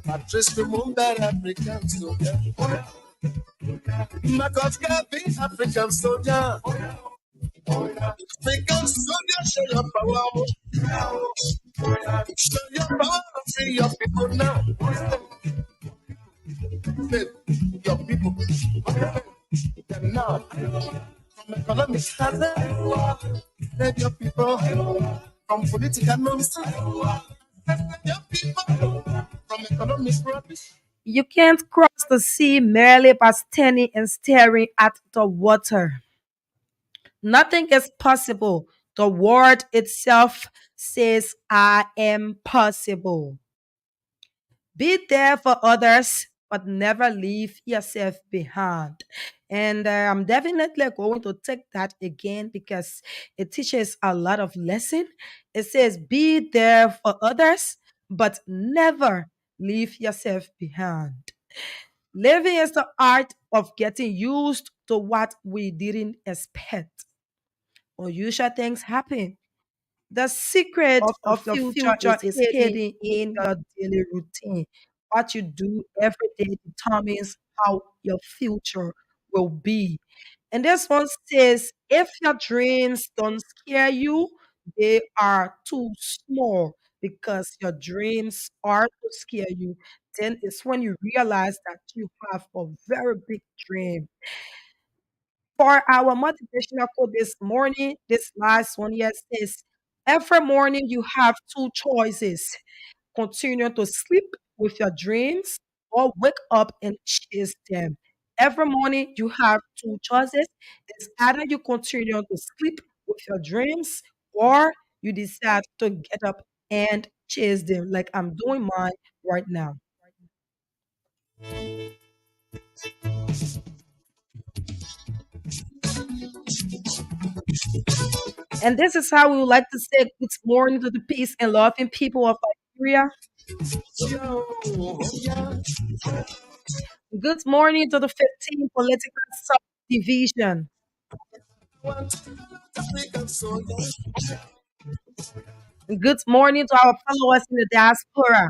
Patrice Lumumba, African soldier. Marcus Garvey, African soldier. African soldier, show your power. Show your power, free your people now. Your people, them now. From economic hazard, save your people. From political nonsense, save your people. From economic rubbish. You can't cross the sea merely by standing and staring at the water. Nothing is possible. The word itself says, I am possible. Be there for others, but never leave yourself behind. And I'm definitely going to take that again because it teaches a lot of lesson. It says, be there for others, but never leave yourself behind. Living is the art of getting used to what we didn't expect. Unusual things happen. The secret Of your of your future future is is hidden hidden in in your your daily routine. What you do every day determines how your future will be. And this one says if your dreams don't scare you, they are too small because your dreams are to scare you. Then it's when you realize that you have a very big dream. For our motivational quote this morning, this last one here says, every morning you have two choices: continue to sleep with your dreams or wake up and chase them. Every morning you have two choices. It's either you continue to sleep with your dreams or you decide to get up and chase them, like I'm doing mine right now. And this is how we would like to say good morning to the peace and loving people of Liberia. Good morning to the 15 political subdivision. Good morning to our followers in the diaspora.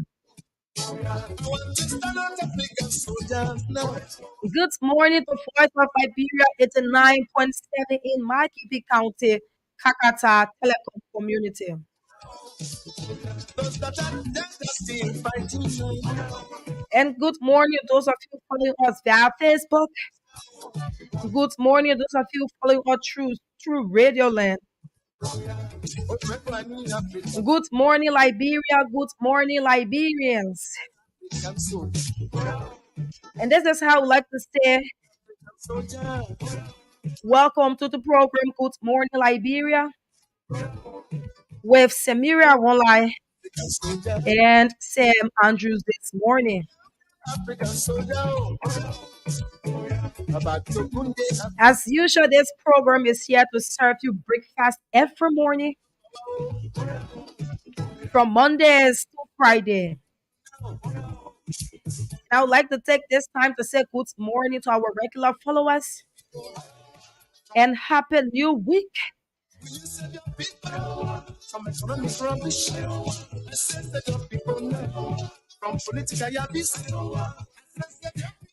Good morning to Voice of Liberia 89.7 in Makipi County, Kakata Telecom Community. And good morning to those of you following us via Facebook. Good morning to those of you following us through Radio Land. Good morning, Liberia. Good morning, Liberians. And this is how I would like to say welcome to the program Good Morning, Liberia with Samira Wonlai and Sam Andrews this morning. As usual, this program is here to serve you breakfast every morning from Mondays to Friday. I would like to take this time to say good morning to our regular followers and happy new week.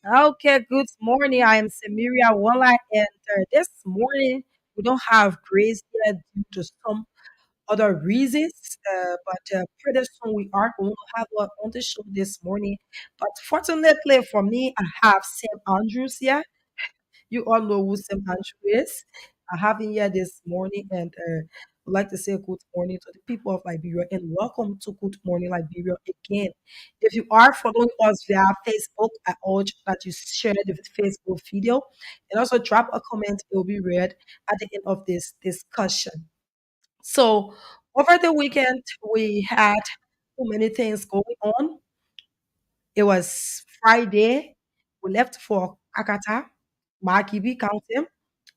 Okay, good morning. I am Samiria Wala, and this morning we don't have Grace yet due to some other reasons, but pretty soon we are going to have her on the show this morning. But fortunately for me, I have Sam Andrews here. You all know who Sam Andrews is. I have him here this morning, and would like to say good morning to the people of Liberia and welcome to Good Morning Liberia again. If you are following us via Facebook, I urge that you share the Facebook video and also drop a comment. It will be read at the end of this discussion. So, over the weekend, we had too many things going on. It was Friday. We left for Akata, Makibi County,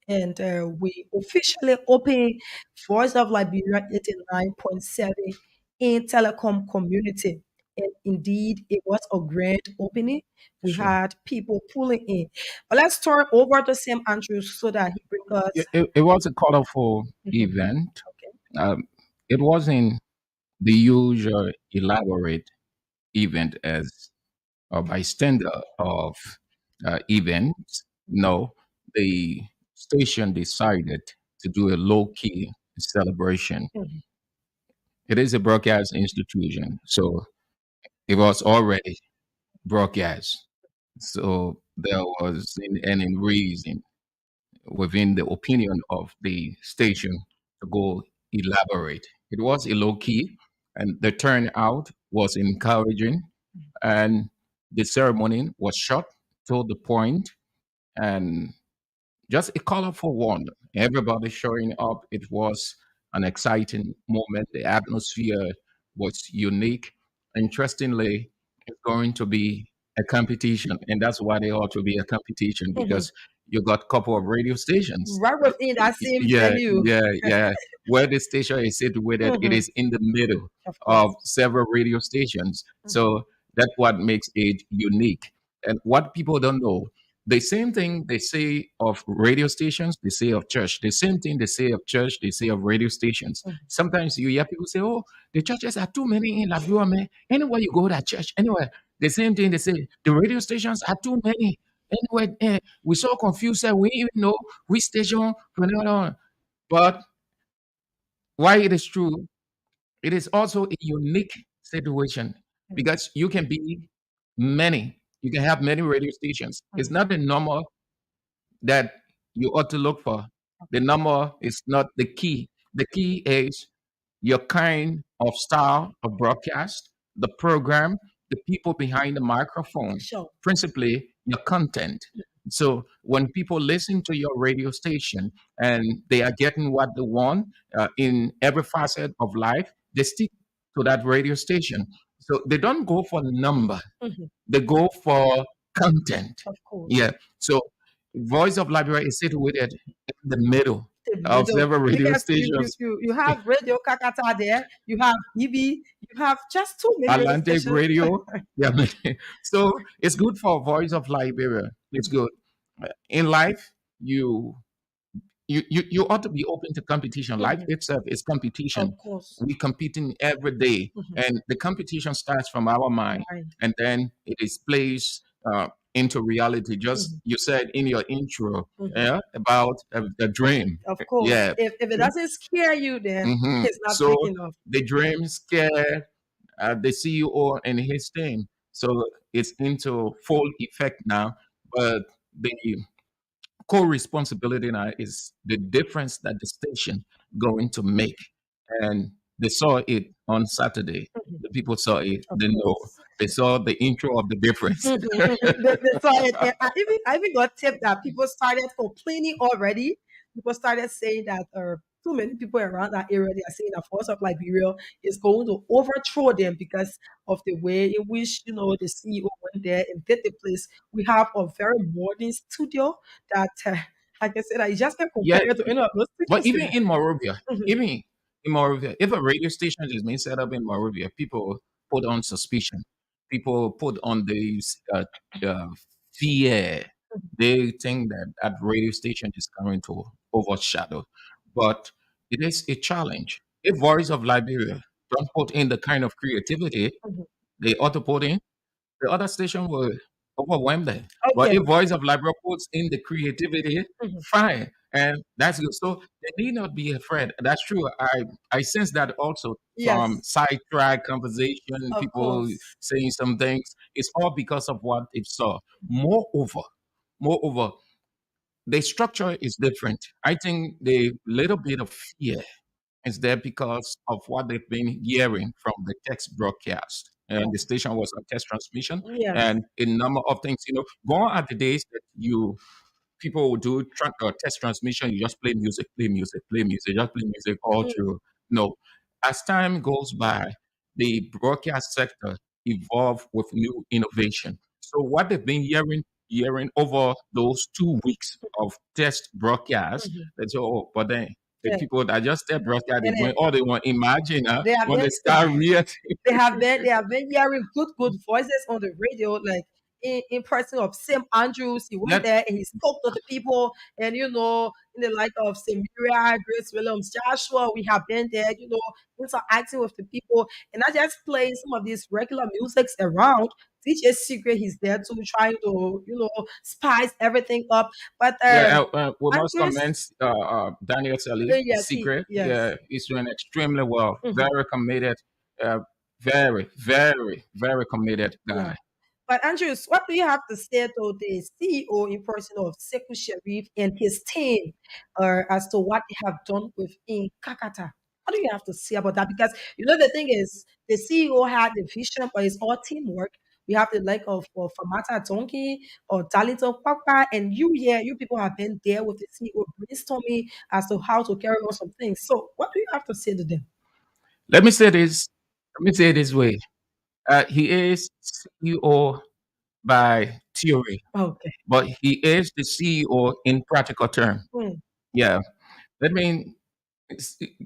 and we officially opened Voice of Liberia 89.7 in telecom community. And indeed, it was a grand opening. We Sure. had people pulling in. But let's turn over to Sam Andrews so that he brings us. It was a colorful Mhm. event. Okay. It wasn't the usual elaborate. event as a bystander of events. No, the station decided to do a low key celebration. Mhm. It is a broadcast institution, so it was already broadcast. So there was any reason within the opinion of the station to go elaborate. It was a low key, and the turnout was encouraging, and the ceremony was short to the point, and just a colorful one. Everybody showing up. It was an exciting moment. The atmosphere was unique. Interestingly, it's going to be a competition, and that's why they ought to be a competition Mhm. because you got a couple of radio stations. Right within that same Yeah, venue. yeah. Where the station is situated, it Mhm. is in the middle Of of course. several radio stations. Mhm. So that's what makes it unique. And what people don't know, the same thing they say of radio stations, they say of church. The same thing they say of church, they say of radio stations. Mhm. Sometimes you hear people say, "Oh, the churches are too many in La View, man. Anywhere you go, that church, anywhere." The same thing they say, the radio stations are too many. Anyway, we so confused that we even know which station. But why it is true, it is also a unique situation Mhm. because you can be many. You can have many radio stations. It's Mhm. not the normal that you ought to look for. The number is not the key. The key is your kind of style of broadcast, the program, the people behind the microphone, Sure. principally your content. So when people listen to your radio station and they are getting what they want in every facet of life, they stick to that radio station. So they don't go for number, Mhm. they go for content. Of course. Yeah. So Voice of Liberia is situated in the middle The of middle. several radio Because you, stations. you, you have Radio Kakata there, you have BB, you have just too many radio Atlantic stations. Radio. Yeah. So it's good for Voice of Liberia. It's good. In life, you ought to be open to competition. Life Mhm. itself is Of competition. course. We competing every day, Mhm. and the competition starts from our mind, Right. and then it is placed into reality. Just Mhm. you said in your intro, Mhm. yeah, about a dream. Of course. Yeah. If it doesn't scare you, then it's not So big enough. the dream scare the CEO and his team. So it's into full effect now, but the co-responsibility now is the difference that the station going to make. And they saw it on Saturday. Mhm. The people saw it. Of They know. course. They saw the intro of the difference. Mhm, mhm. They saw it. And I even got tipped that people started complaining already. People started saying that too many people around that area, they are saying that Force of Liberia is going to overthrow them because of the way in which, the CEO went there and did the place. We have a very modern studio that, like I said, I just can't Yeah, compare it to any of those but studios even there. in Morovia, Mhm. even in Morovia, if a radio station is being set up in Morovia, people put on suspicion. People put on this uh, fear. They think that that radio station is going to overshadow. But it is a challenge. If Voice of Liberia don't put in the kind of creativity Mhm. they ought to put in, the other station will overwhelm them. But Okay. if Voice of Liberia puts in the creativity, Mhm. fine. And that's good. So they need not be afraid. That's true. I sense that also from Yes, sidetrack conversation, of people course. saying some things. It's all because of what they saw. Moreover, the structure is different. I think the little bit of fear is there because of what they've been hearing from the text broadcast. And the station was a test transmission Yes. and a number of things, gone are the days that people will do test transmission, you just play music, play music, just play music all Mm. through. No. As time goes by, the broadcast sector evolve with new innovation. So what they've been hearing over those 2 weeks of test broadcast, Mhm. they say, oh, but then the Yeah. people that just test broadcast, they're And going, oh, they want imagine they have when been they start real. they have been hearing good voices on the radio. Like in person of Sim Andrews. He went Let there and he spoke to the people, and in the light of Samaria, Grace Williams, Joshua, we have been there, interacting with the people, and I just playing some of these regular musics around. DJ Secret, he's there too, trying to, spice everything up. But yeah, we must Andrews, commend Daniel Salif, the yes, secret. yes. He's doing extremely well. Mhm. Very committed. Uh, very, very, very committed Yeah. guy. But Andrews, what do you have to say to the CEO in person of Sekou Sharif and his team as to what they have done within Kakata? What do you have to say about that? Because the thing is, the CEO had the vision, but it's all teamwork. We have the like of Famata Tonki or Dalito Kwakwa, and you people have been there with the CEO brainstorming as to how to carry on some things. So, what do you have to say to them? Let me say this. Let me say it this way. He is CEO by theory, Okay. but he is the CEO in practical term. Hmm. Yeah. Let me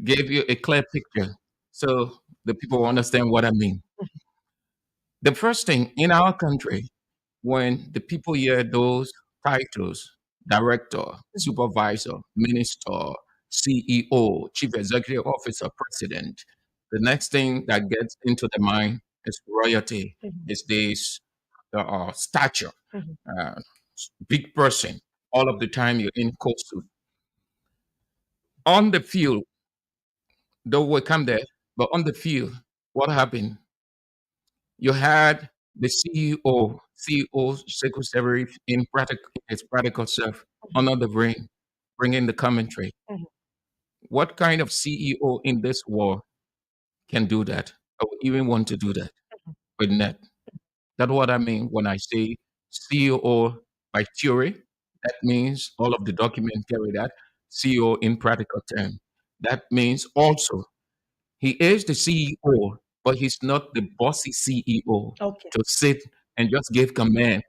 give you a clear picture so the people will understand what I mean. The first thing in our country, when the people hear those titles, director, Mhm. supervisor, minister, CEO, chief executive officer, president, the next thing that gets into the mind is royalty, Mhm. is this stature, Mhm. uh, big person. All of the time you're in coat suit. On the field, though we come there, but on the field, what happened? You had the CEO, secretary in his practical self under the ring, bringing the commentary. Mhm. What kind of CEO in this war can do that? Or even want to do that with net? That's what I mean when I say CEO by theory. That means all of the documents carry that. CEO in practical term. That means also he is the CEO, but he's not the bossy CEO Okay. to sit and just give command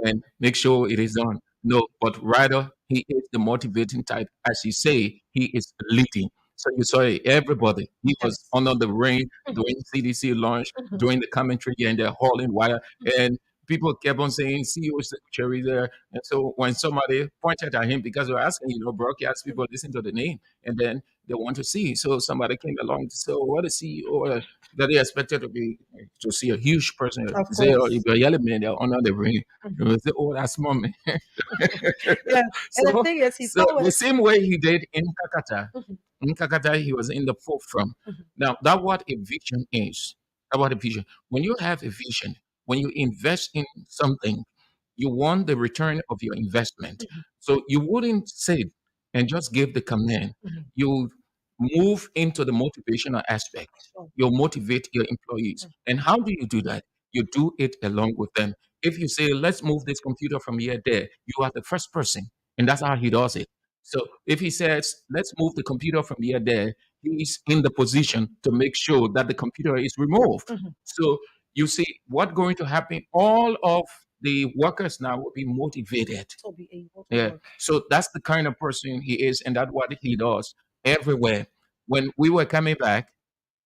and make sure it is done. No, but rather he is the motivating type. As you say, he is leading. So you saw it, everybody. He was Yes. under the rain Mhm. doing CDC launch, Mhm. doing the commentary, and they're hauling wire. And people kept on saying CEO secretary there. And so when somebody pointed at him, because we're asking, broadcast people listen to the name. And then they want to see. So somebody came along to say, "Oh, what a CEO that they expected to see a huge person." Of Say, "Oh, if course. you're yelling man, they're under the ring." They Mhm. will say, "Oh, that's mommy." Yeah. And the so, thing is, he's so the always. same way he did in Kakata. Mhm. In Kakata, he was in the forefront. Mhm. Now, that what a vision is. That what a vision. When you have a vision, when you invest in something, you want the return of your investment. Mhm. So you wouldn't sit and just give the command. Mhm. You move into the motivational aspect. Sure. You motivate your employees. Mhm. And how do you do that? You do it along with them. If you say, let's move this computer from here there, you are the first person. And that's how he does it. So if he says, let's move the computer from here there, he's in the position to make sure that the computer is removed. Mhm. So you see what going to happen. All of the workers now will be motivated. To be able to Yeah. work. So that's the kind of person he is, and that's what he does everywhere. When we were coming back,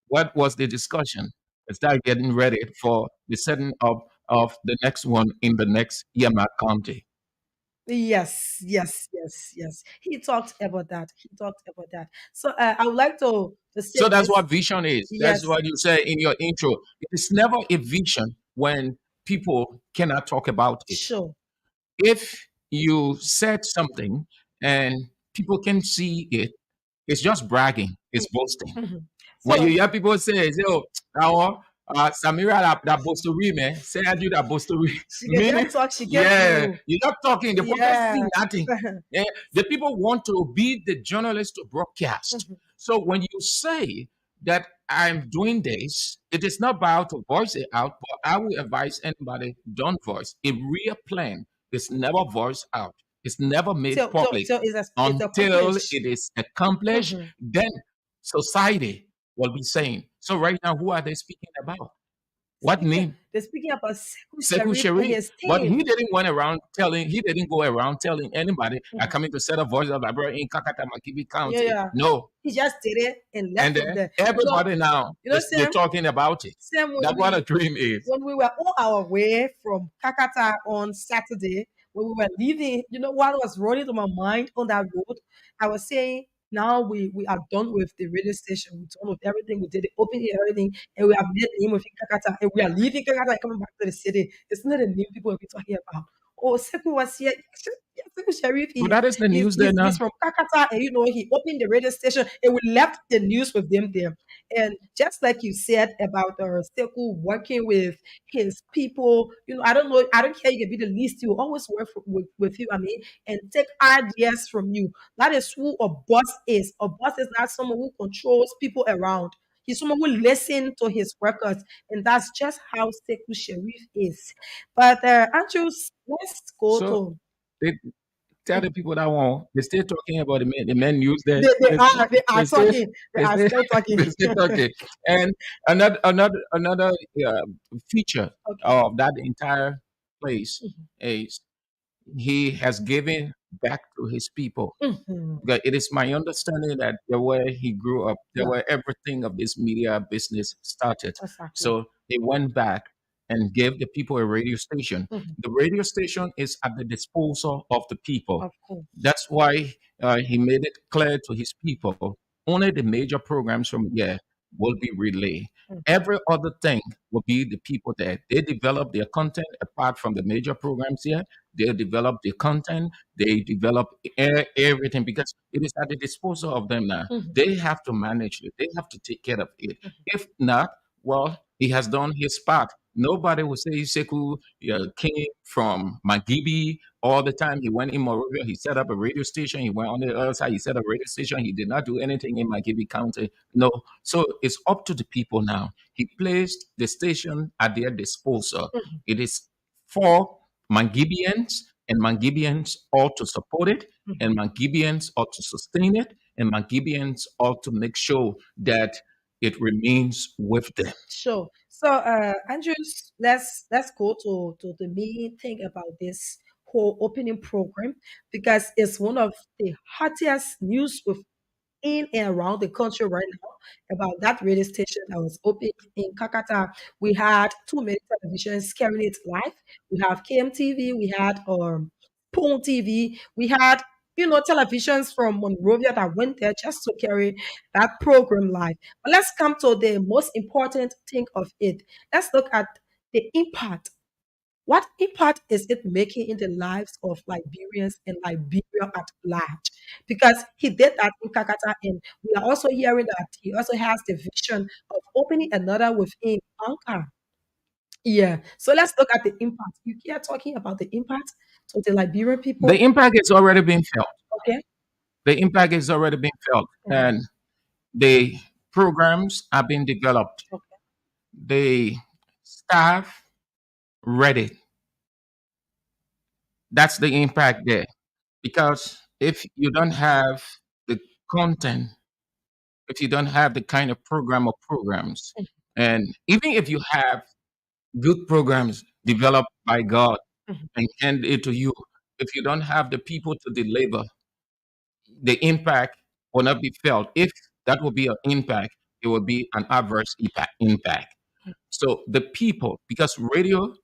what was the discussion? We started getting ready for the setting up of the next one in the next Yama County. Yes, yes, yes, yes. He talked about that. He talked about that. So I would like to So say that's this. what vision is. That's Yes, what you say in your intro. It's never a vision when people cannot talk about it. sure. If you said something and people can see it, it's just bragging, it's boasting. Mhm. When you So hear people say, "Yo, now Samira that boastery man, say I do that boastery," she can meaning, just talk. She get yeah, through. you're not talking. The podcast Yeah. see nothing. Yeah, the people want to be the journalist to broadcast. Mhm. So when you say that I'm doing this, it is not about to voice it out, but I will advise anybody don't voice. A real plan is never voiced out. It's never made public So it's until accomplished. it is accomplished. Mhm. Then society will be saying. So right now, who are they speaking about? What speaking name? they're speaking about Sekou Sekou Sharif and Sherif. his But team. he didn't go around telling anybody, I Mhm. coming to set a voice of Liberia in Kakata Makibi Yeah, County. yeah. No. He just did it and left And from then there. everybody now they're Sam, talking about it. Sam, That's what a dream is. when we were on our way from Kakata on Saturday, when we were leaving, what was rolling to my mind on that road? I was saying, now we are done with the radio station. We're done with everything. We did the open air, everything, and we have made the name of Kakata, and we are leaving Kakata and coming back to the city. It's not the new people we're talking about. Oh, Sekou was here. Yeah, Sekou Sharif, So that is the news there now. he's from Kakata, and he opened the radio station, and we left the news with them there. And just like you said about Sekou working with his people, I don't know, I don't care, you can be the least, you will always work with you, and take ideas from you. That is who a boss is. A boss is not someone who controls people around. He's someone who listens to his workers, and that's just how Sekou Sharif is. But Andrew, let's go So to they tell the people that want, they're still talking about the men news there. they are They still talking. They they are still still talking. they still talking. And another feature Okay. of that entire place Mhm. is he has given back to his people. Mhm. But it is my understanding that the way he grew up, the Yeah, way everything of this media business started. exactly. So he went back and gave the people a radio station. Mhm. The radio station is at the disposal of the people. Of course. That's why he made it clear to his people only the major programs from here will be relayed. Mm. Every other thing will be the people there. They develop their content apart from the major programs here. They develop the content, they develop everything because it is at the disposal of them now. Mhm. They have to manage it, they have to take care of it. Mhm. If not, well, he has done his part. Nobody will say Sekou came from Magibi all the time. He went in Morovia, he set up a radio station. He went on the other side, he set up a radio station. He did not do anything in Magibi County. No. So it's up to the people now. He placed the station at their disposal. Mhm. It is for Mangibians, and Mangibians ought to support it, Mhm. and Mangibians ought to sustain it, and Mangibians ought to make sure that it remains with them. Sure. So, Andrews, let's go to the main thing about this whole opening program because it's one of the hottest news in and around the country right now about that radio station that was opened in Kakata. We had too many televisions carrying it live. We have KMTV, we had Poon TV, we had televisions from Monrovia that went there just to carry that program live. But let's come to the most important thing of it. Let's look at the impact. What impact is it making in the lives of Liberians and Liberia at large? Because he did that in Kakata, and we are also hearing that he also has the vision of opening another within Anka. Yeah. So let's look at the impact. You are talking about the impact to the Liberian The people. impact is already being felt. Okay. The impact is already being felt. Mhm. And the programs are being developed. Okay. The staff ready. That's the impact there. Because if you don't have the content, if you don't have the kind of program or programs, and even if you have good programs developed by God Mhm. and hand it to you, if you don't have the people to deliver, the impact will not be felt. If that will be an impact, it will be an adverse impact. So the people, because radio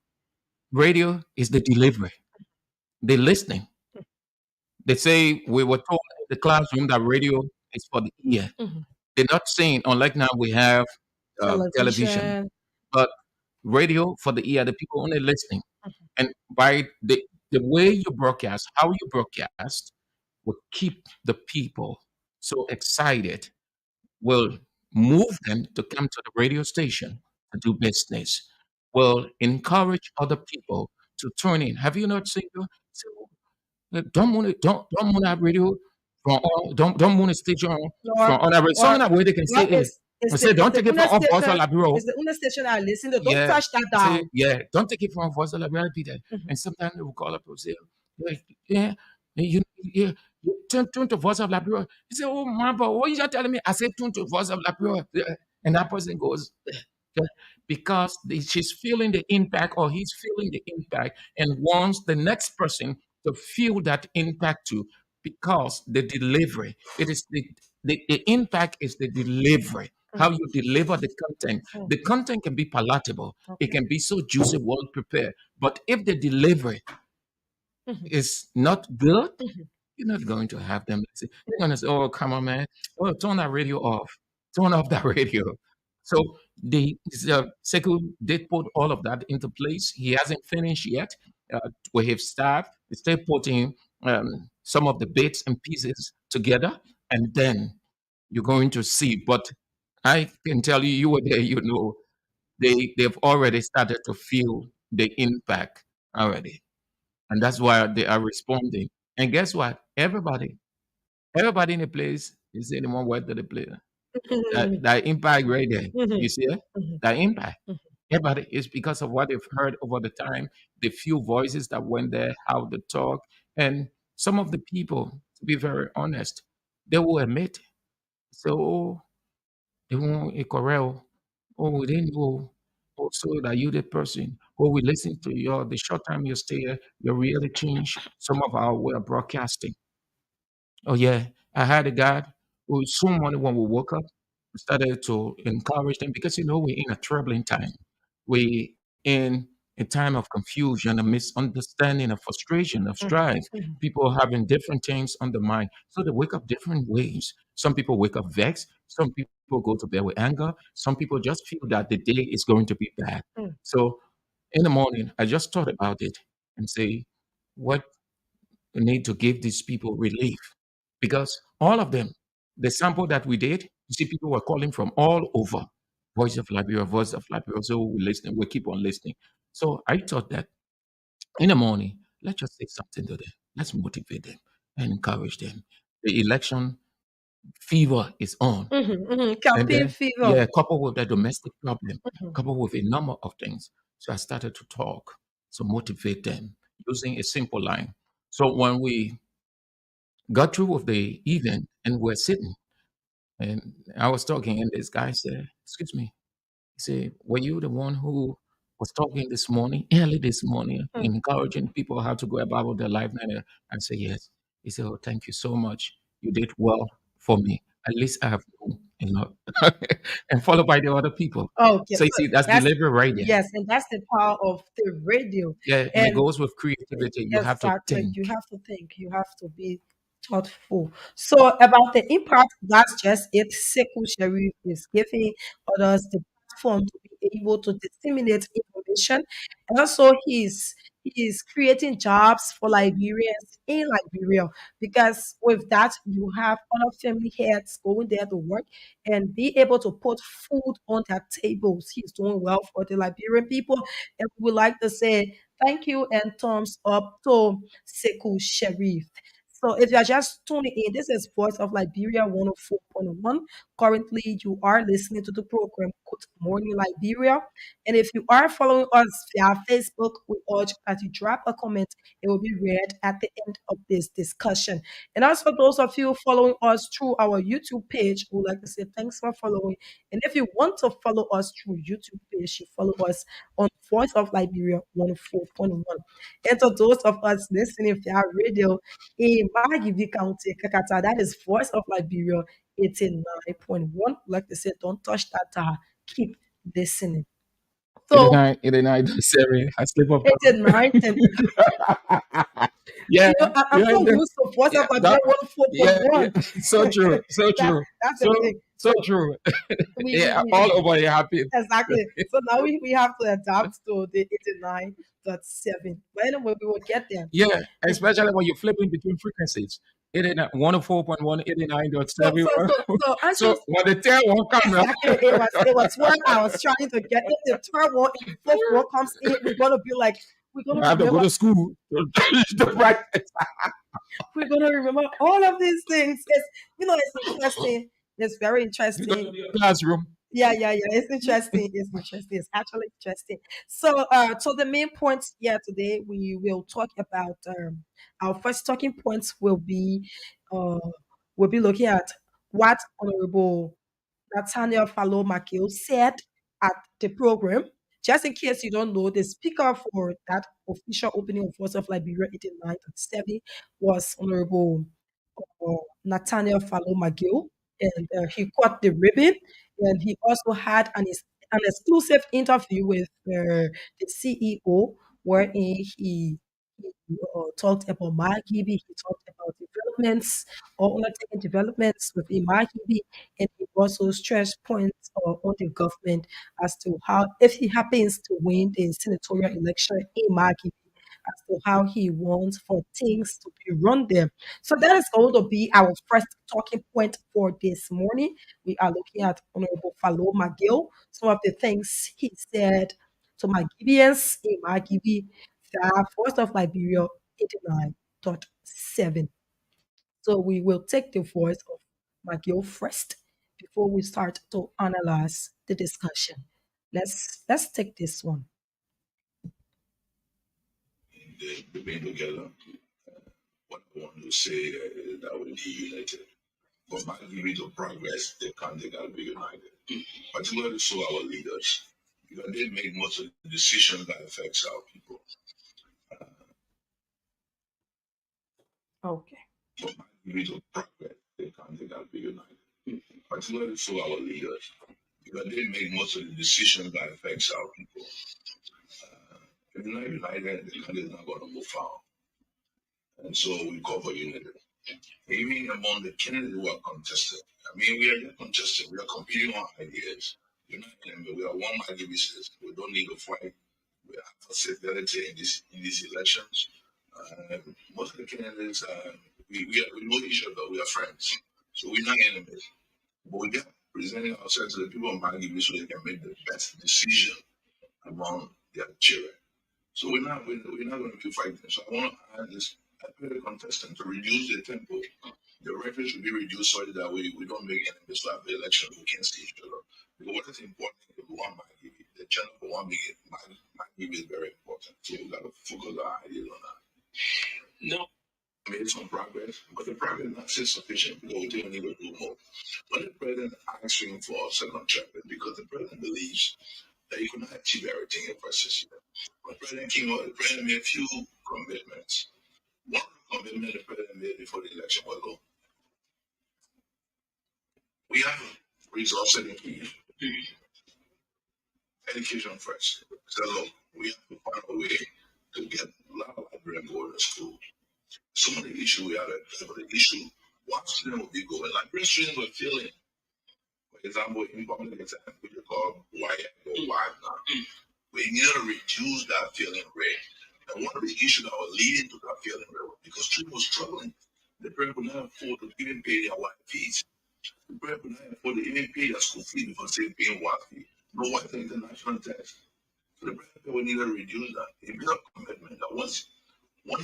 is the delivery, the listening. They say we were told in the classroom that radio is for the ear. Mhm. They're not saying, unlike now we have television, Television. but radio for the ear, the people only listening. And by the way you broadcast, how you broadcast, will keep the people so excited, will move them to come to the radio station to do business, will encourage other people to turn in. Have you not seen? Don't want that radio from all, don't want the station Or from other radio. or Some of that way they can say well, it. I say it's don't the take it from only off voice of station. Labiro. It's the only station I listen to. Don't Yeah. touch that Say, down. yeah, don't take it from voice of Labiro, Peter. Mhm. And sometimes they will call up and say, like, yeah, yeah, you turn to voice of Labiro. You say, oh man, but what you just telling me? I said turn to voice of Labiro. Yeah. And that person goes, yeah. because she's feeling the impact or he's feeling the impact and wants the next person to feel that impact too because the delivery, it is the impact is the delivery, how Mhm. you deliver the content. The Okay. content can be palatable, it Okay. can be so juicy, well prepared, but if the delivery Mhm. is not good, Mhm. you're not going to have them. They're going to say, "Oh, come on, man! Oh, turn that radio off. Turn off that radio." So Sekou did put all of that into place. He hasn't finished yet. We have staff. He's still putting some of the bits and pieces together, and then you're going to see. But I can tell you, you were there. You know, they've already started to feel the impact already, and that's why they are responding. And guess what? Everybody in the place is saying one word to the player. Mhm. That impact right there. You Mhm. see it? Mhm. That impact. Mhm. Everybody is because of what they've heard over the time, the few voices that went there, how they talk. And some of the people, to be very honest, they will admit, so they won't correct. Oh, we didn't know also that you the person. Oh, we listen to your the short time you stay here, you really change some of our way of broadcasting. Oh yeah, I had a guy who someone when we woke up, we started to encourage them because we're in a troubling time. We in a time of confusion, a misunderstanding, of frustration, of Mhm. strife. Mhm. People having different things on the mind, so they wake up different ways. Some people wake up vexed. Some people go to bed with anger. Some people just feel that the day is going to be bad. Mhm. So in the morning, I just thought about it and say, what we need to give these people relief because all of them, the sample that we did, you see, people were calling from all over. Voice of Liberia, Voice of Liberia. So we listen, we keep on listening. So I thought that in the morning, let's just say something to them. Let's motivate them and encourage them. The election fever is on. Mhm. Mhm. And Campaign then, fever. yeah, coupled with the domestic problem, Mhm. coupled with a number of things. So I started to talk to motivate them using a simple line. So when we got through with the event and we're sitting, and I was talking, and this guy said, "Excuse me." He said, "Were you the one who was talking this morning, early this morning, Mhm. encouraging people how to go about their life?" And I said, "Yes." He said, "Oh, thank you so much. You did well for me. At least I have known enough." And followed by the other people. Okay, So you so see, that's that's delivery right there. yes, and that's the power of the radio. Yeah, and it And goes with creativity. You have to exactly. think. You have to think. You have to be thoughtful. So about the impact, that's just it. Sekou Sharif is giving others the platform to be able to disseminate information. And also he's creating jobs for Liberians in Liberia because with that you have other family heads going there to work and be able to put food on their tables. He's doing well for the Liberian people. And we would like to say thank you and thumbs up to Sekou Sharif. So if you are just tuning in, this is Voice of Liberia 104.1. Currently, you are listening to the program Good Morning Liberia. And if you are following us via Facebook, we urge that you drop a comment. It will be read at the end of this discussion. And also those of you following us through our YouTube page, we would like to say thanks for following. And if you want to follow us through YouTube page, you follow us on Voice of Liberia 104.1. And to those of us listening via radio in Margibi County, Kakata, that is Voice of Liberia 89.1. Like they said, don't touch that dial. Keep listening. So 89, 89, sorry, I slip up. 89 and Yeah, I'm yeah, so used to Voice yeah, of Liberia that, yeah, yeah. 104.1. So true, so that, true, that's the so thing. so So true. we, Yeah, we all over you happy. exactly. So now we have to adapt to the 89.7. But anyway, we will get there. Yeah, especially when you're flipping between frequencies. 89, 104.1, So 89.7. so so so So Anxious, when the tail won't come now, exactly. It was what I was trying to get. If the third one and the fourth one comes in, we're gonna be like, we're gonna I have to go remember, to school to practice. we're gonna remember all of these things. It's interesting. It's very You go to interesting. the classroom. Yeah, yeah, yeah. It's interesting. It's interesting. It's actually interesting. So the main points here today, we will talk about. Our first talking points uh, will be looking at what Honorable Nathaniel Fallow Makil said. at the program. Just in case you don't know, the speaker for that official opening of Voice of Liberia 89.7 was Honorable Nathaniel Fallow McGill, and he caught the ribbon. And he also had an exclusive interview with the CEO, wherein he talked about Margibi, he talked about developments or undertaking developments within Margibi, and he also stressed points on the government as to how, if he happens to win the senatorial election in Margibi, as to how he wants for things to be run there. So that is going to be our first talking point for this morning. We are looking at Honorable Fallow McGill, some of the things he said to Magibians in Magibi, that Voice of Liberia 89.7. So we will take the voice of McGill first before we start to analyze the discussion. Let's take this one. The being together. What I want to say is that we be united. But by giving to progress, they can't take out be united. Particularly so our leaders. Because they make most of the decisions that affects our people. Okay. But by giving to progress, they can't take out be united. Particularly so our leaders. Because they make most of the decisions that affects our people. If you're not united, the country is not going to move far. And so we call for unity. Even among the candidates who are contested. I mean, we are just contested. We are competing on ideas. We're not enemy. We are one activists. We don't need to fight. We have for stability in these elections. Most of the candidates, we know each other. We are friends. So we're not enemies. But we are presenting ourselves to the people of Maggie so they can make the best decision among their children. So we're not going to be fighting. So I want to add this. I pay the contestant to reduce the tempo. The record should be reduced so that we don't make enemies to have the election. We can't see each other. Because what is important is one Maggie. The channel for one Maggie is very important. So we got to focus our ideas on that. No. Made some progress, but the progress is not still sufficient because we still need to do more. When the president asks him for a second term, because the president believes that he could not achieve everything in first year. When President came out, the president made a few commitments. One of the commitments the president made before the election was, look, we have resource education first. So look, we have to find a way to get a lot of Liberian going to school. Some of the issue we had, the issue, one student will be going, Liberian students were failing. For example, in public exam, which you call WIAC or WIAC now, we need to reduce that failing rate. And one of the issues that was leading to that failing rate was because students were struggling. The parents could not afford to even pay their WIAC fees. The parents could not afford to even pay their school fee before they paying WIAC fee. No WIAC international test. So the parents we need to reduce that. It made a commitment that once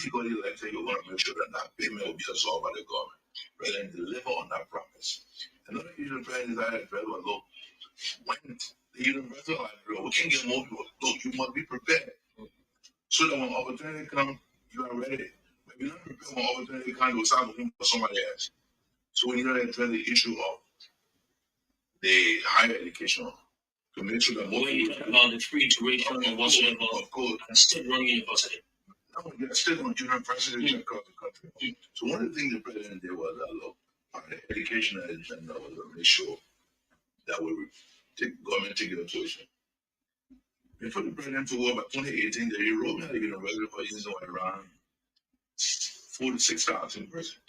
you got elected, you're going to make sure that that payment will be absorbed by the government. Rather than deliver on that promise. Another issue the president is that look, when the university library, we can get more people. Look, you must be prepared. So that when opportunity comes, you are ready. But if you're not prepared when opportunity comes, you'll start looking for somebody else. So we need to address the issue of the higher education to make sure that more people. When you talk about the free tuition and whatsoever, of course, and state-run university. No, yeah, state-run university across the country. So one of the things the president did was that, look, our education agenda was to make sure that we take government take the tuition. Before the president took over 2018, the enrollment at the university for using around 46,000 person.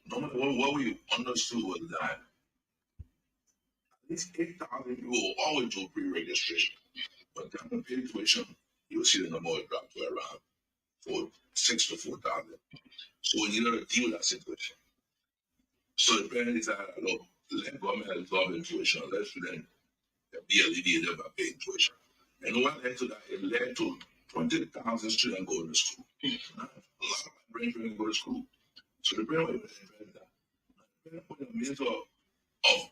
Normally, what we understood was that at least 8,000 people will always do pre-registration. But down the paid tuition, you'll see the number will drop to around 6 to 4,000. So we needed to deal with that situation. So the president decided, look, let government absorb the tuition, let students be alleviated by paying tuition. And what led to that? It led to 20,000 students going to school. Now, a lot of brain students go to school. So the brain was able to address that. The brain put a minister of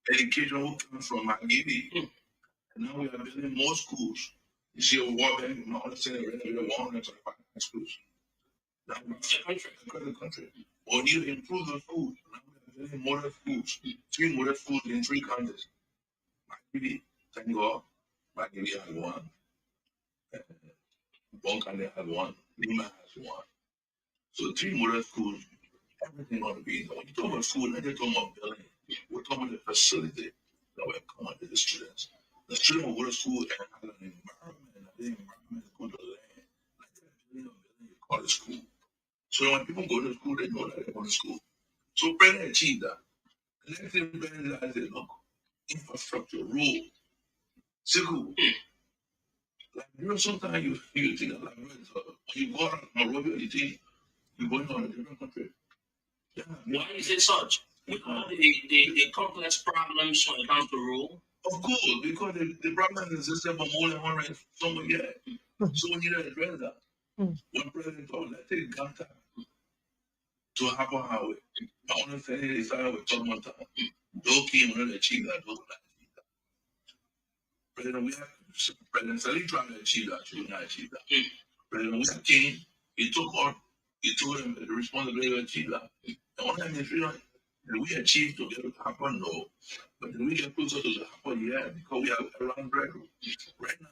education who comes from Magidi. And now we are building more schools. You see, a World Bank, my understanding, renovated 125 schools. Now, across the country. But we need to improve the schools. Now we are building modern schools. 3 modern schools in 3 countries. Magidi. Senegal, Liberia had one, Bonkane had one, Lima has one. So three model schools, everything ought to be. When you talk about school, not just talking about building. We're talking about the facility that will come to the students. The student will go to school and have an environment, and the environment is going to learn. Like that building you call it school. So when people go to school, they know that they go to school. So President achieved that. The next thing President said, look, infrastructure, road, civil. Like, sometimes you think that like, when you go out Monrovia, you think you're going on a different country. Yeah, Why is it such? With all the complex problems when it comes to rule? of course, because the problem has existed for more than 100 somewhere years. So we need to address that. Mm. When President told, let's take Ganta to Harper Highway. My understanding is started with Tubman Town. Doki wanted to achieve that. Doki not achieve that. President, we have President Salih trying to achieve that. She did not achieve that. President Wilson came, he told him the responsibility to achieve that. And one time, did we achieve to get it to happen? No. But did we get closer to the happen? Yeah, because we have around Bread. Right now,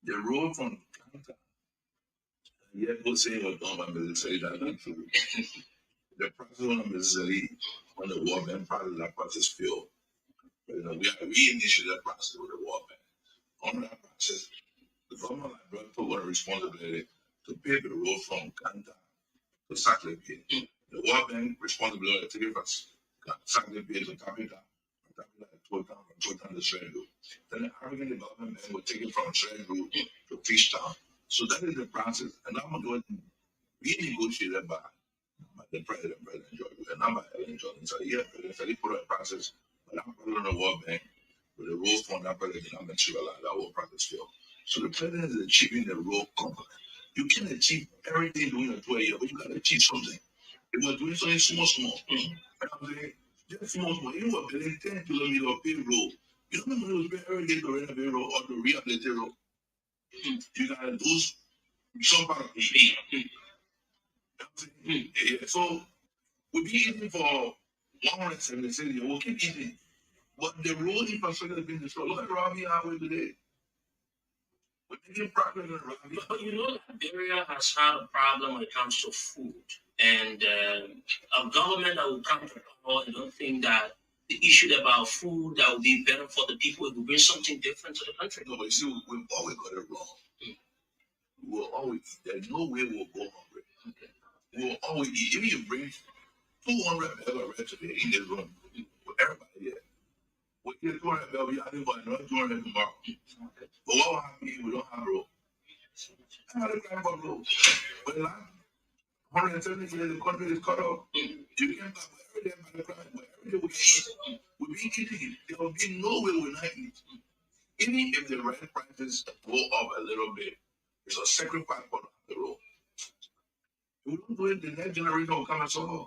the road from Atlanta, yeah, go say what done by Mississippi, that's not true. The process on Mississippi, on the war bank, part of that process failed. But, we initiated that process with the war bank. On that process, the government like Bread took on responsibility to pave the road from Kanta to Sackley Bay. The World Bank responsibility to give us Sackley Bay to Capita, Capita to Town, from Town to Shenango. Then the African Development Bank will take it from Shenango to Fishtown. So that is the process, and I'm going to be negotiated by the President George, and not by Ellen Jordan. So yeah, President said he put a process, but I'm putting on the World Bank with the rule fund that President did not materialize, that whole process failed. So the President is achieving the role component. You can achieve everything doing a 12 year, but you got to achieve something. It was doing something small, small. And I'm saying, just small, small. You were building 10 kilometers of paved road. You don't know when it was built every day to renovate road or to rehabilitate road. You got to lose some part of the fee. Yeah, so we'll be eating for 176 years. We'll keep eating. But the road infrastructure has been destroyed. Look at Robbie Highway today. We're making progress on Robbie. But you know, Liberia has had a problem when it comes to food. And a government that will come to power, I don't think that the issue about food that will be better for the people, it will bring something different to the country. No, but you see, we've always got it wrong. We will always eat. There's no way we'll go hungry. We will always eat. Even if you bring 200 bag of rice today in this room, with everybody here, we get 200 bag, we have another 200 tomorrow. But what will happen if we don't have road? I'm not crying about road. But like 170 years, the country is cut off. You can't buy every day by the crime, but every day we eat. We'll be eating. There will be no way we'll not eat. Even if the rent prices go up a little bit, it's a sacrifice for the road. If we don't do it, the next generation will come and suffer.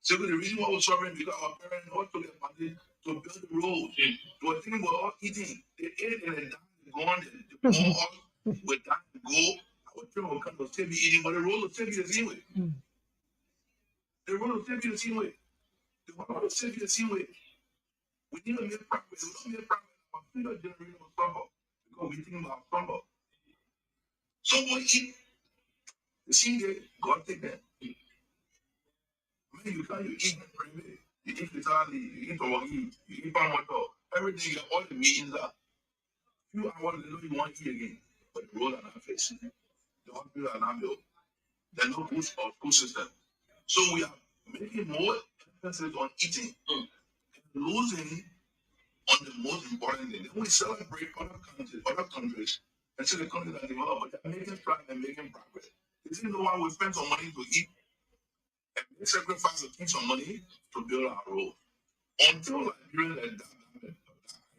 So the reason why we're suffering because our parents also get money to build the roads. They were thinking we're all eating. They ate and they died, gone. They all were dying to go. Our children will come to still be eating, but the road will still be the same way. The road will still be the same way. The road will still be the same way. We need to make progress. We don't make progress. Our future generation will suffer because we think about suffer. Someone eat the same day, God take them. Man, you can't you eat private. You eat Italy, you eat Hawaii, you eat Pamato. Everything, all the meetings are few hours, they know you want to eat again. But the road are not facing. The hospital are not built. There's no good school system. So we are making more emphasis on eating and losing on the most important thing. Then we celebrate other countries, and see the countries that develop, but they're making strides and making progress. This is the why we spend some money to eat and make sacrifice to keep some money to build our road. Until Liberia and that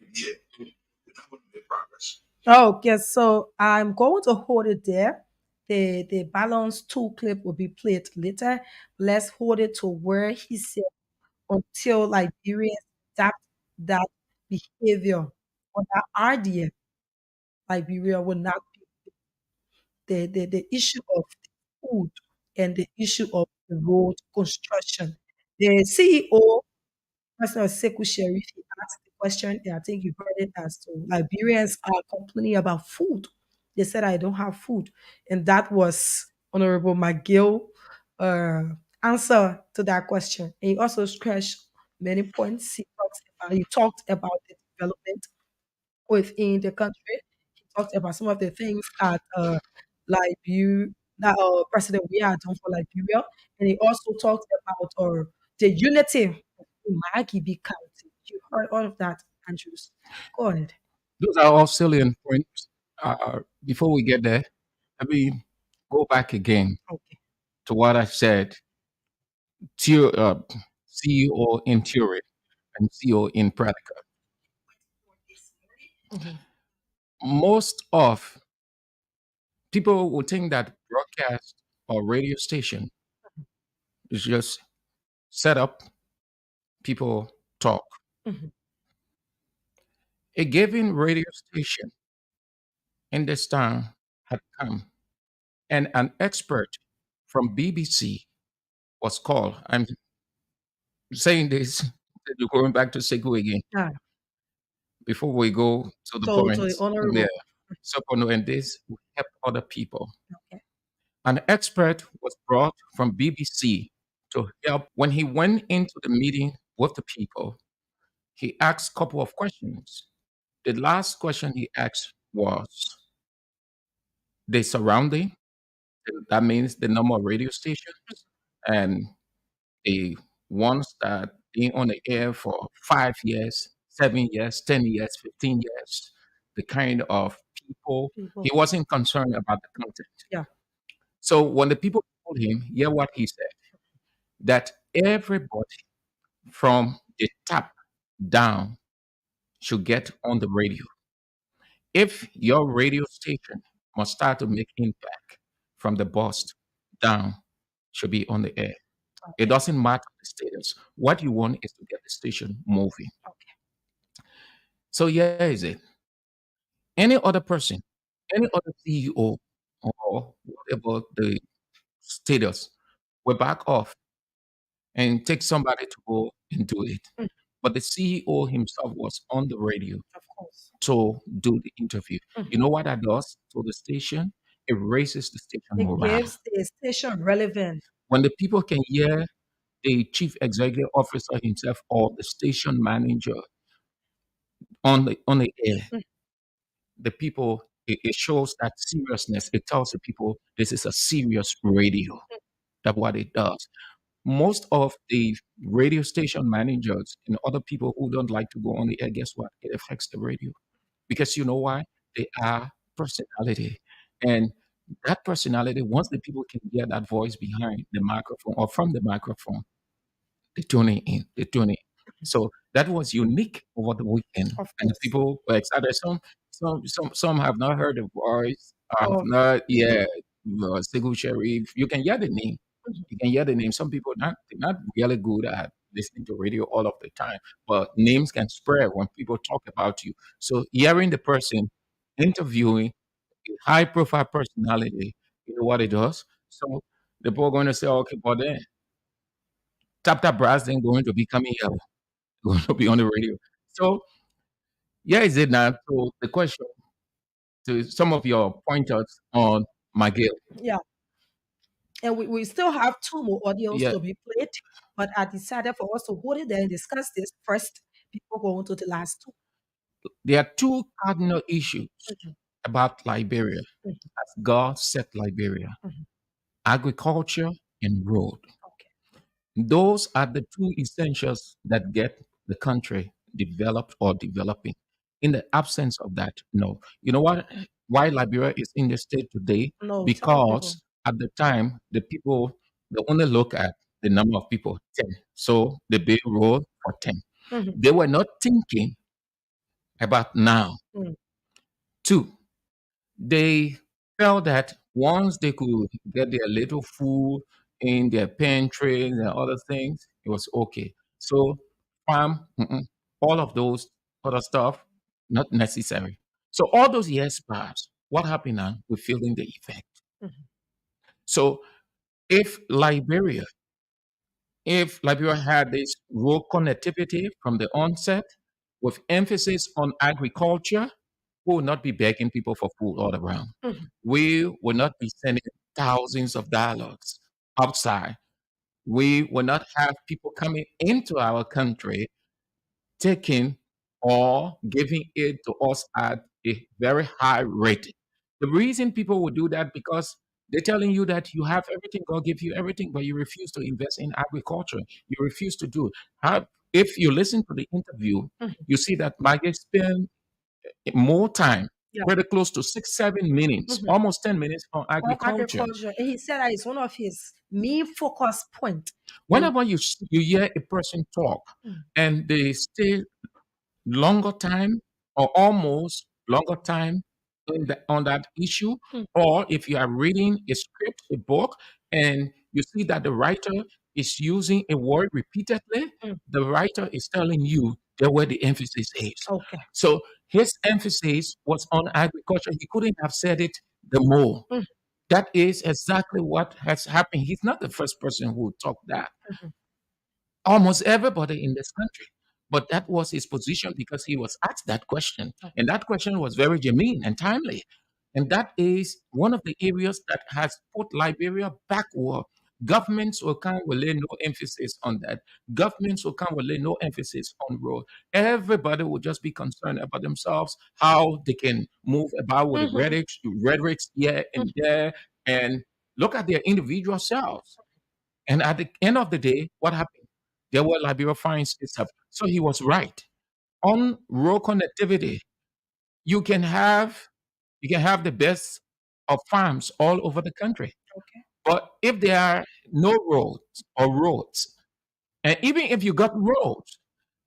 idea, we're not going to make progress. Okay, so I'm going to hold it there. The balance two clip will be played later. Let's hold it to where he said until Liberians adapt that behavior on that RDF, Liberia will not be the issue of food and the issue of the road construction. The CEO, President Sekou Sharif, he asked the question. I think you heard it as to Liberians are complaining about food. They said I don't have food, and that was Honorable McGill uh, answer to that question. And he also scratched many points. He talked about the development within the country. He talked about some of the things that Liberia, that President we had done for Liberia, and he also talked about the unity in Magibi County. You heard all of that, Andrews. Go ahead. Those are all salient points. Before we get there, let me go back again Okay. to what I said. Uh, CEO in theory and CEO in practical. Mhm. Most of people will think that broadcast or radio station is just set up, people talk. Mhm. A given radio station in this town had come, and an expert from BBC was called. I'm saying this, going back to Sekou again, Yeah. before we go to the So the points. Yeah. honorable. So, and this will help other people. Okay. An expert was brought from BBC to help. When he went into the meeting with the people, he asked a couple of questions. The last question he asked was the surrounding, that means the number of radio stations, and the ones that been on the air for 5 years, 7 years, 10 years, 15 years, the kind of people. He People. wasn't concerned about the content. Yeah. So when the people told him, hear what he said, that everybody from the top down should get on the radio. If your radio station must start to make impact from the bust down, should be on the air. It Okay. doesn't matter the status. What you want is to get the station moving. Okay. So here is it. Any other person, any other CEO or whatever the status will back off and take somebody to go and do it. Mm. But the CEO himself was on the radio Of course. to do the interview. You Mhm. know what that does to the station? It raises the station It morale. gives the station relevant. When the people can hear the chief executive officer himself or the station manager on the air, Mm. the people, it shows that seriousness. It tells the people this is a serious radio. That's what it does. Most of the radio station managers and other people who don't like to go on the air, guess what? It affects the radio. Because you know why? They are personality. And that personality, once the people can hear that voice behind the microphone or from the microphone, they tune it in. They tune it. So that was unique over the weekend, Of and the course. people were excited. Some have not heard the voice. Have Of not, yeah. Segu Sharif. You can hear the name. Mhm. You can hear the name. Some people they're not really good at listening to radio all of the time, but names can spread when people talk about you. So hearing the person interviewing a high profile personality, you know what it does. So the people are going to say, okay, but then Tap Tap Brass then going to be coming here, going to be on the radio. So yeah, is it now? So the question to some of your pointers on McGill. yeah. And we still have two more audios Yeah, to be played, but I decided for us to hold it there and discuss this first before going to the last two. there are two cardinal issues Mhm. about Liberia Mhm. as God set Liberia: Mhm. agriculture and road. Okay. Those are the two essentials that get the country developed or developing. In the absence of that, no. You know what? Why Liberia is in the state today? No, tell the people. Because at the time, the people, they only look at the number of people, 10. So they build road for 10. Mhm. They were not thinking about now. Mm. Two, they felt that once they could get their little food in their pantries and other things, it was okay. So, farm, all of those other stuff, not necessary. So, all those years passed. What happened now? We're feeling the effect. Mhm. So, if Liberia, if Liberia had this rural connectivity from the onset, with emphasis on agriculture, we will not be begging people for food all around. Mhm. We will not be sending thousands of dollars outside. We will not have people coming into our country taking or giving aid to us at a very high rate. The reason people will do that because they're telling you that you have everything, God give you everything, but you refuse to invest in agriculture. You refuse to do. If you listen to the interview, Mhm. you see that Maggie spent more time, Yeah. pretty close to 6, 7 minutes, Mhm. almost 10 minutes on On agriculture. agriculture, and he said that is one of his main focus point. And Whenever you hear a person talk mm, and they stay longer time or almost longer time on that issue, mm, or if you are reading a script, a book, and you see that the writer is using a word repeatedly, mm. the writer is telling you that where the emphasis is. Okay. So his emphasis was on agriculture. He couldn't have said it the more. Mm, That is exactly what has happened. He's not the first person who talked that. mhm. Almost everybody in this country. But that was his position because he was asked that question. Okay. And that question was very germane and timely. And that is one of the areas that has put Liberia backward. Governments will come will lay no emphasis on that. Governments will come will lay no emphasis on road. Everybody will just be concerned about themselves, how they can move about with the Mhm. rhetorics here and Mhm. there, and look at their individual selves. And at the end of the day, what happened? There were Liberia finds itself. So he was right. On road connectivity, you can have the best of farms all over the country. Okay. But if there are no roads, and even if you got roads,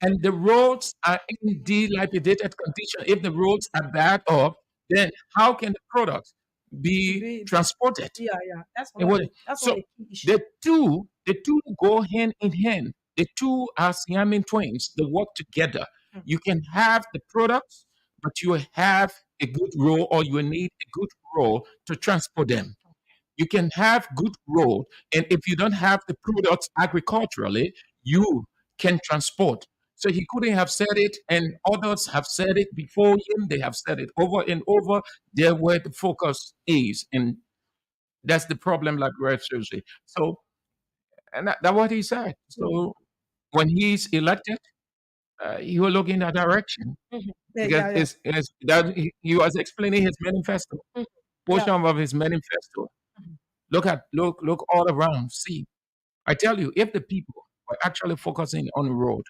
and the roads are in dilapidated condition, if the roads are bad off, then how can the products be Be transported? yeah, yeah. It would. That's one of So the key issue. the two go hand in hand. The two are Siamese twins. They work together. Mm. You can have the products, but you have a good road, or you need a good road to transport them. You can have good road, and if you don't have the products agriculturally, you can transport. So he couldn't have said it, and others have said it before him. They have said it over and over. There where the focus is, and that's the problem, like Rev Susie. So, and that's what he said. Mm. So, when he's elected, he will look in that direction Mhm. Yeah, because yeah, yeah. it's that he was explaining his manifesto, Mhm. Yeah. portion of his manifesto. Mhm. Look all around. See, I tell you, if the people were actually focusing on the road,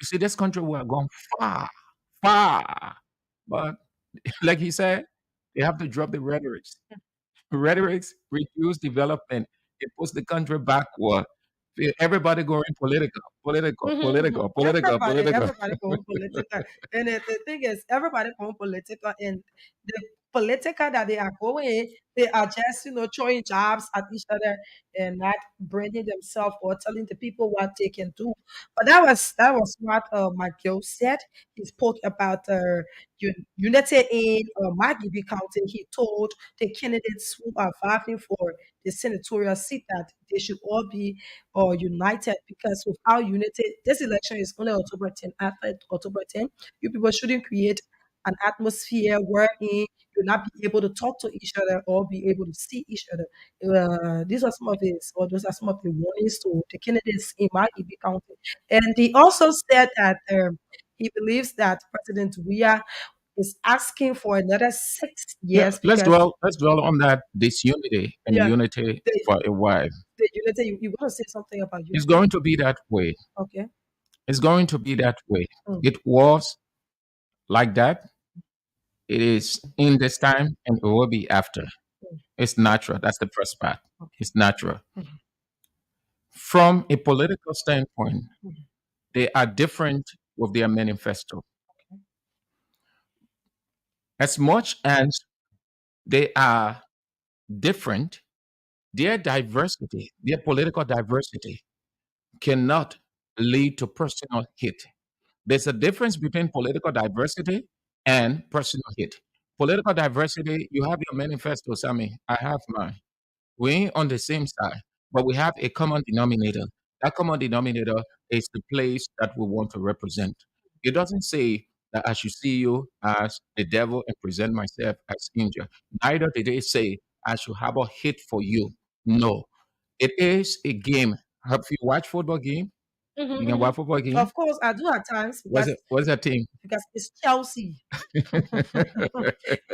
you see, this country will have gone far, far. But like he said, they have to drop the rhetorics reduce development. It puts the country backward. Everybody going political, political, Mhm, mhm. political, political, political. Everybody going political. And the thing is, everybody going political, and the political that they are going, they are just, throwing jobs at each other and not branding themselves or telling the people what they can do. But that was what Michael said. He spoke about unity in Maggie County. He told the candidates who are vying for the senatorial seat that they should all be or united, because without unity, this election is only October 10. After October 10, you people shouldn't create an atmosphere wherein you'll not be able to talk to each other or be able to see each other. Those are some of the warnings to the candidates in my EB County. And he also said that he believes that President Weah is asking for another 6 years because, Let's dwell on that disunity and yeah, unity the, for a while. the unity, you want to say something about It's unity? going to be that way. Okay. It's going to be that way. Mm, It was like that. It is in this time, and it will be after. mm, It's natural. That's the first part. okay. It's natural. Mhm, From a political standpoint, mhm, they are different with their manifesto. okay. As much as they are different, their diversity, their political diversity, cannot lead to personal hate. There's a difference between political diversity and personal hate. Political diversity, you have your manifesto, Sammy. I have mine. We ain't on the same side, but we have a common denominator. That common denominator is the place that we want to represent. It doesn't say that I should see you as the devil and present myself as angel. Neither did it say I should harbor hate for you. No, it is a game. Have you watched football game? You can Mm-hmm. watch football game. Of course, I do at times What's it? What's that team? because it's Chelsea.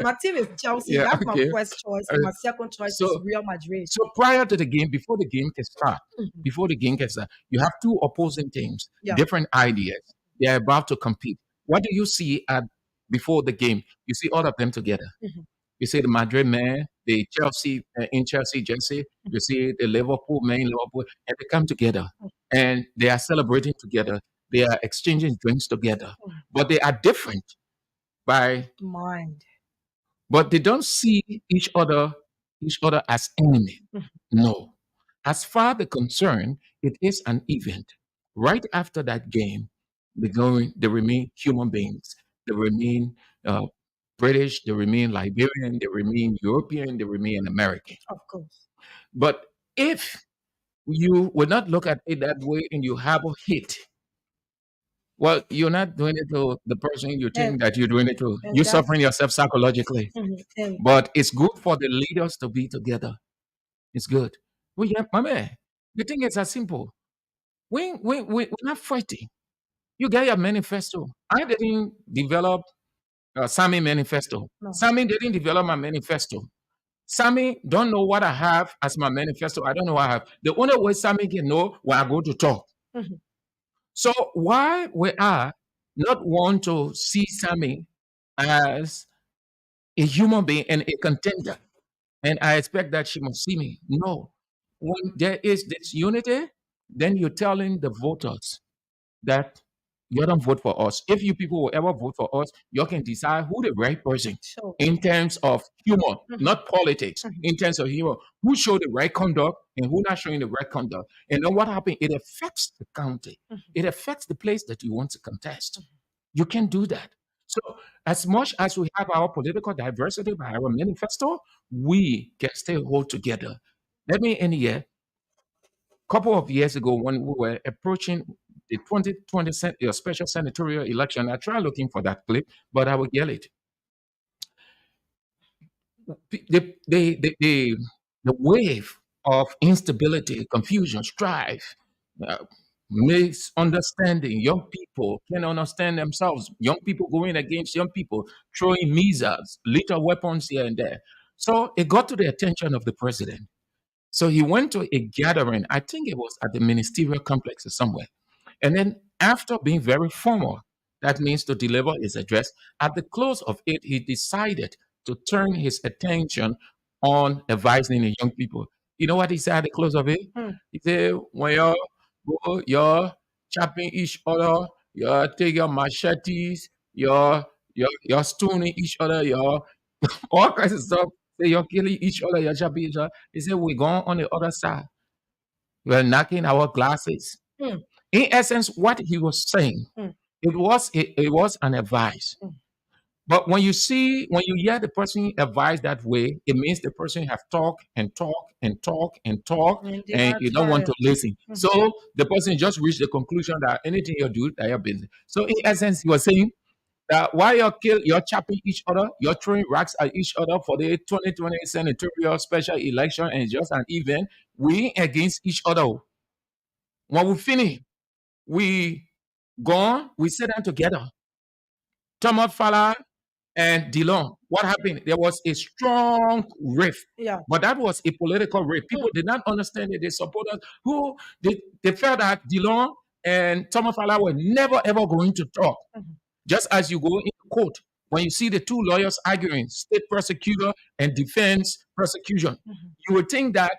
My team is Chelsea. Yeah. That's my Okay. first choice, Uh, and my second choice is so Real Madrid. so prior to the game, before the game can start, Mhm. you have two opposing teams, Yeah. different ideas. They are about to compete. What do you see at before the game? You see all of them together. Mhm. You see the Madrid man, the Chelsea in Chelsea jersey. You see the Liverpool man, in Liverpool, and they come together and they are celebrating together. They are exchanging drinks together, Mhm. but they are different by Mind. but they don't see each other as enemy. Mhm. No. As far as concerned, it is an event. Right after that game, they remain human beings. They remain uh, British, they remain Liberian, they remain European, they remain American. Of course. But if you will not look at it that way and you have a hit, well, you're not doing it to the person you And think that you're doing it to. and You're that's suffering yourself psychologically. and But it's good for the leaders to be together. It's good. Well, yeah, my man. The thing is as simple. We're not fighting. You get your manifesto. I didn't develop Sammy manifesto. no. Sammy didn't develop my manifesto. Sammy don't know what I have as my manifesto. I don't know what I have. The only way Sammy can know when I go to talk. Mhm. So why we are not want to see Sammy as a human being and a contender? And I expect that she must see me. No. When there is this unity, then you're telling the voters that you don't vote for us. If you people will ever vote for us, you can decide who the right person Sure. in terms of humor, Mhm. not politics, Mhm. in terms of humor, who show the right conduct and who not showing the right conduct. And then what happened? It affects the county. Mhm. It affects the place that you want to contest. You can do that. So, as much as we have our political diversity by our manifesto, we can still hold together. Let me end here. A couple of years ago, when we were approaching the 2020 special senatorial election, I tried looking for that clip, but I will get it. The wave of instability, confusion, strife, uh, misunderstanding. Young people can understand themselves. Young people going against young people, throwing missiles, lethal weapons here and there. So it got to the attention of the president. So he went to a gathering. I think it was at the ministerial complex or somewhere. And then, after being very formal, that means to deliver his address, at the close of it, he decided to turn his attention on advising the young people. You know what he said at the close of it? Hmm. He said, when you're chopping each other, you're taking your machetes, you're stoning each other, you're all kinds of stuff. Say you're killing each other, you're chopping each other. He said, we're going on the other side. We're knocking our glasses. Hmm. In essence, what he was saying, Hmm. it was an advice. Hmm. But when you hear the person advise that way, it means the person have talked and talked and talked and talked, And they and are you don't want tired. to listen. Mhm. So the person just reached the conclusion that anything you do, that you're busy. So in essence, he was saying that while you're chopping each other, you're throwing rocks at each other for the 2020 senatorial special election, and it's just an event. We against each other. When we finish, we gone, we sit down together. Thomas Fala and Dillon. What happened? There was a strong rift, Yeah. but that was a political rift. Hmm. People did not understand it. They supporters who they felt that Dillon and Thomas Fala were never ever going to talk. Mhm. Just as you go in court, when you see the two lawyers arguing, state prosecutor and defense prosecution, Mhm. you would think that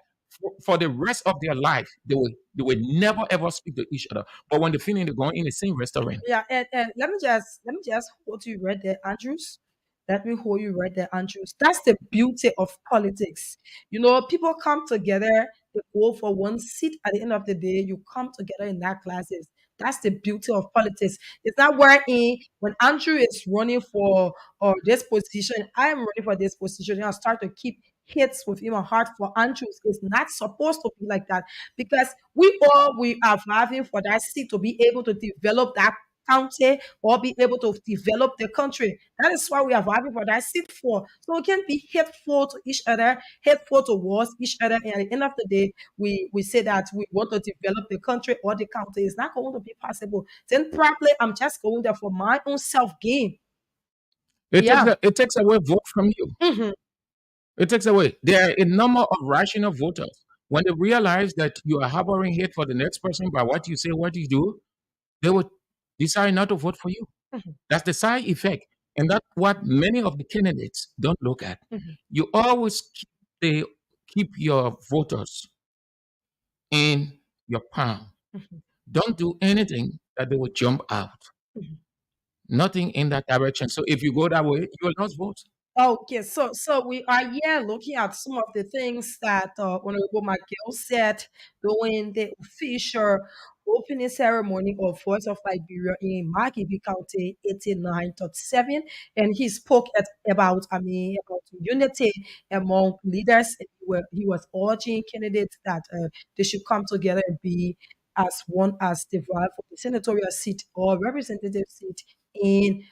for the rest of their life, they would never ever speak to each other. But when they finish, they're going in the same restaurant. Yeah, and let me just hold you right there, Andrews. Let me hold you right there, Andrews. That's the beauty of politics. People come together, they go for one seat. At the end of the day, you come together in that classes. That's the beauty of politics. It's not wherein when Andrew is running for or this position, I'm running for this position, I start to keep hits with him hard for Andrews. It's not supposed to be like that because we are vying for that seat to be able to develop that county or be able to develop the country. That is why we are vying for that seat for. So we can be hateful to each other, hateful towards each other, and at the end of the day, we say that we want to develop the country or the county. It's not going to be possible. Then probably I'm just going there for my own self gain. Yeah. It takes away vote from you. Mhm, It takes away. There are a number of rational voters. When they realize that you are harboring hate for the next person by what you say, what you do, they would decide not to vote for you. mhm, That's the side effect. And that's what many of the candidates don't look at. mhm, You always they keep your voters in your palm. mhm, Don't do anything that they will jump out. mhm. Nothing in that direction. So if you go that way, you will not vote. Okay, so we are here looking at some of the things that Honorable McGill said during the official opening ceremony of Voice of Liberia in Makibi County 89.7, and he spoke about, about unity among leaders. And he was urging candidates that they should come together and be as one as they vie for the senatorial seat or representative seat in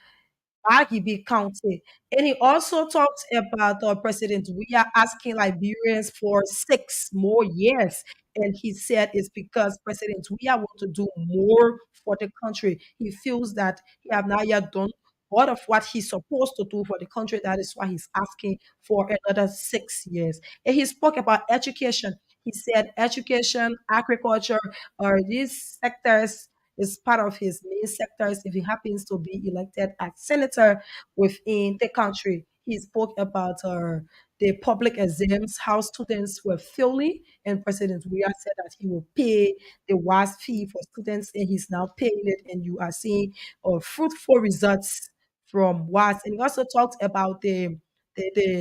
Aggie County. And he also talked about President we are asking Liberians for 6 more years. And he said it's because President Weah want to do more for the country. He feels that he have not yet done all of what he's supposed to do for the country. That is why he's asking for another 6 years. And he spoke about education. He said education, agriculture, are these sectors is part of his main sectors if he happens to be elected as senator within the country. He spoke about the public exams, how students were failing, and President Weah said that he will pay the WAS fee for students, and he's now paying it, and you are seeing fruitful results from WAS. And he also talked about the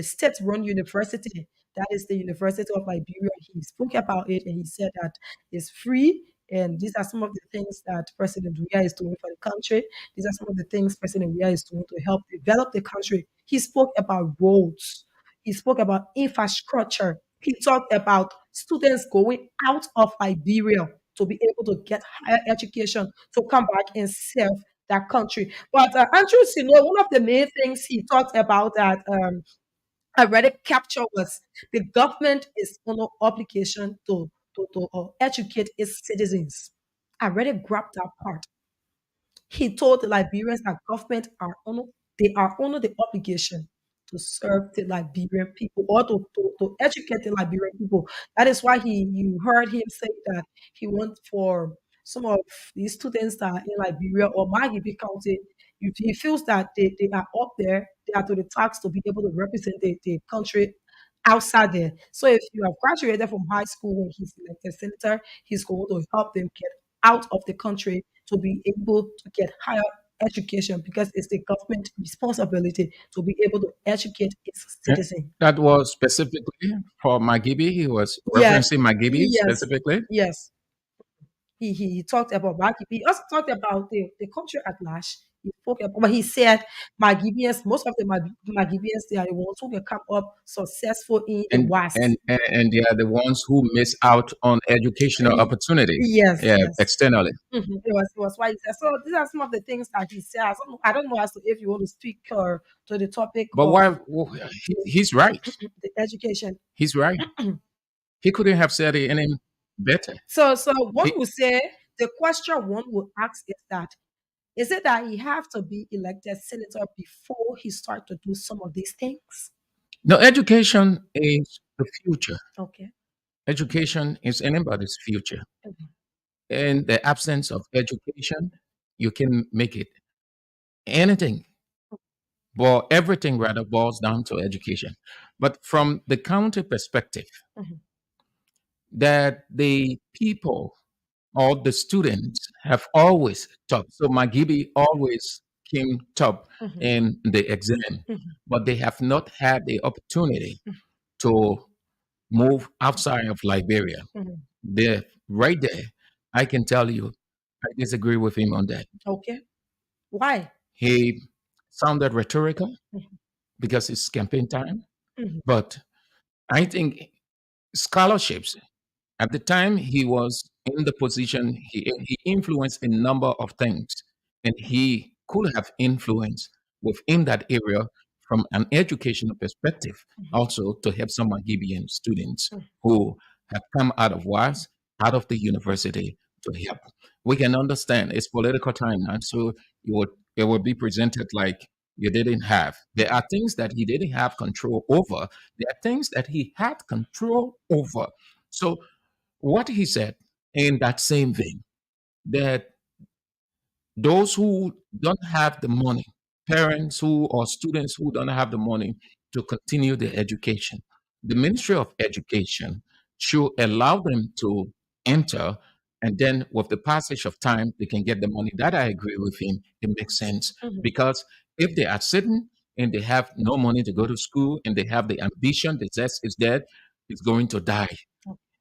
state-run university. That is the University of Liberia. He spoke about it, and he said that it's free, and these are some of the things that President Weah is doing for the country. These are some of the things President Weah is doing to help develop the country. He spoke about roads. He spoke about infrastructure. He talked about students going out of Liberia to be able to get higher education, to come back and serve that country. But Andrew Sino, one of the main things he talked about that I already captured was the government is under obligation to educate its citizens. I already grabbed that part. He told the Liberians that government are under they are under the obligation to serve the Liberian people or to educate the Liberian people. That is why he you heard him say that he wants for some of these students that are in Liberia or Magibi County. He feels that they are up there, they are to the task to be able to represent the country outside there. So if you have graduated from high school when he's elected senator, he's going to help them get out of the country to be able to get higher education because it's the government responsibility to be able to educate its Yeah. citizen. That was specifically for Magibi. He was Yeah, referencing Magibi yes, specifically. yes. He talked about Magibi. He also talked about the country at large. He spoke about, but he said Magibians, most of the Magibians, they are the ones who can come up successful in the And, West. and they are the ones who miss out on educational opportunity, Yes, yeah, yes. externally. It was why he said. So these are some of the things that he says. I don't know as to if you want to speak to the topic But of he's right. the education. He's right. He couldn't have said it any better. So one He, would say the question one would ask is that is it that he have to be elected senator before he start to do some of these things? no, education is the future. Okay. Education is anybody's future. Mhm. In the absence of education, you can make it anything, but everything rather boils down to education. But from the county perspective, Mhm. that the people or the students have always top. So Magibi always came top Mhm. in the exam, Mhm. but they have not had the opportunity to move outside of Liberia. Mhm. There, right there, I can tell you, I disagree with him on that. Okay. Why? He sounded rhetorical Mhm. because it's campaign time, Mhm. but I think scholarships at the time he was in the position, he influenced a number of things and he could have influence within that area from an educational perspective, also to help some Magibian students who have come out of WAS, out of the university to help. We can understand it's political time now, so it would be presented like you didn't have. There are things that he didn't have control over. There are things that he had control over. So what he said in that same vein, that those who don't have the money, parents who or students who don't have the money to continue their education, the Ministry of Education should allow them to enter, and then with the passage of time, they can get the money. That I agree with him. It makes sense Mhm. because if they are sitting and they have no money to go to school and they have the ambition, the zest is dead, it's going to die.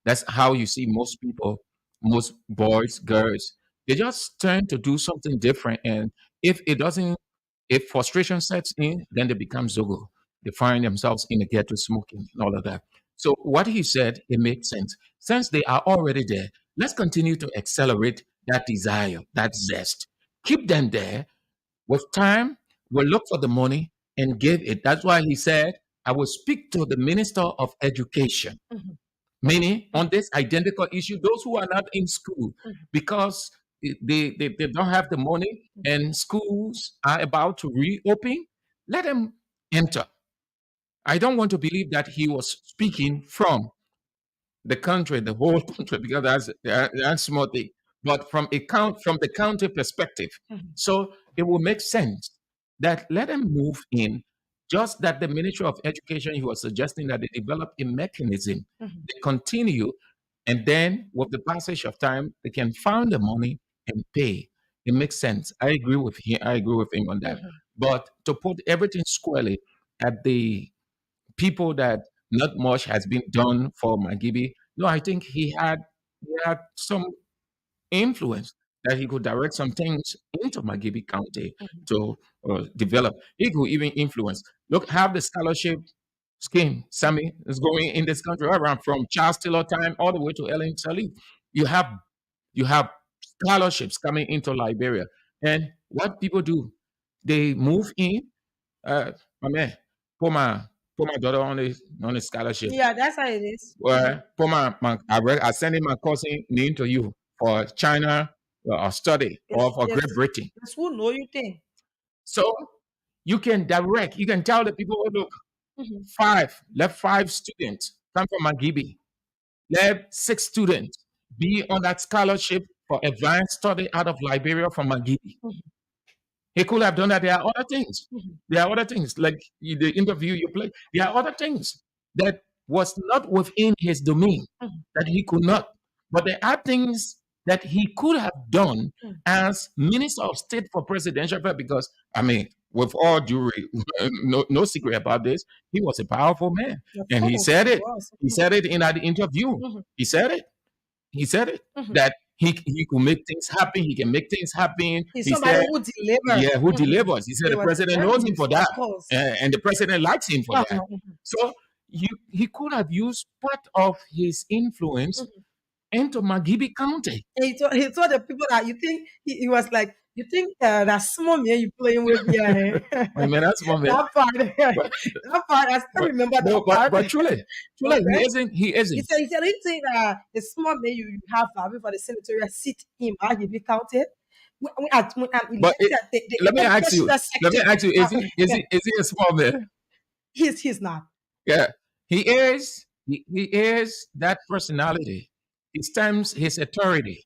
That's how you see most people, most boys, girls, they just turn to do something different. And if it doesn't, if frustration sets in, then they become Zogo. They find themselves in the ghetto smoking and all of that. So what he said, it makes sense. Since they are already there, let's continue to accelerate that desire, that zest. Keep them there. With time, we'll look for the money and give it. That's why he said, I will speak to the Minister of Education, Mhm. meaning on this identical issue, those who are not in school because they don't have the money and schools are about to reopen, let them enter. I don't want to believe that he was speaking from the country, the whole country, because that's small thing. But from the county perspective, Mhm. so it will make sense that let them move in. Just that the Ministry of Education, he was suggesting that they develop a mechanism, Mhm. they continue, and then with the passage of time, they can find the money and pay. It makes sense. I agree with him. I agree with him on that. Mhm. But to put everything squarely at the people that not much has been done for Magibi. No, I think he had some influence that he could direct some things into Magibi County Mhm. to develop. He could even influence. Look, have the scholarship scheme, Sammy, is going in this country around from Charles Taylor time all the way to Ellen Salif. You have you have scholarships coming into Liberia, and what people do, they move in. My man, put my put my daughter on a scholarship. Yeah, that's how it is. Well, put I send in my cousin name to you for China or study or It's for Great it's Britain. it's who know you think. So you can direct, you can tell the people, oh, look, Mhm. let 5 students come from Magibi. Let 6 students be on that scholarship for advanced study out of Liberia from Magibi. Mhm. He could have done that. There are other things. Mhm. There are other things, like the interview you played. There are other things that was not within his domain Mhm. that he could not. But there are things that he could have done Mhm. as Minister of State for Presidential Affairs. Because I mean, with all due, no secret about this, he was a powerful man, Of and he course, said it it. was. He said it in that interview. Mhm. He said it. He said it Mhm. that he could make things happen. He can make things happen. He's He somebody said, who deliver. yeah, who Mhm. delivers. He said He the was president knows him effective, for of that, course. and the president likes him for that. Mhm. So he could have used part of his influence Mhm. into Magibi County. And he told the people that you think he was like, you think that small man you playing with, yeah. I mean, that's one man. That part, But that part, I still but remember that no, part. but truly, he Okay. isn't. He He isn't. said, anything the small man you have for the senatorial seat in Mahibi County, when I'm But elected, the let me ask you. educational Let me sector, ask you. Is he a small man? he's not. Yeah, he is. He is that personality. His times, his authority.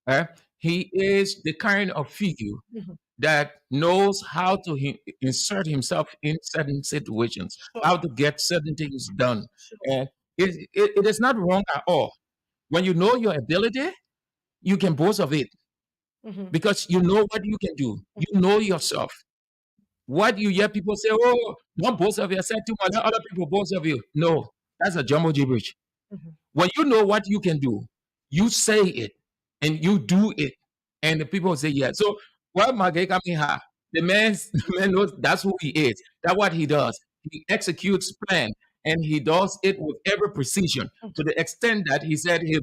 Eh? He is the kind of figure Mhm. that knows how to insert himself in certain situations, Sure, how to get certain things done. sure. And it is not wrong at all. When you know your ability, you can boast of it Mhm. because you know what you can do. You know yourself. What you hear people say, oh, don't boast of yourself too much, let other people boast of you. No, that's a jumbo gibberish. Mhm. When you know what you can do, you say it and you do it, and the people say yes. So what Mageka Miha, the man knows that's who he is. That's what he does. He executes plan and he does it with every precision to the extent that he said his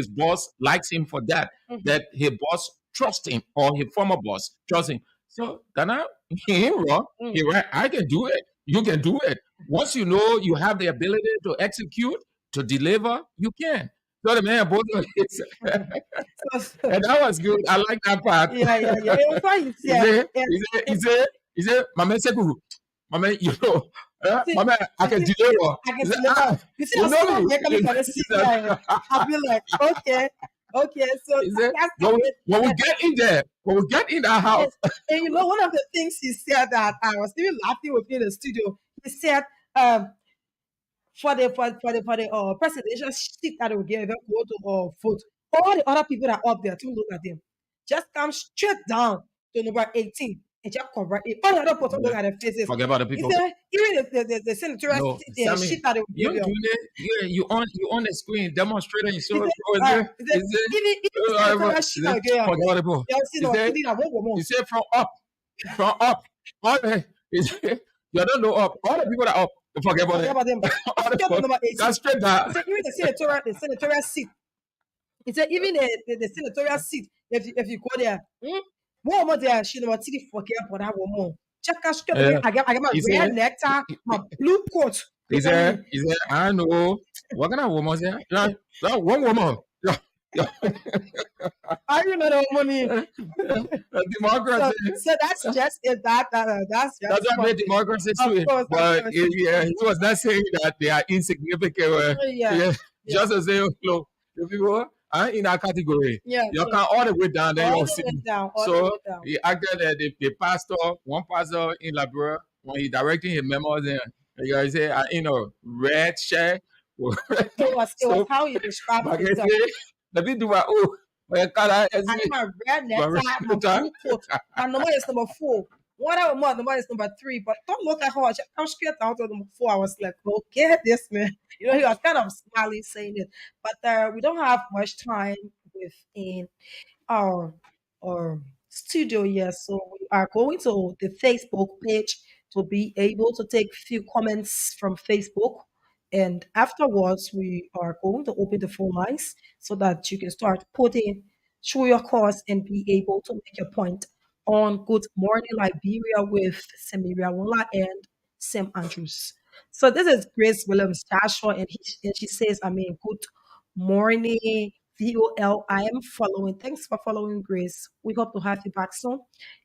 boss likes him for that. Mhm. That his boss trust him, or his former boss trust him. So Dana, he ain't wrong. Mm. He right. I can do it. You can do it. Once you know you have the ability to execute, to deliver, you can. So the man both of his, So, and that was good. I like that part. yeah. It was funny. He Yeah. said, And he said, my man said, my man, see, my man, I can see, deliver. I He can said, deliver. You see, you I'm know still me. making me gonna see that. I'll be like, okay. So He said, that's it. when we get in there, when we get in that house, Yes. And you know, one of the things he said that I was even laughing with in the studio, he said, for the presidential seat that will give go to vote, all the other people that are up there to look at them, just come straight down to number 18 and just correct it. All the other people look at their faces. forget about the He people. said, even if the senatorial No, seat Sammy, that they will you're give you. doing it. You on the screen demonstrating. He So said, is it? Is it? even the senatorial seat that will give you, Forget about the people. they'll see He no said, sitting at one woman. he said from up. All the, he said, you don't know up. All the people that are up. Forget about Forget it. about them. All the Straight to people. number 18. That's straight He down. said, even the senatorial seat. He said, even the senatorial seat, if you go there, one more there, she never see forget about that woman. Check out straight away. Yeah. I get my He red said, necktie, my blue coat. he You know what I said, mean? he said, I know. What kind of woman is that? Yeah, one woman. Yeah. I you know the money. Democracy. So that's just it. That's just That's what made something. democracy Of sweet. course, But yeah, he was not saying that they are insignificant. yeah, Yeah, yeah, just to say, look, the people are in that category. yeah. You can all the way down, then All you'll the see. way down, all the So way down. he acted as the pastor, one pastor in Liberia, when he directing his memos, and he said, in a red shirt. It was So, how he described but himself. let me do my oh, my color, I need my red necktie, my blue coat. My number is number 4. Whatever my number is number 3. But don't look at how I come straight down to number 4. I was like, okay, this man. You know, he was kind of smiling saying it. But we don't have much time within our studio here. So we are going to the Facebook page to be able to take few comments from Facebook. And afterwards, we are going to open the phone lines so that you can start putting through your course and be able to make your point on Good Morning Liberia with Semiria Wula and Sam Andrews. So this is Grace Williams Joshua, and she says, good morning, VOL. I am following. Thanks for following, Grace. We hope to have you back soon.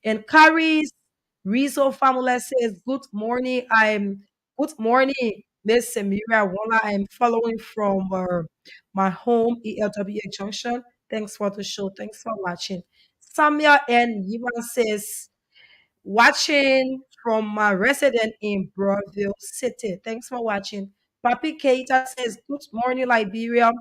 And Carrie's Rizzo Famula says, good morning. Good morning, Miss Samira Wala. I'm following from my home, ELWA Junction. Thanks for the show. Thanks for watching. Samia and Yivan says, watching from my resident in Broadville City. Thanks for watching. Papi Keita says, good morning, Liberia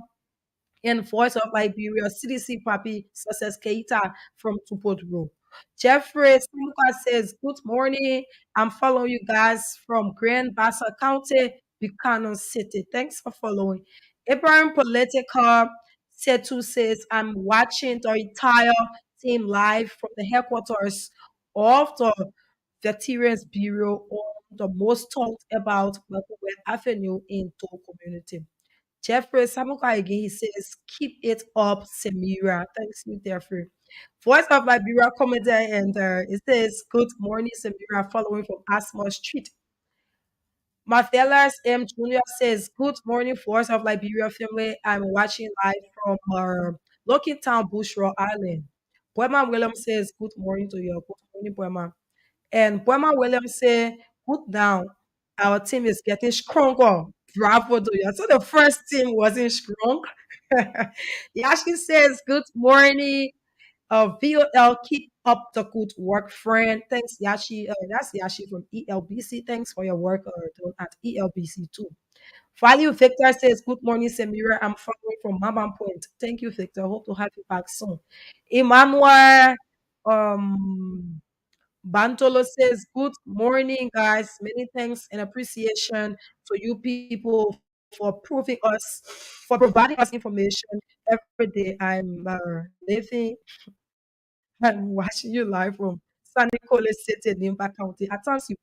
and Voice of Liberia, CDC Papi Success Keita from Tupot Road. Jeffrey Samuka says, good morning. I'm following you guys from Grand Bassa County, Buchanan City. Thanks for following. Abraham Politica Setu says, I'm watching the entire team live from the headquarters of the Veterans Bureau on the most talked about West Avenue in Toll Community. Jeffrey Samuka again, he says, keep it up, Samira. Thanks, you, Jeffrey. Voice of Liberia comedy, and it says, good morning, Samira, following from Asma Street. Martellus M. Jr. says, good morning, Voice of Liberia family. I'm watching live from Looking Town, Bushra Island. Poema Williams says, good morning to you. Good morning, Poema. And Poema Williams say, put down. Our team is getting stronger. Bravo to you. So the first team wasn't strong. Yashi says, good morning. VOL, keep up the good work, friend. Thanks, Yashi. That's Yashi from ELBC. Thanks for your work done at ELBC too. Value Victor says, good morning, Samira. I'm following from Mama Point. Thank you, Victor. Hope to have you back soon. Emmanuel, um, Bantolo says, good morning, guys. Many thanks and appreciation to you people for providing us information every day. I'm living and watching you live from San Nicolas City in Nimba County. At times you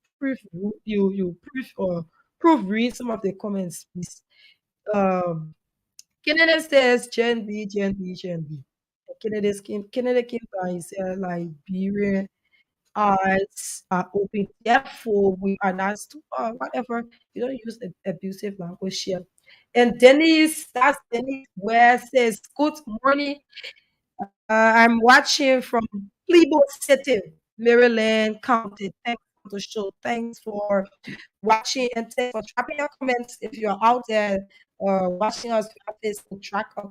read some of the comments, please. Um Kennedy says, Gen B. Canada came down. He said Liberia eyes are open. Therefore, we are not whatever. You don't use abusive language here. And Dennis, that's Dennis, where says, "Good morning. I'm watching from Plebo City, Maryland County. Thanks for the show. Thanks for watching and thanks for dropping your comments. If you're out there watching us on Facebook, drop a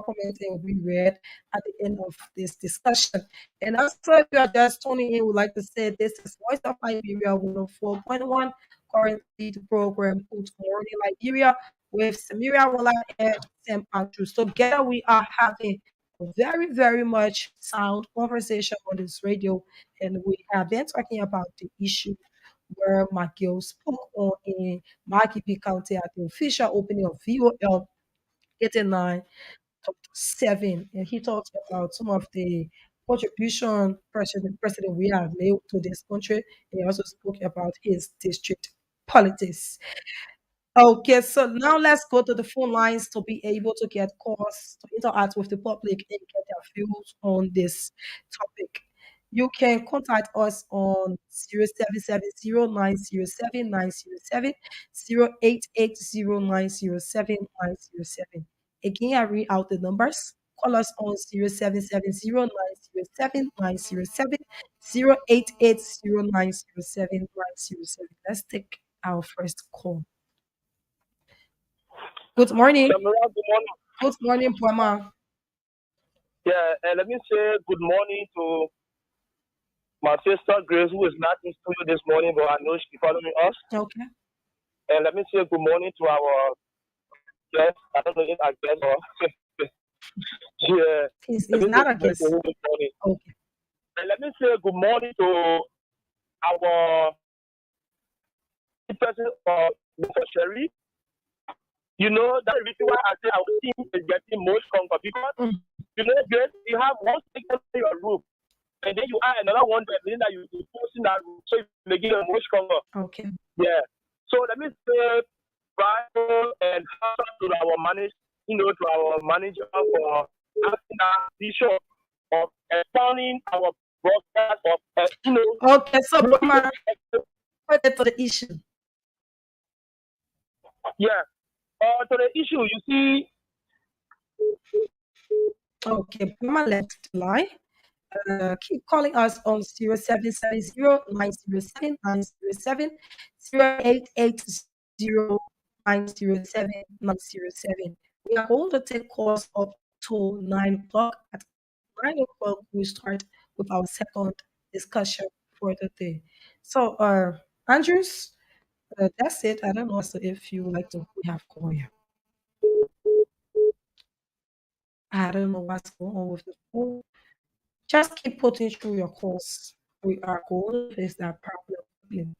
comment and we read at the end of this discussion. And also, if you are just tuning in, we'd like to say this is Voice of Liberia 104.1. Currently, the program Good Morning Liberia with Samira Wala and Sam Andrews. Together, we are having a very, very much sound conversation on this radio, and we have been talking about the issue where McGill spoke on in Marquis County at the official opening of VOL 89.7. And he talked about some of the contribution President we have made to this country. And he also spoke about his district politics. Okay, so now let's go to the phone lines to be able to get calls to interact with the public and get their views on this topic. You can contact us on 0770 0880907 Again, I read out the numbers. Call us on 0770 Let's take our first call. Good morning. Samuel, good morning. Good morning, Poma. Yeah, and let me say good morning to my sister Grace, who is not in studio this morning, but I know she's following us. Okay. And let me say good morning to our guest. I don't know if I guess or yeah. He's Let me not say a guest. good morning. Okay. And let me say good morning to our person Mr. Sherry. You know, that's the reason why I say our team is getting more stronger because you know, Grace, you have one stick in your roof. And then you add another one that means that you post in that room, so you make it more stronger. Okay. Yeah. So let me say bye and shout out to our manager for asking our vision of expanding our broadcast of Okay, so Poma, further to the issue. Yeah. To the issue, you see. Okay, Poma left the line. Keep calling us on 0770-907-907. We are going to take calls up to 9 o'clock. At 9 o'clock, we start with our second discussion for the day. So, Andrews, that's it. I don't know also if you would like to we have call here. I don't know what's going on with the phone. Just keep putting through your calls. We are going to face that problem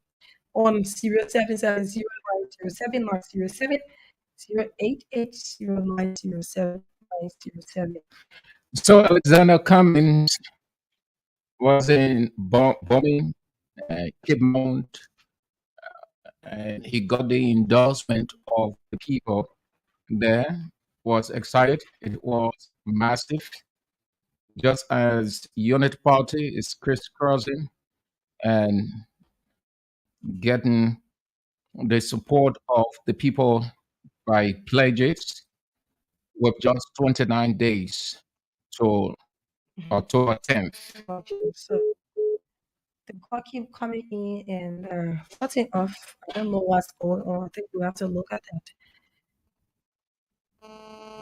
on 0770-907-0880907-907. So Alexander Cummings was in bombing Cape Mount, and he got the endorsement of the people there. Was excited. It was massive. Just as Unit Party is crisscrossing and getting the support of the people by pledges with just 29 days to October 10th. Okay, so the call keep coming in and cutting off. I don't know what's going on. I think we have to look at that.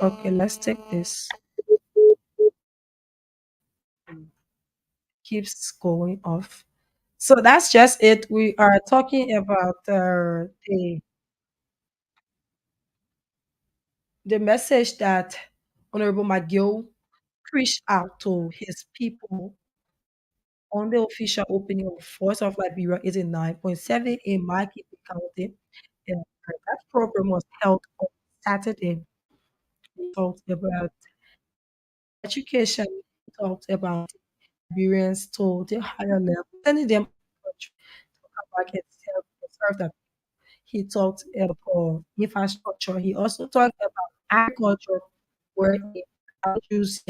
Okay, let's take this. Keeps going off. So that's just it. We are talking about the message that Honorable McGill preached out to his people on the official opening of Force of Liberia 89.7 in Marquis County. And that program was held on Saturday. We talked about education, we talked about Liberians to the higher level, sending them to come back and serve them. He talked about infrastructure. He also talked about agriculture, where he introduced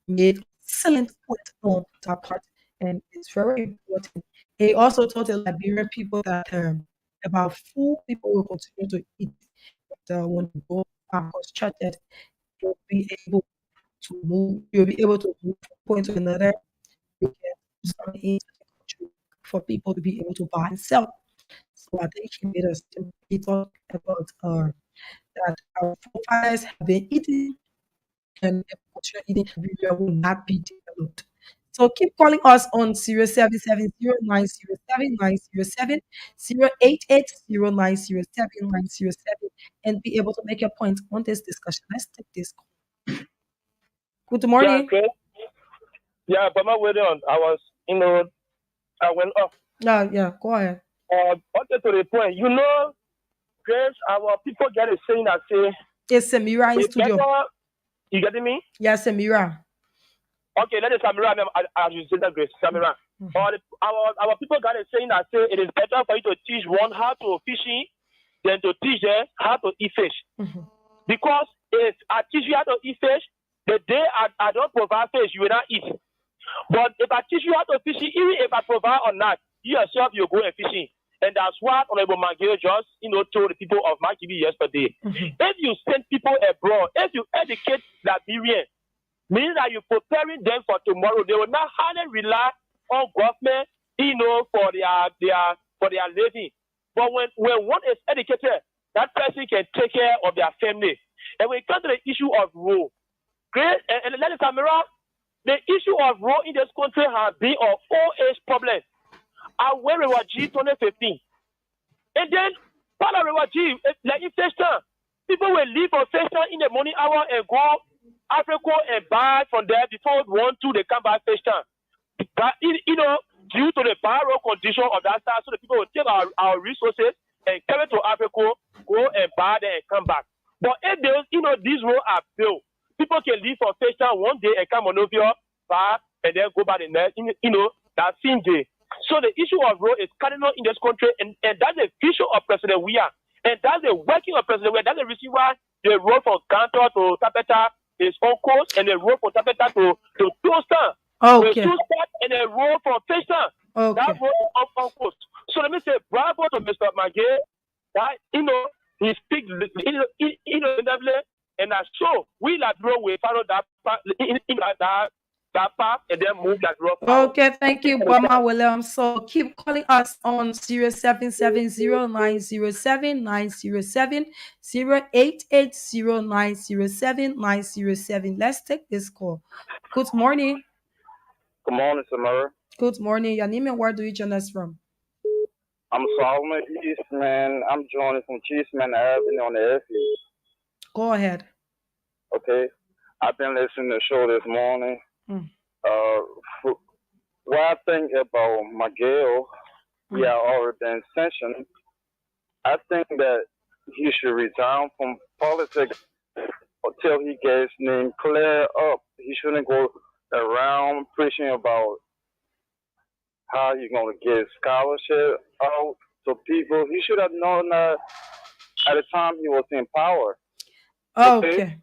made excellent point on that part, and it's very important. He also told the Liberian people that about food people will continue to eat when they go constructed, you'll be able you'll be able to move from point to another. You can do something into the country for people to be able to buy and sell. So I think he made us he talked about that our forefathers have been eating and the culture eating everywhere will not be developed. So keep calling us on 0770-907-907, 088-0907-907, and be able to make your point on this discussion. Let's take this call. Good Yeah, morning. okay. Yeah, but my way on, I was, I went off. Yeah, go ahead. Okay, to the point. Grace, our people get a saying that say, It's Samira in it's studio. better, you getting me? Yes, Samira. Okay, let us Samira, as you say that, Grace, Samira. Our people got a saying that say, it is better for you to teach one how to fishing than to teach them how to eat fish. Mhm. Because if I teach you how to eat fish, the day I don't provide fish, you will not eat. But if I teach you how to fishing, even if I provide or not, you yourself you go and fishing. And that's what Honorable Magio just told the people of Makibi yesterday. If you send people abroad, if you educate Liberians, means that you're preparing them for tomorrow. They will not hardly rely on government, for their living. But when one is educated, that person can take care of their family. And when it comes to the issue of rule, great and let us Samira, the issue of rule in this country has been an old age problem. I went with G 2015. And then part of the G, like in first time, people will leave for first time in the morning hour and go Africa and buy from there before 1, 2 they come back first time. But due to the barren condition of that time, so the people will take our resources and come to Africa, go and buy them and come back. But if these roads are built, people can leave for first time one day and come on over, buy, and then go back the next, that same day. So the issue of road is cardinal in this country, and that's the vision of President Weah. And that's the working of President Weah. That's the reason why the road from Kanto to Tapeta is on course, and the road from Tapeta to Toaston. Okay. And the road from Toaston. Okay. That road is on course. So let me say bravo to Mr. Magay. That, he speaks, and that's so we like road we follow that path and then move that road forward. Okay, thank you, Bama Williams. So keep calling us on 0770-907-907, 088-0907-907. Let's take this call. Good morning. Good morning, Samara. Good morning. Your name and where do you join us from? I'm Solomon Eastman. I'm joining from Cheeseman Avenue on the FE. Go ahead. Okay. I've been listening to the show this morning. What I think about Miguel, we have already been sanctioned. I think that he should resign from politics until he gets his name clear up. He shouldn't go around preaching about how he's going to get scholarship out to people. He should have known that at the time he was in power. Okay.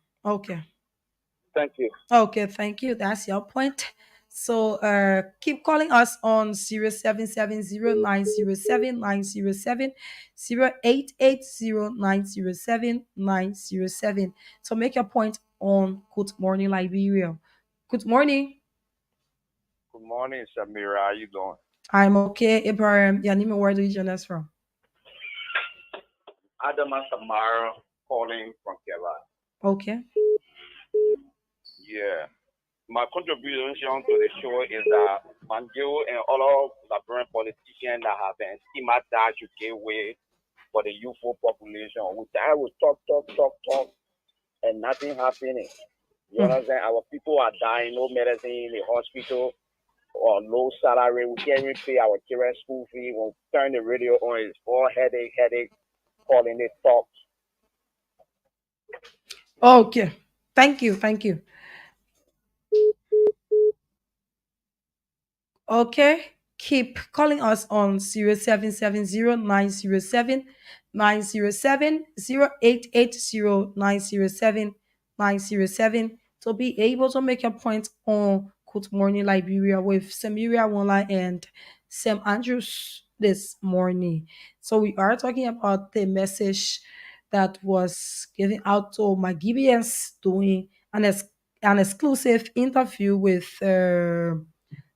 Thank you. Okay, thank you. That's your point. So keep calling us on 0770-907-907, 088-0907-907. So make your point on Good Morning Liberia. Good morning. Good morning, Samira. How you doing? I'm okay. Ibrahim, your name and where do you join us from? Adama Samara calling from Keva. Okay. Yeah. My contribution to the show is that Manjo and all Liberian politicians that have been stigmatized to give way for the youthful population. We talk, and nothing happening. You understand? Our people are dying, no medicine in the hospital or low salary. We can't even pay our children's school fee. When we turn the radio on, it's all headache, calling it talks. Okay. Thank you. Okay. Keep calling us on 0770-907-907, 088-0907-907. to be able to make a point on Good Morning Liberia with Samiria Wonla and Sam Andrews this morning. So we are talking about the message that was given out to Magibians doing an exclusive interview with the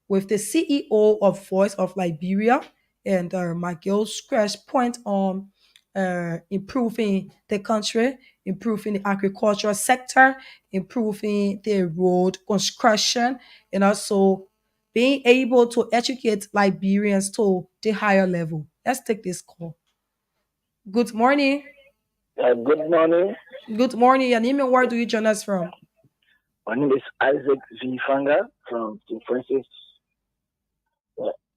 CEO of Voice of Liberia, and Miguel Scratch point on improving the country, improving the agricultural sector, improving the road construction, and also being able to educate Liberians to the higher level. Let's take this call. Good morning. Good morning. Good morning. Your name and where do you join us from? My name is Isaac V. Fanga from St. Francis.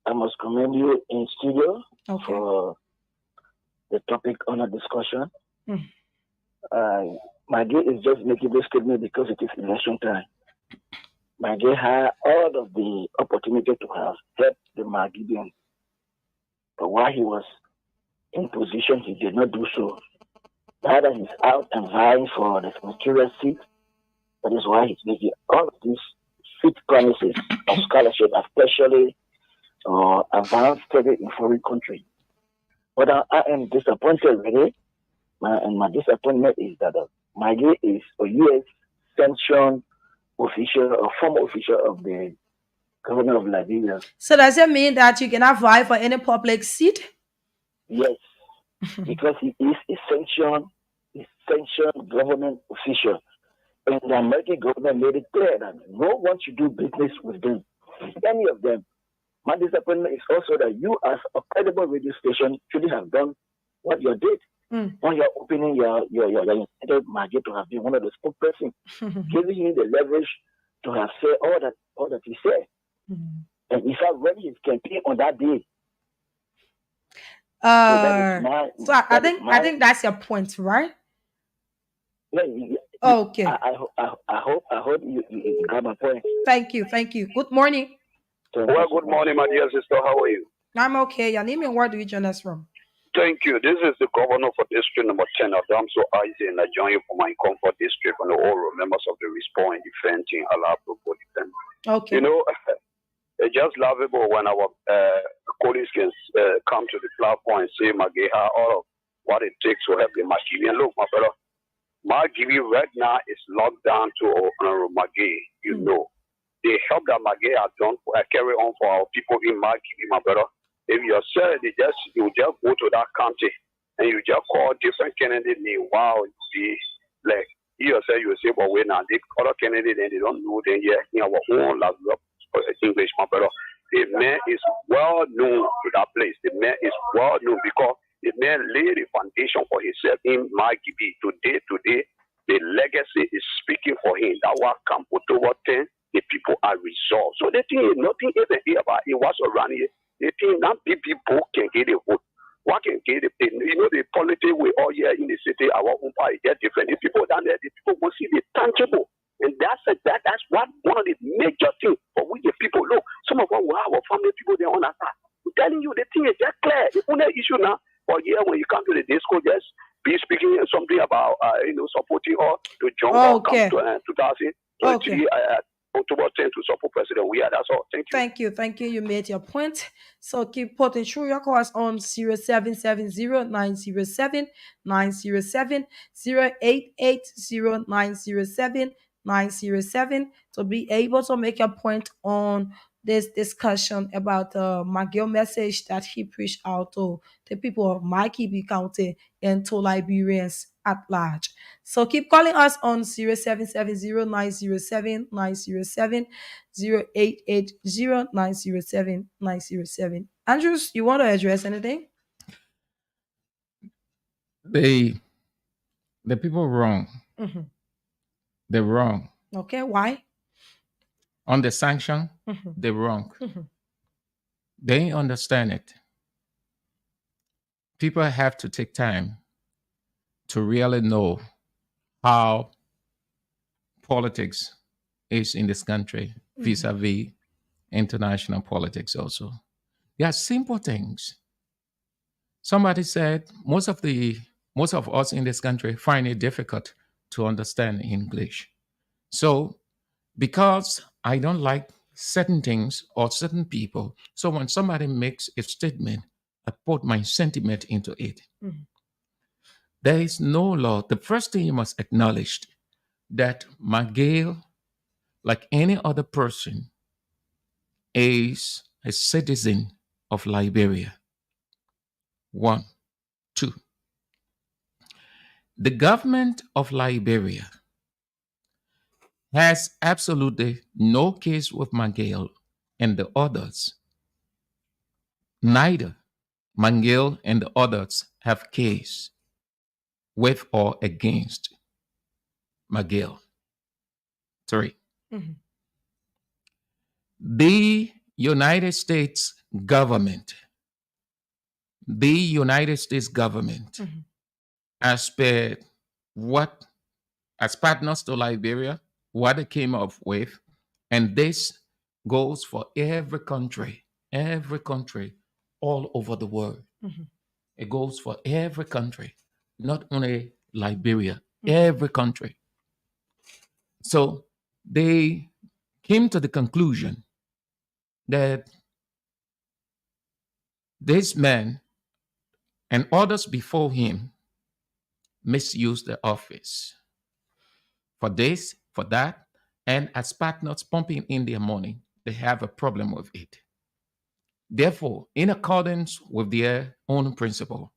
I must commend you in studio for the topic on a discussion. My day is just making this statement because it is election time. My day had all of the opportunity to have helped the Magibian. But while he was in position, he did not do so. Rather, he's out and vying for the mysterious seat. That is why he's making all of these sweet promises of scholarship, especially advanced study in foreign countries. But I am disappointed really, and my disappointment is that Maggie is a U.S. sanctioned official or former official of the government of Liberia. So does it mean that you cannot vie for any public seat? Yes, because he is a sanctioned government official. And the American government made it clear that no one should do business with them, any of them. My disappointment is also that you, as a credible radio station, should have done what you did. When you're opening your Maggie to have been one of the spokespersons, giving him the leverage to have said all that he said. And in fact, when his campaign on that day. I think that's your point, right? Okay. I hope you got my point. Thank you. Good morning. Well, good morning, my dear sister. How are you? I'm okay. Your name and where do you join us from? Thank you. This is the governor for district number 10 of Damso Isaac, and I join you for my comfort district and all members of the response defense team. Okay. You know, it's just lovable when our colleagues can come to the platform and say, Mageha, all of what it takes to help the Magibian. Look, my brother, Magibi right now is locked down to Magi, you know. The help that Magi has done carry on for our people in Magibi, my brother. If you said you just go to that county and you just call different candidates name, wow, you see, like you yourself, you say, but wait now, the other candidates they don't know, then in our own English, my brother. The man is well known to that place. The man is well known because the man laid the foundation for himself in Magibi. Today, the legacy is speaking for him. That was Camp October 10. The people are resolved. So the thing is nothing even here about it was around here. The thing that people can get a vote. What can get it? You know, the politics we all here in the city, our own party, they're different. The people down there, the people will see the tangible. And that's what one of the major things for we the people. Look, some of us will have our family people there on our side. I'm telling you, the thing is just clear. The only issue now, for here when you come to the disco, just be speaking something about supporting or to join or come to 2023 October 10 to support President. That's all. Thank you. Thank you. You made your point. So keep putting through your calls on 0770-907-907, 0880-907-907 to be able to make a point on this discussion about the Magio message that he preached out to the people of Makibi County and to Liberians at large. So keep calling us on 0770-907-907, 0880-907-907. Andrews, you want to address anything? The people wrong. Mm-hmm. They're wrong. Okay, why? On the sanction, they're wrong. They ain't understand it. People have to take time to really know how politics is in this country vis-a-vis international politics also. There are simple things. Somebody said most of us in this country find it difficult to understand English. So, because I don't like certain things or certain people, so when somebody makes a statement, I put my sentiment into it. Mhm. There is no law. The first thing you must acknowledge that Miguel, like any other person, is a citizen of Liberia. One, two. The government of Liberia has absolutely no case with Miguel and the others. Neither Miguel and the others have case with or against Miguel. Three. Mhm. The United States government, the United States government, Mhm. as per what, as partners to Liberia, what they came up with, and this goes for every country all over the world. Mhm. It goes for every country, not only Liberia, Mhm. every country. So they came to the conclusion that this man and others before him misused the office for this, for that, and as partners pumping in their money, they have a problem with it. Therefore, in accordance with their own principle,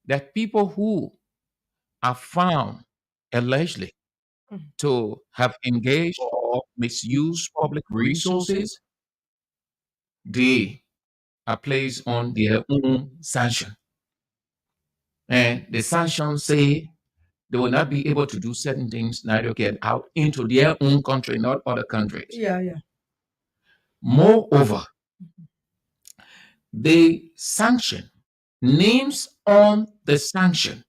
that people who are found allegedly Mhm. to have engaged or misused public resources, they are placed on their own sanction. And the sanctions say they will not be able to do certain things, neither get out into their own country, not other countries. Yeah, yeah. Moreover, the sanction, names on the sanction,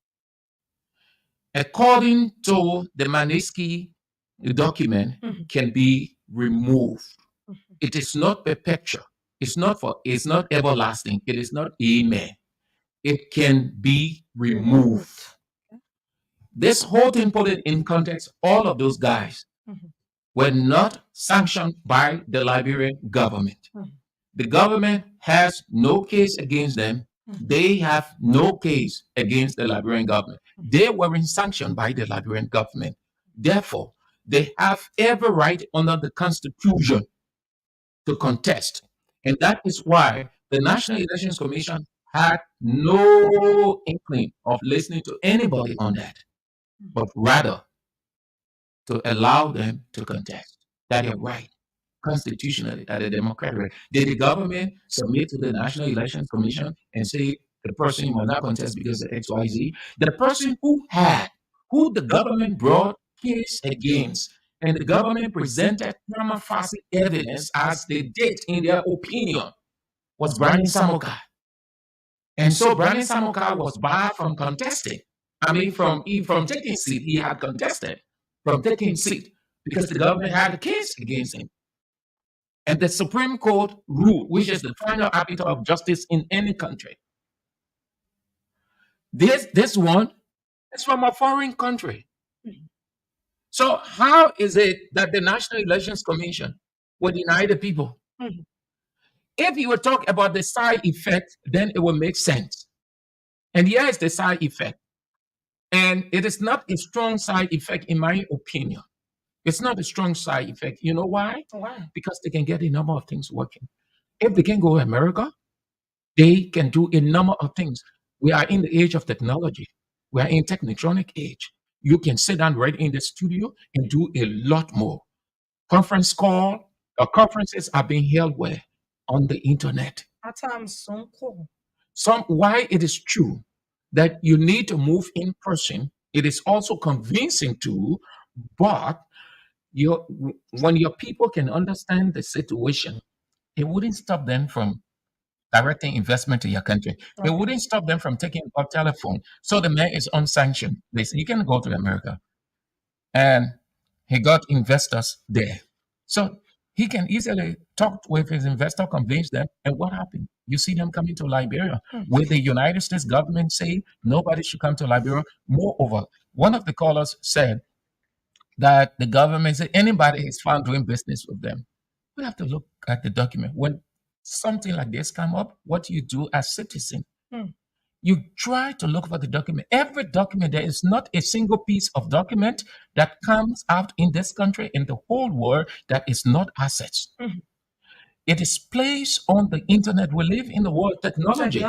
according to the Manisky document, Mhm. can be removed. Mhm. It is not perpetual. It's not everlasting. It is not amen. It can be removed. This whole thing put it in context, all of those guys Mhm. were not sanctioned by the Liberian government. Mhm. The government has no case against them. Mhm. They have no case against the Liberian government. They weren't sanctioned by the Liberian government. Therefore, they have every right under the Constitution to contest. And that is why the National Elections Commission had no inkling of listening to anybody on that, but rather to allow them to contest. That is right, constitutionally, that is democratic right. Did the government submit to the National Elections Commission and say the person must not contest because of XYZ? The person who the government brought case against, and the government presented prima facie evidence as they did in their opinion, was Brandon Samoka. And so Brandon Samoka was barred from contesting. I mean, from taking seat, he had contested from taking seat because the government had a case against him. And the Supreme Court ruled, which is the final arbiter of justice in any country. This one is from a foreign country. So how is it that the National Elections Commission will deny the people? Mhm. If you were talking about the side effect, then it will make sense. And here is the side effect. And it is not a strong side effect, in my opinion. It's not a strong side effect. You know why? Why? Because they can get a number of things working. If they can go to America, they can do a number of things. We are in the age of technology. We are in technotronic age. You can sit down right in the studio and do a lot more. Conference call, conferences are being held where? On the internet. At times, some call. Why it is true that you need to move in person, it is also convincing too, but your when your people can understand the situation, it wouldn't stop them from directing investment to your country. It Okay. wouldn't stop them from taking a telephone. So the man is unsanctioned. They say you can go to America, and he got investors there. So he can easily talk with his investor, convince them, and what happened? You see them coming to Liberia, where the United States government say nobody should come to Liberia. Moreover, one of the callers said that the government say anybody is found doing business with them, we have to look at the document. When something like this come up, what do you do as citizen? You try to look for the document. Every document, there is not a single piece of document that comes out in this country, in the whole world, that is not assets. It is placed on the internet. We live in the world of technology.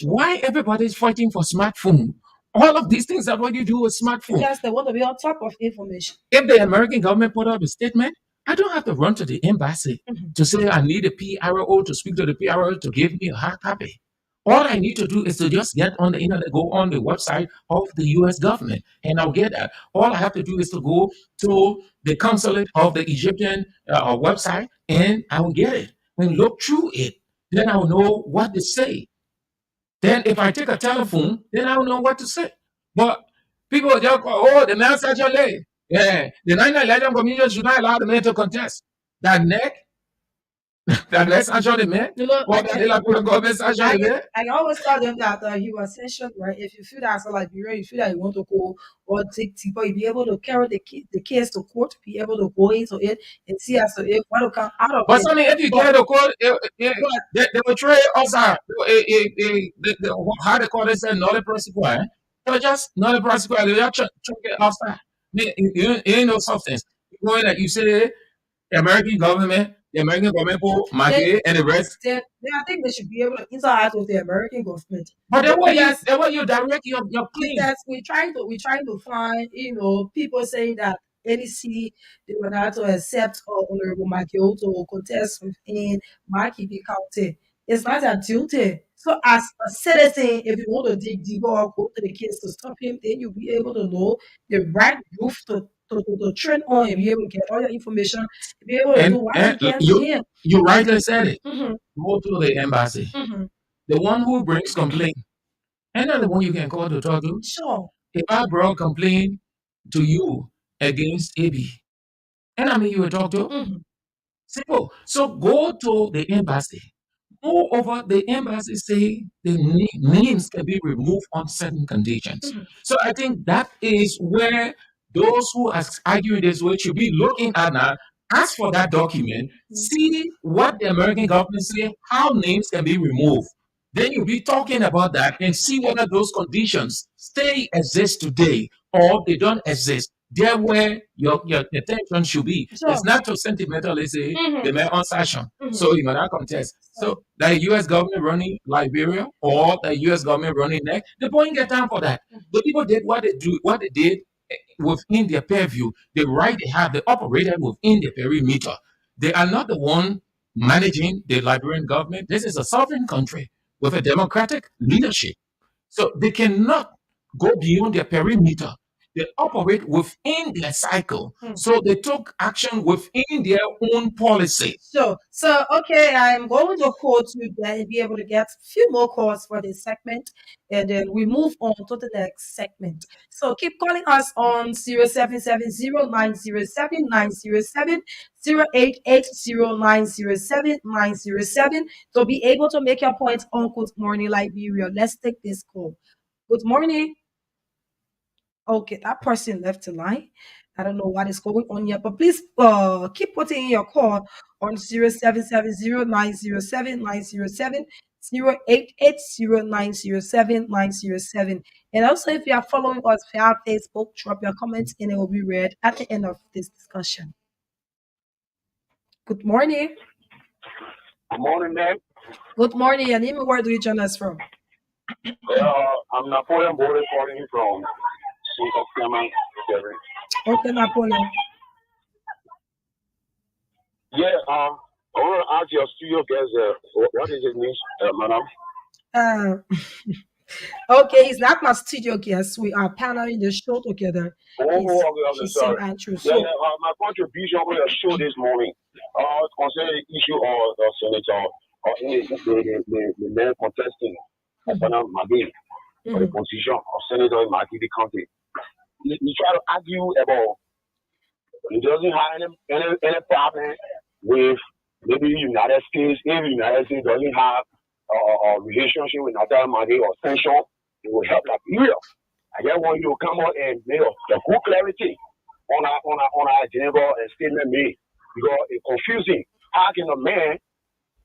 Why everybody is fighting for smartphone? All of these things are what you do with smartphone. Because they want to be on top of information. If the American government put up a statement, I don't have to run to the embassy to say I need a PRO to speak to the PRO to give me a hard copy. All I need to do is to just get on the internet, go on the website of the US government, and I'll get that. All I have to do is to go to the consulate of the Egyptian website, and I will get it and look through it. Then I will know what to say. Then if I take a telephone, then I will know what to say. But people just go, oh, the man such a lay. Yeah, the 9/11 commission should not allow the man to contest. That neck, that less actually man. You know, Or that the government actually man. I always tell them that you are essential, right? If you feel that as a Liberian, you feel that you want to go or take people, you be able to carry the case to court, be able to go into it and see as to if what will come out of But it. something, if you get a court, they will trade us out. How they call it, say, not a prosecutor. They just not a prosecutor. They just chuck it outside. You ain't no substance. You go in that you say the American government for Maggie and the rest. I think they should be able to interact with the American government. But that way you direct your claim. Because we're trying to find, people saying that any city they were not to accept Honorable Makio to contest within Makibi County. It's not a duty. So as a citizen, if you want to dig deeper or go to the case to stop him, then you'll be able to know the right roof to train on and be able to get all your information, be able to do what you can to him. You rightly said it. Go to the embassy. The one who brings complaint. And not the one you can call to talk to. Sure. If I brought complaint to you against AB, and I mean you will talk to. Simple. So go to the embassy. Moreover, the embassy say the names can be removed on certain conditions. So I think that is where those who are arguing this way should be looking at now. Ask for that document. See what the American government say, how names can be removed. Then you'll be talking about that and see whether those conditions stay exist today or they don't exist. There where your attention should be. Sure. It's not too sentimental, it's the man on session. So you know that contest. So the US government running Liberia or the US government running next, they don't get time for that. The people did what they did within their purview. The right they have, they operated within their perimeter. They are not the one managing the Liberian government. This is a sovereign country with a democratic leadership. So they cannot go beyond their perimeter. They operate within their cycle. So they took action within their own policy. So okay, I'm going to call to be able to get a few more calls for this segment, and then we move on to the next segment. So keep calling us on 0770-907-907, 0880-907-907 to be able to make your points on Good Morning Liberia. Let's take this call. Good morning. Okay, that person left the line. I don't know what is going on here, but please keep putting in your call on 0770-907-907, 0880-907-907. And also, if you are following us via Facebook, drop your comments and it will be read at the end of this discussion. Good morning. Good morning, ma'am. Good morning. Your name and where do you join us from? I'm Napoleon Bode calling you from Okay, Napoleon. Yeah, I want to ask your studio guest, what is his name, madam? Okay, he's not my studio guest. We are paneling the show together. Okay, sorry. So, my contribution on your show this morning concerning the issue of the senator or the man contesting Maggie for the position of senator in Maggie County. He try to argue about he doesn't have any problem with maybe United States. If the United States doesn't have a relationship with Natal Maggie or sanction, it will help Liberia. I just want you to come out and make a good clarity on our agenda and statement made because it's confusing. How can a man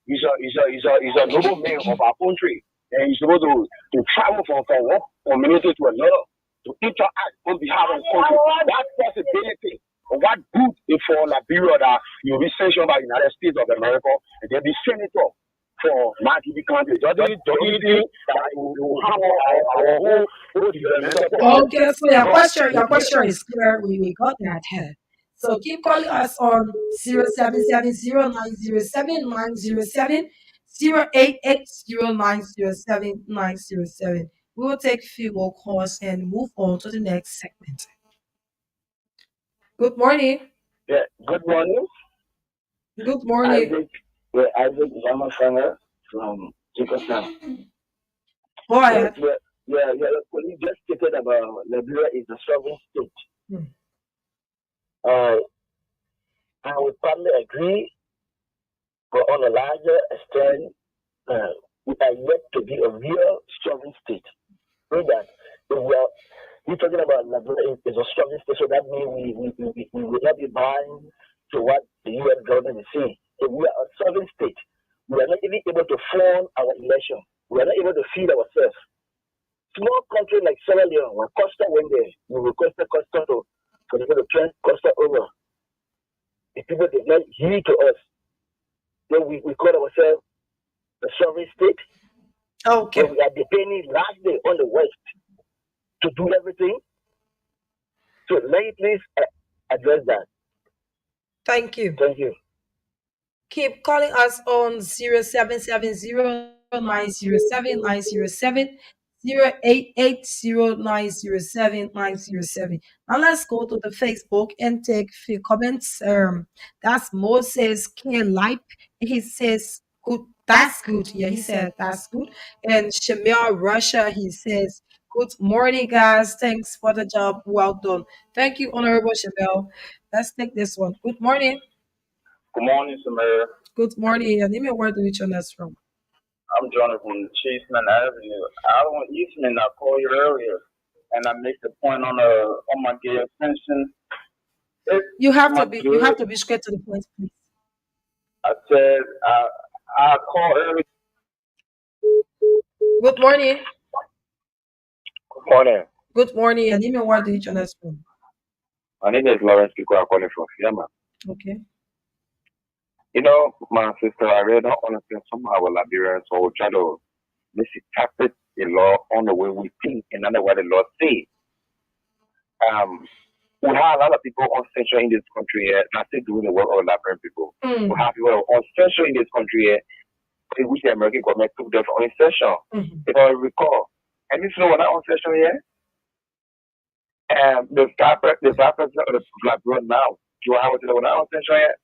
is a noble man of our country and he's supposed to travel from one community to another to interact on behalf of the country? That possibility. What good is for Liberia that you'll be sanctioned by the United States of America and then be senator for Marquis country? Don't you think that you have our whole development? Okay, so your question is clear. We got that here. So keep calling us on 0770907907, 0880907. We will take few more calls and move on to the next segment. Good morning. Yeah, good morning. Good morning. Isaac Yamafanga from Jacostown. Go ahead. Your colleague just stated about Liberia is a sovereign state. I would probably agree, but on a larger extent, we are yet to be a real sovereign state. So that we're talking about Liberia is a sovereign state, so that means we will not be bound to what the U.S. government is saying. If we are a sovereign state, we are not even able to form our election. We are not able to feed ourselves. Small country like Sierra Leone, when Costa went there, we requested Costa for the to turn Costa over. The people did not heed to us. Then we call ourselves a sovereign state. Okay. And we are depending largely on the West to do everything. So let me please address that. Thank you. Thank you. Keep calling us on 0770907907, 0880907. Now let's go to the Facebook and take a few comments. That's Moses Ken Lipe. He says, good, that's good. Yeah, he said that's good. And Shamil Russia, he says, good morning, guys. Thanks for the job. Well done. Thank you, Honorable Shamil. Let's take this one. Good morning. Good morning, Samara. Good morning. Your name and where do you join us from? I'm Jonathan Cheeseman Avenue. I was Eastman. I called you earlier, and I made the point on my gay extension. You have to be straight to the point, please. I said I called earlier. Good morning. Good morning. Good morning. Your name and where do you join us from? My name is Lawrence Kiko. I'm calling from Fiamma. Okay. You know, my sister, I really don't understand some of our Liberians, so we try to misinterpret the law on the way we think and not the way the law says. We have a lot of people on censure in this country here, not still doing the work of Liberian people. We have people on censure in this country here, in which the American government took them on censure. If I recall. And you know what on censure here? The vice president of the Liberia now, do I have to know what on censure here?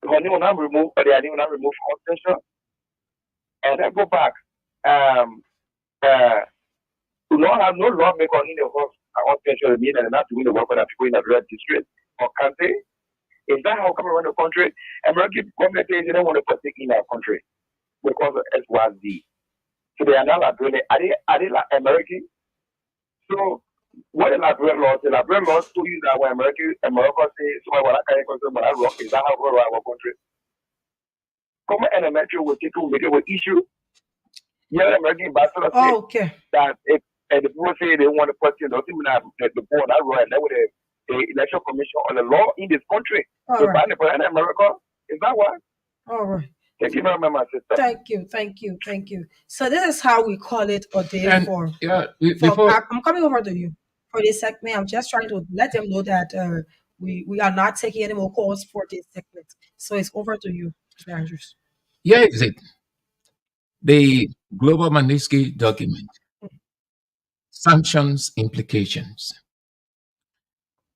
When you want to remove, they didn't want to remove concession, and then go back. We don't have no lawmaker in the work on central media and not doing the work for the people in the red district or country. Is that how come around the country? American government says they don't want to partake in our country because of SYZ. So they are not doing it. Are they like American? So what the Liberian laws told you that when America says so what I can't consider but I rock is that how we run our country? Come elementary will take make it with issue. Yeah, American ambassador say that if the people say they want to question don't even have the board that right that with the election commission on the law in this country. So by the president of America, is that why? All right. Thank you very much, my sister. Thank you. So this is how we call it a day And for. I'm coming over to you for this segment. I'm just trying to let them know that we are not taking any more calls for this segment. So it's over to you, Mr. Andrews. Yeah, is it the Global Magnitsky document? Sanctions implications.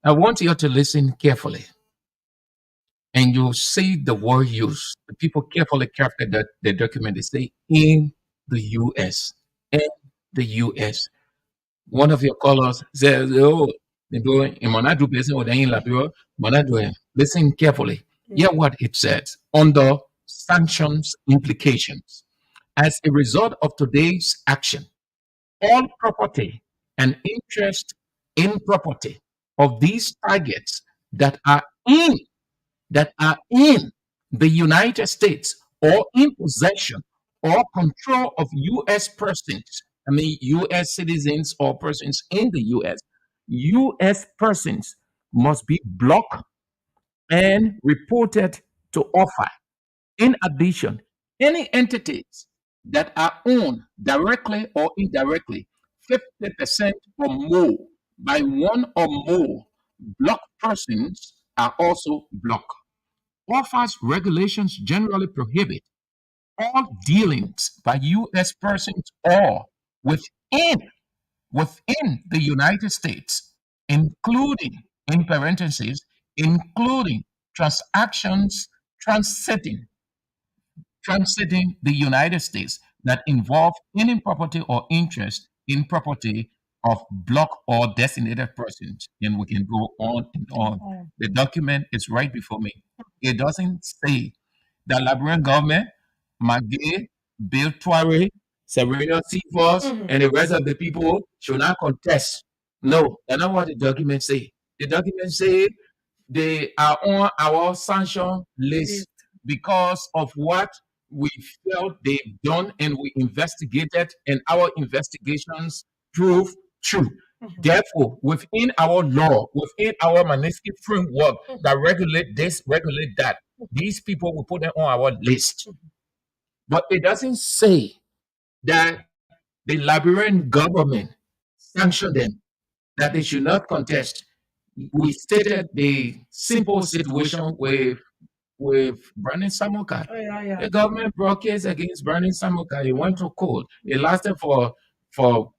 I want you to listen carefully. And you see the word used. The people carefully crafted that the document. They say in the U.S. In the U.S. One of your callers says, "Oh, they do Monadu business with in Liberia. Monadu." Listen carefully. Hear what it says under sanctions implications. As a result of today's action, all property and interest in property of these targets that are in the United States or in possession or control of U.S. persons, I mean U.S. citizens or persons in the U.S. persons must be blocked and reported to OFA. In addition, any entities that are owned directly or indirectly 50% or more by one or more blocked persons are also blocked. OFA's regulations generally prohibit all dealings by U.S. persons or within the United States, including, in parentheses, including transactions transiting the United States that involve any property or interest in property of block or designated persons. And we can go on and on. The document is right before me. It doesn't say the Liberian government, Magay, Bill Tware, Serena Seaforth, and the rest of the people should not contest. No, that's not what the document say. The document say they are on our sanction list because of what we felt they've done and we investigated, and our investigations prove true. Therefore, within our law, within our Magnitsky framework that regulate this, regulate that, these people will put them on our list. But it doesn't say that the Liberian government sanctioned them, that they should not contest. We stated the simple situation with Brandon Samuka. The government brought case against Brandon Samuka. He went to court. It lasted for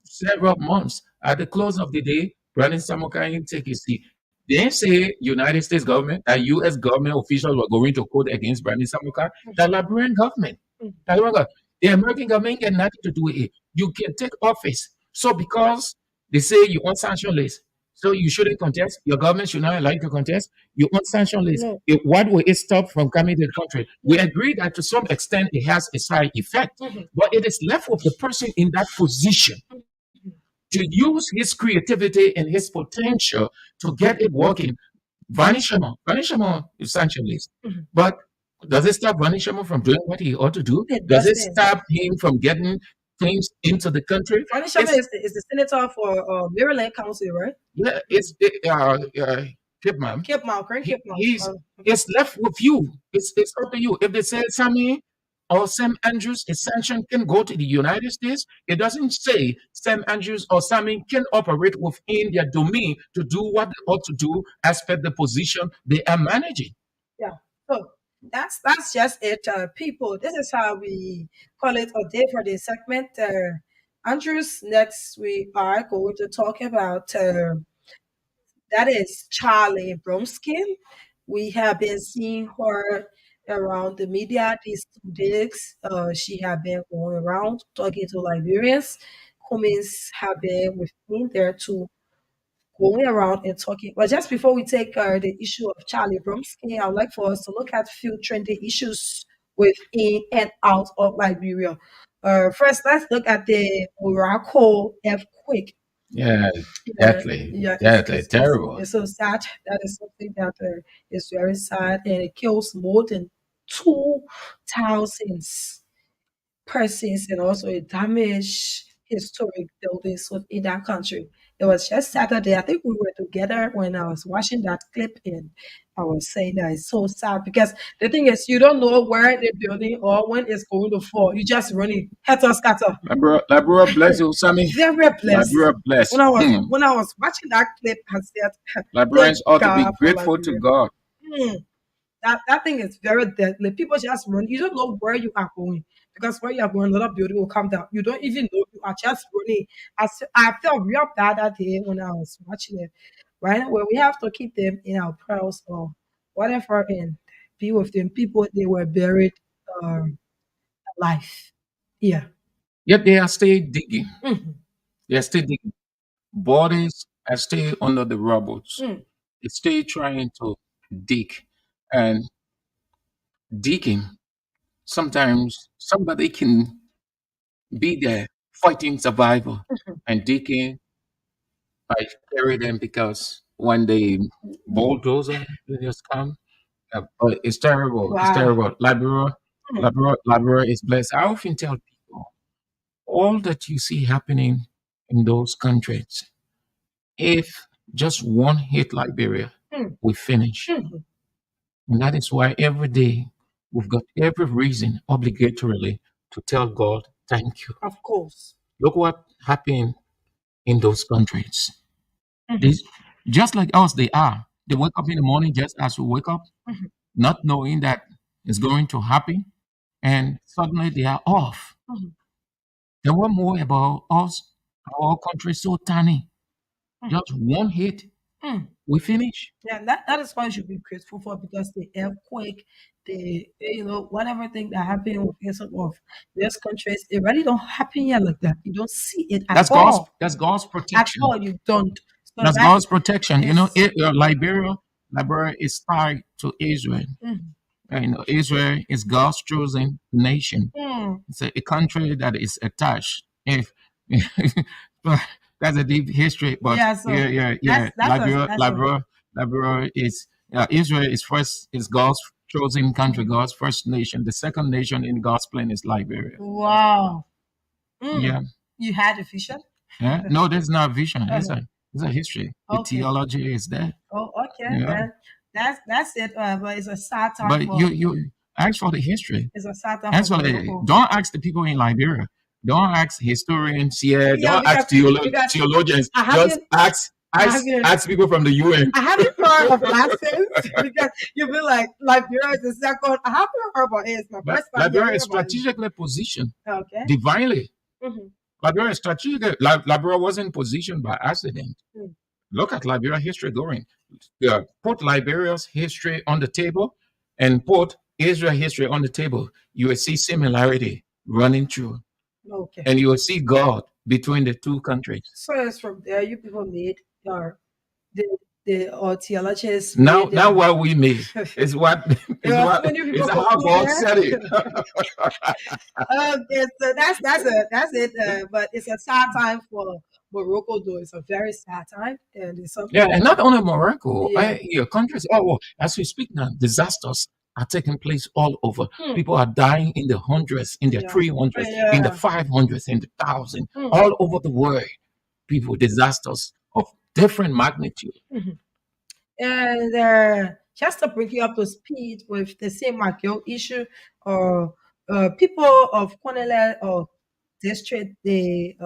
several months. At the close of the day, Brandon Samuka didn't take his seat. They didn't say United States government, that U.S. government officials were going to court against Brandon Samuka. The Liberian government, the American government had nothing to do with it. You can take office. So because they say you on sanction list, so you shouldn't contest. Your government should not allow you to contest. You on sanction list. What will it stop from coming to the country? We agree that to some extent it has a side effect, but it is left with the person in that position to use his creativity and his potential to get it working. Vanishama is sanction list, but does it stop Vanishama from doing what he ought to do? Does it stop him from getting things into the country? Vanishama is the senator for Maryland Council, right? Yeah, Kipman. Kipman. It's left with you. It's up to you. If they say Sammy or Sam Andrews, a sanction can go to the United States. It doesn't say Sam Andrews or Sammy can operate within their domain to do what they ought to do as per the position they are managing. Yeah. So that's just it, people. This is how we call it a day for this segment. Andrews, next we are going to talk about that is Charlie Bromskin. We have been seeing her around the media these 2 days. She have been going around talking to Liberians. Cummins have been with me there too, going around and talking. But just before we take the issue of Charlie Bromsky, I would like for us to look at few trending issues within and out of Liberia. First, let's look at the Morocco earthquake. Yeah, deadly. Terrible. It's so sad. That is something that is very sad, and it kills more than 2,000 persons, and also it damaged historic buildings within that country. It was just Saturday. I think we were together when I was watching that clip, and I was saying that it's so sad because the thing is, you don't know where the building or when it's going to fall. You just running, head or scatter. Liberia bless you, Sammy. Very blessed. Liberia bless. When I was watching that clip, I said, Liberians ought to be grateful to God. That thing is very deadly. People just run. You don't know where you are going. Because where you are going, another building will come down. You don't even know, you are just running. I felt real bad that day when I was watching it. Right? Well, we have to keep them in our prayers or whatever and be with them. People, they were buried alive. Yeah. Yet they are still digging. They are still digging. Bodies are still under the rubble. They're still trying to dig. And digging, sometimes somebody can be there fighting survival and digging. I carry them because when the bulldozer just come. But it's terrible. It's Wow. terrible. Liberia is blessed. I often tell people all that you see happening in those countries. If just one hit Liberia, Mm. we finish. Mhm. And that is why every day we've got every reason obligatorily to tell God, thank you. Of course. Look what happened in those countries. Mhm. These, just like us, they are. They wake up in the morning just as we wake up, Mhm. not knowing that it's going to happen, and suddenly they are off. Mhm. Then what more about us? Our country is so tiny. Mm. Just one hit, Mm. we finish. Yeah, that is what you should be grateful for because the earthquake, whatever thing that happened with some of those countries, it really don't happen here like that. You don't see it at That's God's. all. That's God's At protection. all, you don't. So That's that God's protection. You know, is. Liberia is tied to Israel. Mm. And, you know, Israel is God's chosen nation. Mm. It's a country that is attached. If that's a deep history, but Yeah, so yeah. that's a Liberia is Israel is God's chosen country, God's first nation. The second nation in God's plan is Liberia. wow. Mm. Yeah. You had a vision? Yeah. No, there's not a vision. Uh-huh. It's a history. The Okay. theology is there. Oh, okay. Yeah. Then that's it. But it's a sad time But for you ask for the history. it's a sad time for Actually, Morocco. don't ask the people in Liberia. Don't ask historians here. Yeah, Don't ask because theologians. I Just haven't I haven't ask people from the UN. I haven't heard of Latin because you've been like Liberia is the second. I haven't heard about it. It's my first time Liberia hearing is about it. strategically positioned Okay. divinely. Mhm. Liberia is strategic. Liberia wasn't positioned by accident. Mm. Look at Liberia history going. Put Liberia's history on the table and put Israel history on the table. You will see similarity running through. Okay. And you will see God between the two countries. So it's from there you people made your the theologians Now, made now their what we made is what is there are what so many is people how from God there. said it. Okay, so that's it. But it's a sad time for Morocco, though. It's a very sad time, and it's something. Yeah, and not only Morocco, Yeah. your countries. Oh, as we speak now, disasters are taking place all over. Hmm. People are dying in the hundreds, in the Yeah. 300s, in the Yeah. 500s, in the thousand, Hmm. all over the world. People, disasters of different magnitude. Mhm. And just to bring you up to speed with the same Michael issue, or people of Cornell or district, they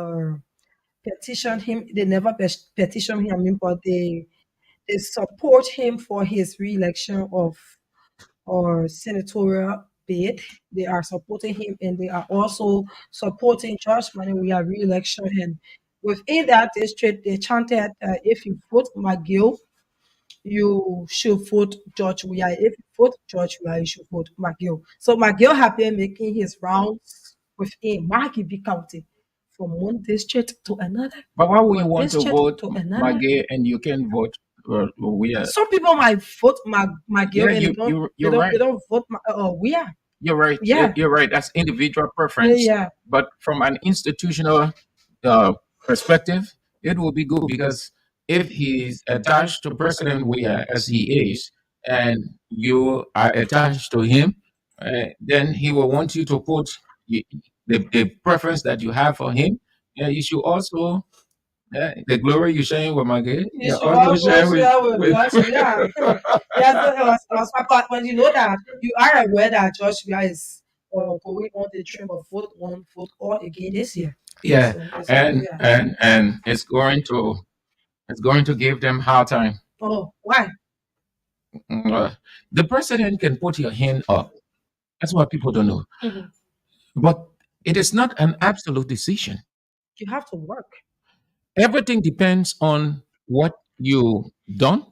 petitioned him. They never petitioned him, I mean, but they support him for his re-election of or senatorial bid. They are supporting him, and they are also supporting George Manuel re-election. And within that district, they chanted, "If you vote McGill, you should vote George Weah. If you vote George Weah, you should vote McGill." So McGill have been making his rounds within Margibi County from one district to another, But why would you one want to district vote to another. Maggie and you can vote? We are. Some people might vote McGill Yeah, and you're right. they don't vote Weah. You're right. Yeah, You're right. That's individual preference. yeah. But from an institutional perspective, it will be good because if he's attached to President Weah as he is, and you are attached to him, then he will want you to put y- the preference that you have for him. Yeah, you should also the glory you're sharing with Maggie. You You're should also also sharing share with with George. Yeah, yeah. So it was but when you know that you are aware that George Weah is going on the train of vote one, vote all again this year. yeah, So and yeah. and it's going to give them hard time. Oh, why? The president can put your hand up. That's what people don't know. Mhm. But it is not an absolute decision. You have to work. Everything depends on what you done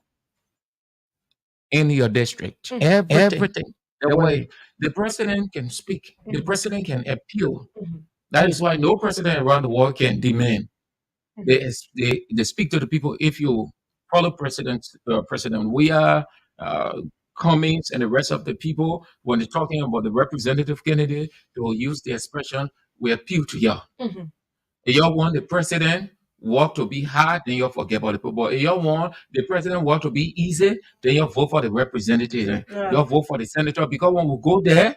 in your district. Everything. The way the president can speak, the president can appeal. Mhm. That is why no president around the world can demand. Mhm. They speak to the people. If you follow President Weah, uh, Cummings, and the rest of the people, when they're talking about the representative candidate, they will use the expression, "We appeal to y'all. Mhm. Y'all want the president work to be hard, then you forget about the people. But if you want the president work to be easy, then you vote for the representative. Yeah. You vote for the senator, because when we go there,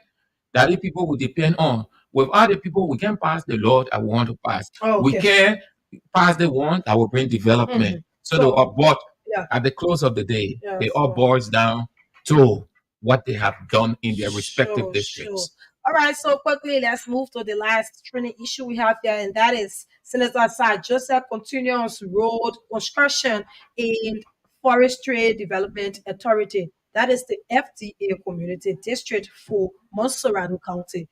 that the people will depend on. Without the people, we can pass the law that we want to pass. Oh, We okay. can pass the one that will bring development. So, they are, but yeah. at the close of the day, Yeah, it all so boils down to what they have done in their respective sure. districts. All right, so quickly, let's move to the last training issue we have here, and that is Senator Sir Joseph continuous road construction in Forestry Development Authority. That is the FDA Community District for Monserrado County.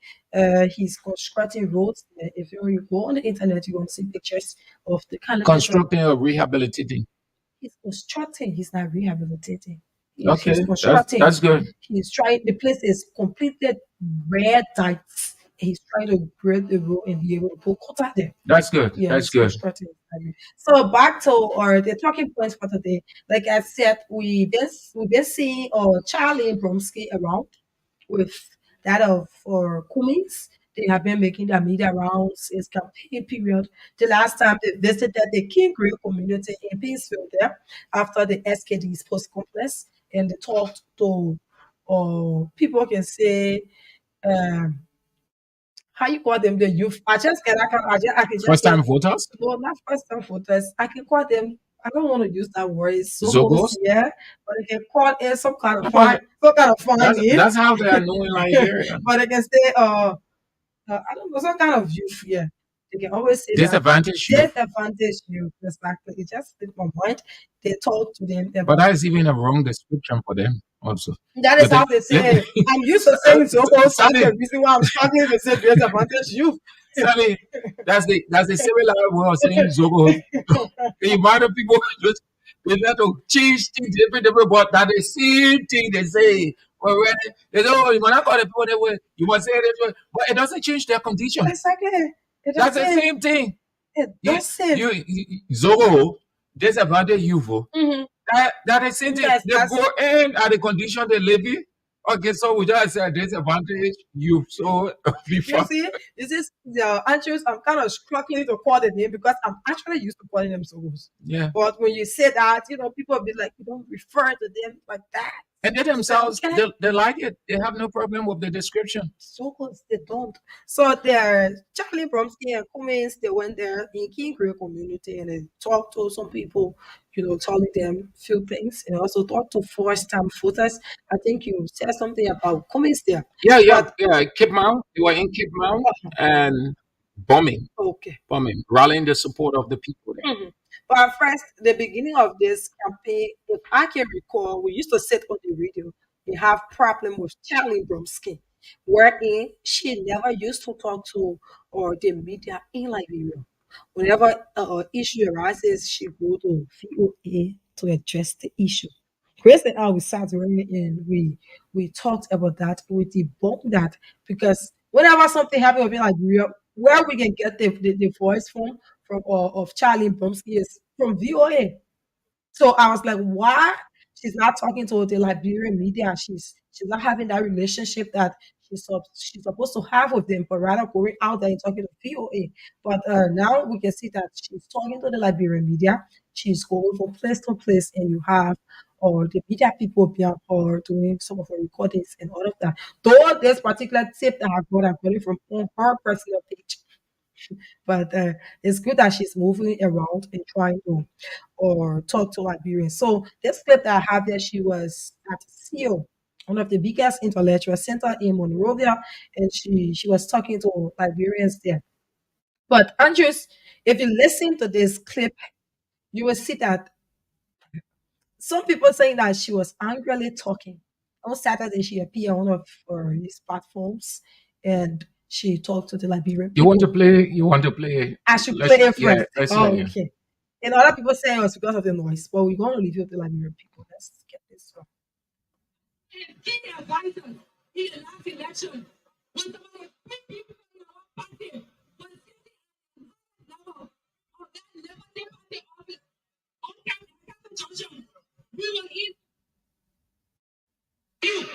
He's constructing roads. If you go on the internet, you're going to see pictures of the kind of Constructing or rehabilitating. He's constructing. He's not rehabilitating. Okay, He's constructing. that's good. He's trying. The place is completed red diets. He's trying to grade the road and be able to put cutter there. That's good. Yeah, That's he's good. constructing. So back to our the talking points for today. Like I said, we've been seeing Charlie Bromsky around with that of Cummings. They have been making their media rounds. It's campaign period. The last time they visited the King Creole community in Peaceville there after the SKD's post complex, and they talked to people can say um how you call them, the youth. I can just First say time voters? no, not first time voters. I can call them. I don't want to use that word. It's so Zogos? yeah, but I can call it some kind of But fine name. that's how they are known in Nigeria. But I can say I don't know, some kind of youth. Yeah, they can always say that Disadvantage you. disadvantage youth. Exactly. It just slipped my mind. They talk to them But about. that is even a wrong description for them also. That is But how they say it. I'm used to saying so. That's the reason why I'm struggling to say disadvantage youth. Sally, that's the similar way of saying Zogo. The amount of people just they have to change things different, but that the same thing they say already. They say, oh, you must not call the people that way. You must say it this way, but it doesn't change their condition. Exactly. That's the same thing. It You, doesn't. Zogo, disadvantage you for. Mhm. That is same thing. Yes, They go in at the condition they live in. Okay, so we just say disadvantage you. So before You see, the answers, I'm kind of struggling to call the name because I'm actually used to calling them Sogos. yeah. But when you say that, people will be like, you don't refer to them like that. And they themselves, okay. they like it. They have no problem with the description. Sogos, they don't. So they're Charlie Bromsky and Cummings, they went there in King Creole community and they talked to some people, telling them few things, and also talked to first time voters. I think you said something about Cummings there. Yeah. Cape Mount. They were in Cape Mount and bombing, Okay. rallying the support of the people there. Mhm. But first, the beginning of this campaign, if I can recall, we used to sit on the radio. We have problem with Charlie Bromsky, wherein she never used to talk to or the media in Liberia. Whenever issue arises, she go to VOA to address the issue. Grace and I we sat really and we talked about that, we debunked that because whenever something happened, we'll be like, where we can get the voice from of Charlie Bromsky is from VOA. So I was like, why she's not talking to the Liberian media? She's not having that relationship that she's supposed to have with them, but rather going out there and talking to VOA. But now we can see that she's talking to the Liberian media. She's going from place to place, and you have or the media people behind her doing some of her recordings and all of that. Though this particular tip that I'm getting from on her personal page, but it's good that she's moving around and trying to or talk to Liberians. So this clip that I have there, she was at CEO, one of the biggest intellectual center in Monrovia, and she was talking to Liberians there. But Andrews, if you listen to this clip, you will see that some people saying that she was angrily talking. On Saturday, she appeared on one of these platforms and she talked to the Liberian You people. want to play? You want to play? I should play it Yeah, first. let's Oh, hear you. okay. And other people saying it was because of the noise, but we're going to leave it with the Liberian people. Let's get this one. Senior advisors in the last election was about 10 people from our party was sitting at the level of that Liberty Party office on Captain Junction. We will eat you.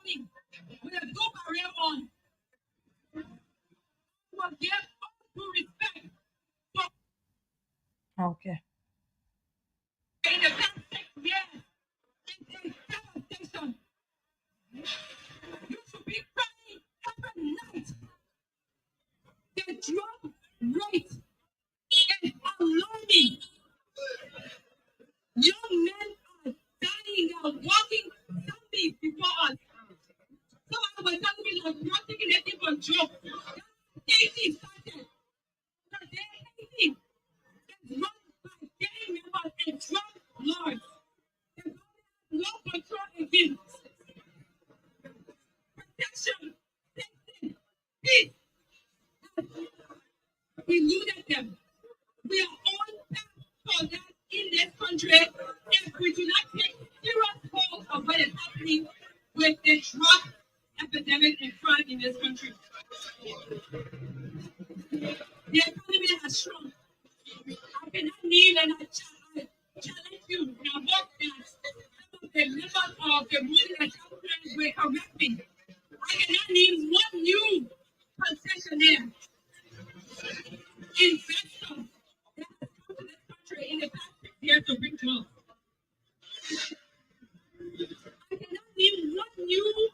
morning with a do barrier on. Will give all due respect for Okay. in the past 6 years. It is devastation. You should be praying every night. The drug rate is alarming. Young men are dying, are walking zombies before us. Somebody was telling me like not taking anything for drugs. That's 18 started. The day 18 is run by gang members and drug lords. The government has no control again. Protection, safety, peace eluded them. We are on path for that in this country if we do not take serious hold of what is happening with the drug epidemic and crime in this country. The economy has shrunk. I cannot kneel and I challenge you. And I hope that some of the members of the ruling establishment will correct me. I cannot name one new concessionaire investor that has come to this country in the past 6 years to bring jobs. I cannot name one new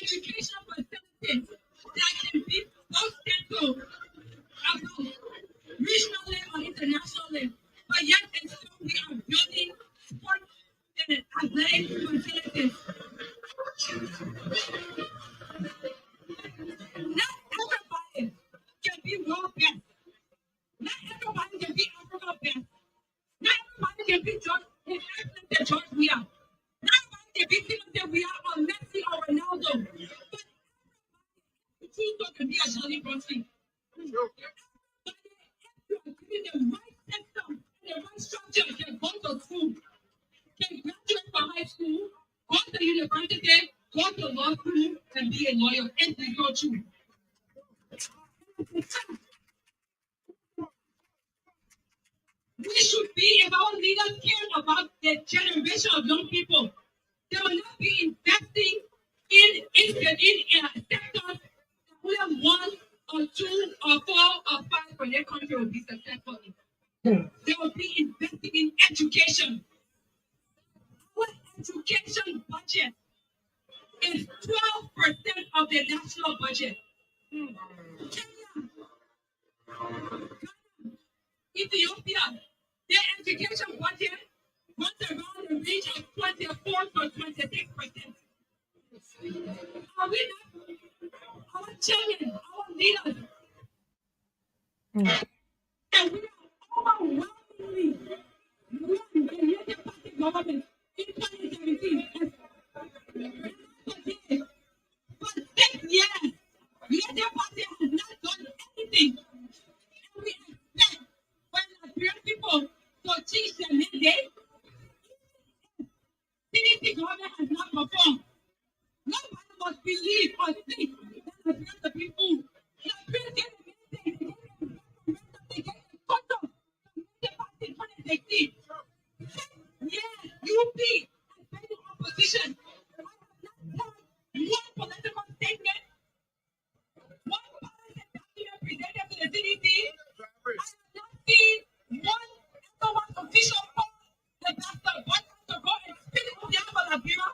educational facility that can be so central about regionally or internationally, but yet and still we are building sports and athletic facilities. Not everybody can be world best. Not everybody can be Africa best. Not everybody can be George we are. Not everybody can be Timothy we are or Messi or Ronaldo. But the truth can be a Johnny Bronson. But if you are given the right system and the right structure, you can go to school, can graduate from high school, go to university, go to law school, and be a lawyer and be your truth. We should be, if our leaders care about the generation of young people, they will not be investing in sectors that only one or two or four or five for their country will be successful in. They will be investing in education. Our education budget is 12% of the national budget. Kenya, Ethiopia, their education budget runs around the range of 24 to 26%. Are we not, our children, our leaders, and we are overwhelmingly won the Labour Party government in 2017. For 6 years, Labour Party has not done anything. And we expect when Nigerian people to change their mandate, CDC government has not performed. Nobody must believe or think that the people Nigerian get a mandate, they get a photo from Labour Party in 2016. Yes, UP has been in opposition. I have not heard one political statement, one policy document presented to the CDC. I have not seen one ECOWAS official call Ambassador Butler to go and speak on behalf of Liberia.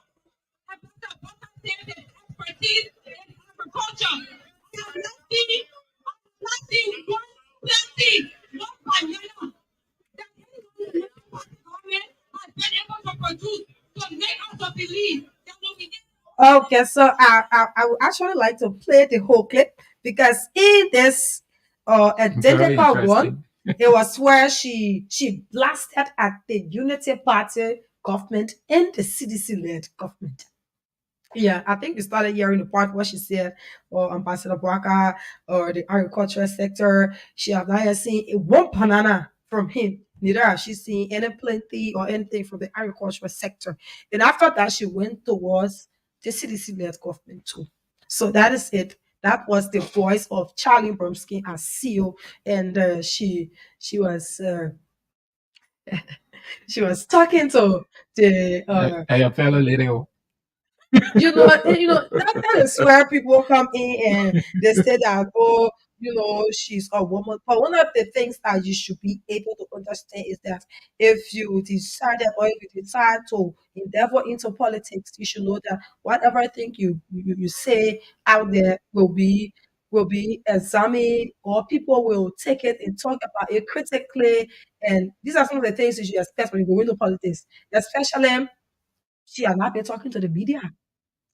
Ambassador Butler says his expertise in agriculture. I have not seen one plastic, one banana that anyone in the government has been able to produce to make us to believe that what we need. Okay, so I would actually like to play the whole clip because in this Very identical one, interesting. it was where she blasted at the Unity Party government and the CDC-led government. Yeah, I think we started hearing the part where she said, or Ambassador Barker or the agricultural sector, she have not yet seen one banana from him. Neither has she seen any plenty or anything from the agricultural sector. And after that, she went towards the CDC-led government too. So that is it. That was the voice of Charlie Bromsky as CEO, and she was she was talking to the Hey, fellow little. That is where people come in and they say that, oh, she's a woman. But one of the things that you should be able to understand is that if you decided or if you decide to endeavor into politics, you should know that whatever thing you say out there will be examined, or people will take it and talk about it critically. And these are some of the things you should expect when you go into politics, especially she has not been talking to the media.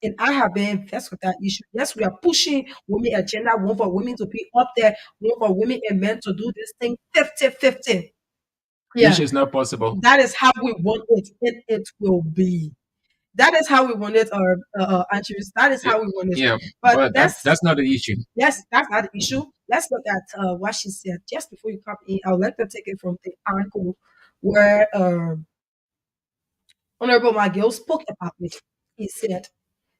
And I have been vexed with that issue. Yes, we are pushing women agenda, one for women to be up there, one for women and men to do this thing 50-50. Which Yeah, is not possible. that is how we want it. It will be. That is how we want it, Andrews. That is Yeah, how we want it. yeah, But but that's not the issue. yes, that's not the issue. Let's look at what she said just before you come in. I'll let them take it from the article where Honorable McGill spoke about it. He said,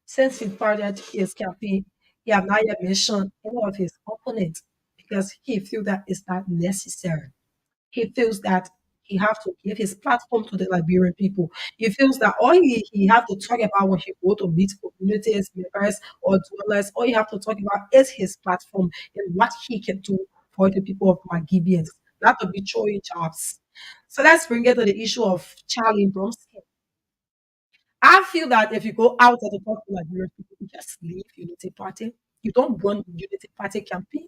since he started his campaign, he have not yet mentioned any of his opponents because he feels that it's not necessary. He feels that he have to give his platform to the Liberian people. He feels that all he have to talk about when he go to meet communities, members, or dwellers, all he have to talk about is his platform and what he can do for the people of Magibians, not to be throwing jobs. So let's bring it to the issue of Charlie Bromsky. I feel that if you go out at the top like Europe, you just leave Unity Party. You don't run Unity Party campaign.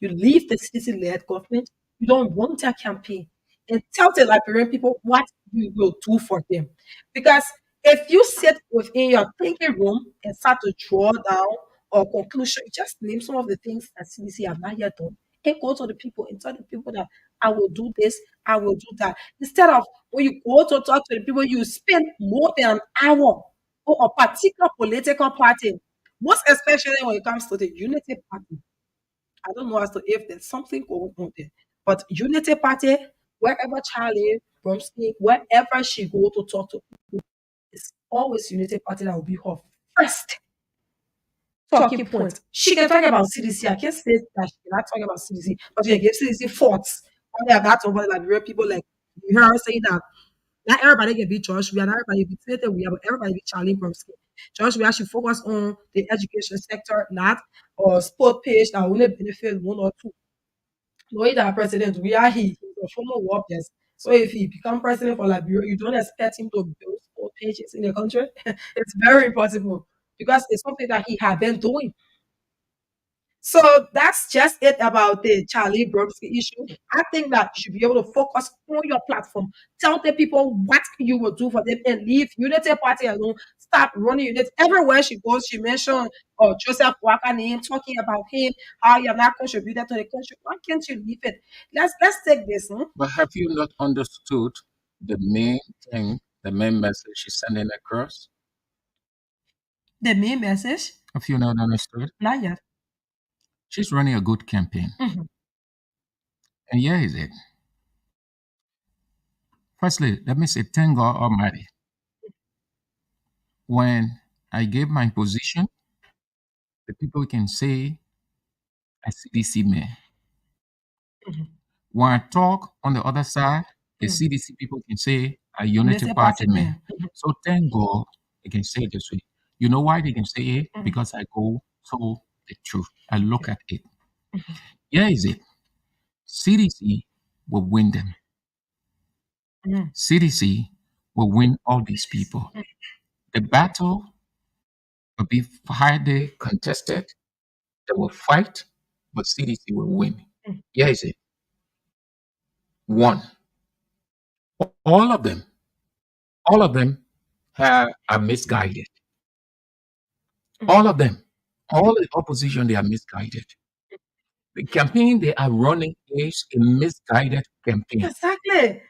You leave the city-led government. You don't run that campaign. And tell the Liberian people what you will do for them. Because if you sit within your thinking room and start to draw down or conclusion, just name some of the things that CDC have not yet done and go to the people and tell the people that I will do this, I will do that. Instead of when you go to talk to the people, you spend more than an hour on a particular political party, most especially when it comes to the Unity Party. I don't know as to if there's something going on there, but Unity Party, wherever Charlie Bromsky, wherever she go to talk to people, it's always Unity Party that will be her first talking point. She can talk about CDC. I can't say that she cannot talk about CDC, but she can give CDC faults. When they are that over the Liberian people, like you hear her saying that not everybody can be Josh. We are not everybody be Twitter. We have everybody be Charlie Bromsky. Josh, we actually focus on the education sector, not or sport page that only benefit one or two. Knowing that president, we are he's a former war yes. So if he become president for Liberia, you don't expect him to build sport pages in the country. It's very impossible because it's something that he had been doing. So that's just it about the Charlie Bromsky issue. I think that you should be able to focus on your platform. Tell the people what you will do for them and leave Unity Party alone. Stop running Unity. Everywhere she goes, she mentioned Joseph Walker name, talking about him, how you have not contributed to the country. Why can't you leave it? Let's take this. But have you not understood the main thing, the main message she's sending across? The main message? Have you not understood? Not yet. She's running a good campaign. Mhm. And here is it. Firstly, let me say thank God Almighty. When I gave my position, the people can say I CDC man. Mhm. When I talk on the other side, the Mm. CDC people can say a Unity Unity Party Party man. man. Mhm. So thank God they can say it this way. You know why they can say it? Mhm. Because I go to the truth. I look at it. Mhm. Here is it. CDC will win them. Mhm. CDC will win all these people. The battle will be highly contested. They will fight, but CDC will win. Mm. Here is it. One, all of them, all of them are misguided. All of them, all the opposition, they are misguided. The campaign they are running is a misguided campaign. Exactly.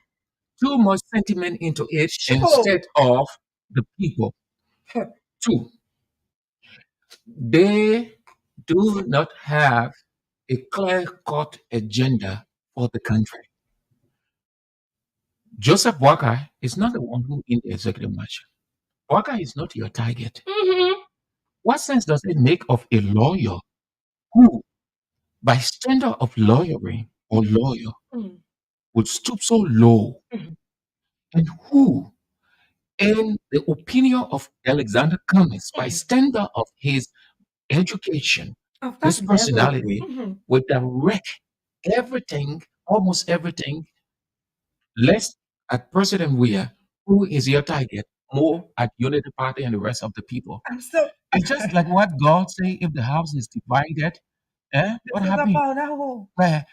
Too much sentiment into it Sure. instead of the people. Two, they do not have a clear-cut agenda for the country. Joseph Walker is not the one who in the executive mansion. Walker is not your target. Mhm. What sense does it make of a lawyer who, by standard of lawyering or lawyer, Mm. would stoop so low Mhm. and who, in the opinion of Alexander Cummings, by standard of his education, Of his that level. personality, would direct everything, almost everything, less at President Weah, who is your target, more at Unity Party and the rest of the people. I'm so It's just like what God say: if the house is divided, what this is happened? about that whole. Where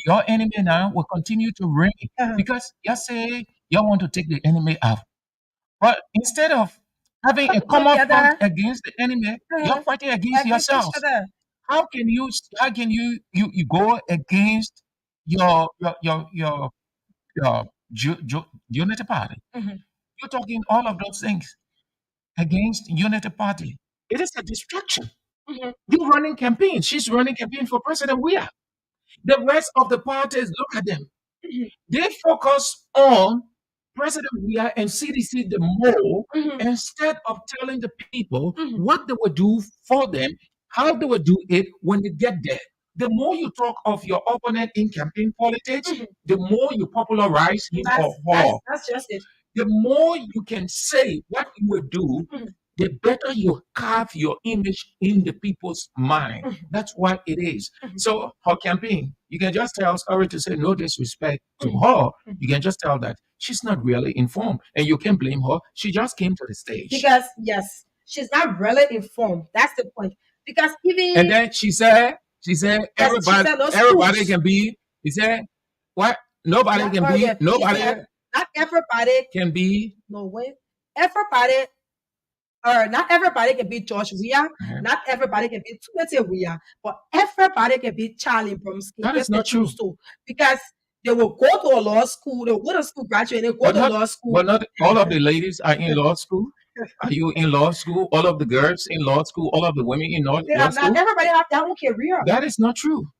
your enemy now will continue to reign Uh-huh. because you say you want to take the enemy out. But instead of having a common front Together. against the enemy, you're Uh-huh. fighting against Against each yourselves. other. How can you go against your Unity Party? You're talking all of those things against Unity Party. It is a distraction. You're running campaigns. She's running campaign for President Weah. The rest of the parties, look at them. They focus on President Weah and CDC the more instead of telling the people what they will do for them, how they will do it when they get there. The more you talk of your opponent in campaign politics, the more you popularize him or her. That's just it. The more you can say what you will do, the better you carve your image in the people's mind. That's what it is. So her campaign, you can just tell, sorry to say no disrespect to her, you can just tell that she's not really informed, and you can blame her. She just came to the stage. Because yes, she's not really informed. That's the point. Because even And then she said everybody can be. He said, what? Nobody can be. Nobody not everybody can be. No way. Everybody, or not everybody can be George Weah. Not everybody can be Timothy Weah. But everybody can be Charlie Bromsky. That is not true. Because they will go to a law school, they will go to school, graduate, they go to law school. But not all of the ladies are in law school. Are you in law school? All of the girls in law school? All of the women in law school? Not everybody have their own career. That is not true.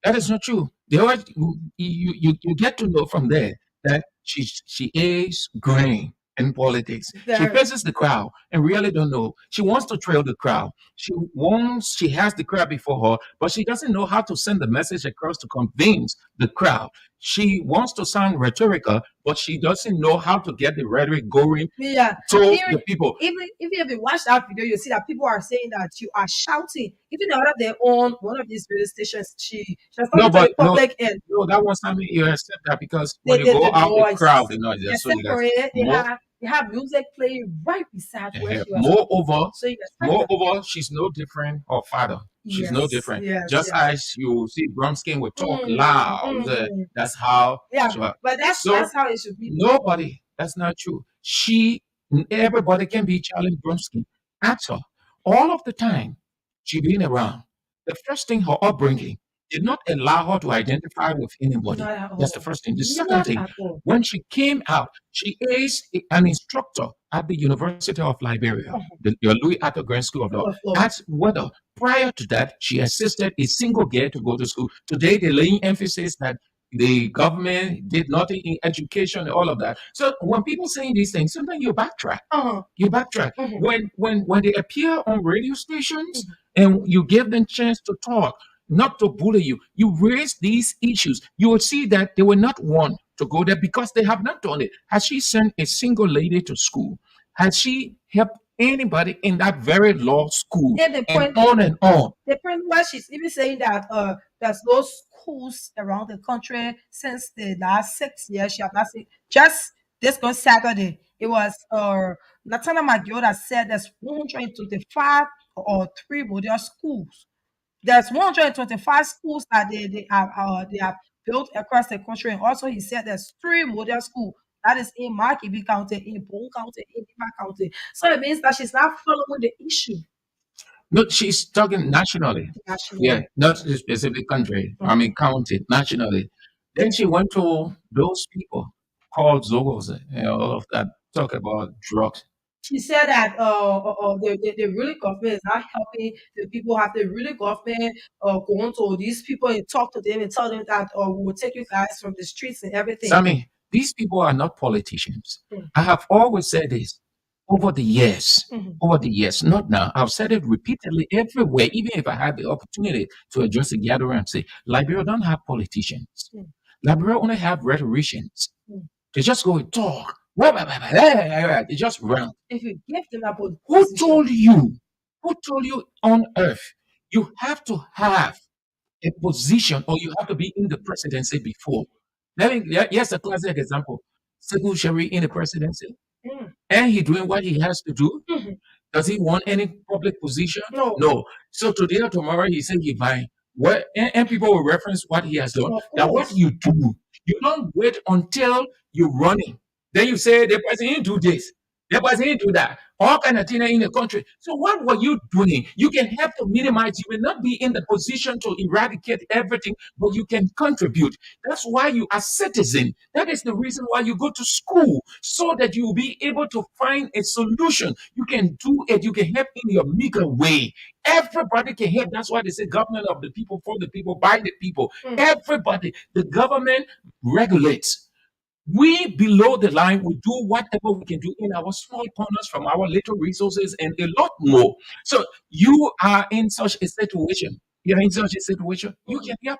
That is not true. You get to know from there that she is green in politics. She faces the crowd and really don't know. She wants to trail the crowd. She has the crowd before her, but she doesn't know how to send the message across to convince the crowd. She wants to sound rhetorical, but she doesn't know how to get the rhetoric going to the people. Even if you watch that video, you see that people are saying that you are shouting. Even out of their own one of these radio stations, she has come to the public and that was something you accept that because when you go out the crowd, they know they're separate. They have music playing right beside where she was. Moreover, she's no different her father. She's no different. Just as you see Bromskin will talk loud. That's how. But that's how it should be. Nobody. That's not true. Everybody can be Charlie Bromskin. Ask her. All of the time she been around. The first thing, her upbringing did not allow her to identify with anybody. That's the first thing. The second thing, when she came out, she is an instructor at the University of Liberia, the Louis Arthur Grant School of Law. That's whether prior to that, she assisted a single girl to go to school. Today, they're laying emphasis that the government did nothing in education and all of that. So when people saying these things, sometimes you backtrack. You backtrack. When they appear on radio stations and you give them chance to talk, not to bully you, you raise these issues, you will see that they will not want to go there because they have not done it. Has she sent a single lady to school? Has she helped anybody in that very law school? And on and on. The point where she's even saying that there's no schools around the country since the last 6 years. She has not seen. Just this going Saturday, it was Natana Magio that said there's 125 or 3 model schools. There's 125 schools that they have built across the country, and also he said there's 3 model schools that is in Markibi County, in Boone County, in Diva County. So it means that she's not following the issue. No, she's talking nationally. Yeah, not a specific country. I mean, county, nationally. Then she went to those people called Zogos and all of that, talk about drugs. She said that the ruling government is not helping the people. Have the ruling government go on to these people and talk to them and tell them that we will take you guys from the streets and everything. Sammy, these people are not politicians. I have always said this over the years, not now. I've said it repeatedly everywhere, even if I had the opportunity to address a gathering and say, Liberia don't have politicians. Liberia only have rhetoricians. They just go and talk. They just run. If you give them that Who position, told you? Who told you on earth you have to have a position or you have to be in the presidency before? Here's a classic example. Sekou Sherry in the presidency, Mm. and he doing what he has to do. Mhm. Does he want any public position? No. No. So today or tomorrow he said he buying. What and people will reference what he has done. Of That what course. you do, you don't wait until you're running. Then you say the president do this, the president do that, all kind of things in the country. So what were you doing? You can help to minimize. You will not be in the position to eradicate everything, but you can contribute. That's why you are citizen. That is the reason why you go to school, so that you will be able to find a solution. You can do it. You can help in your meager way. Everybody can help. That's why they say government of the people, for the people, by the people. Everybody. The government regulates. We below the line, we do whatever we can do in our small corners from our little resources and a lot more. So you are in such a situation. You're in such a situation. You can help.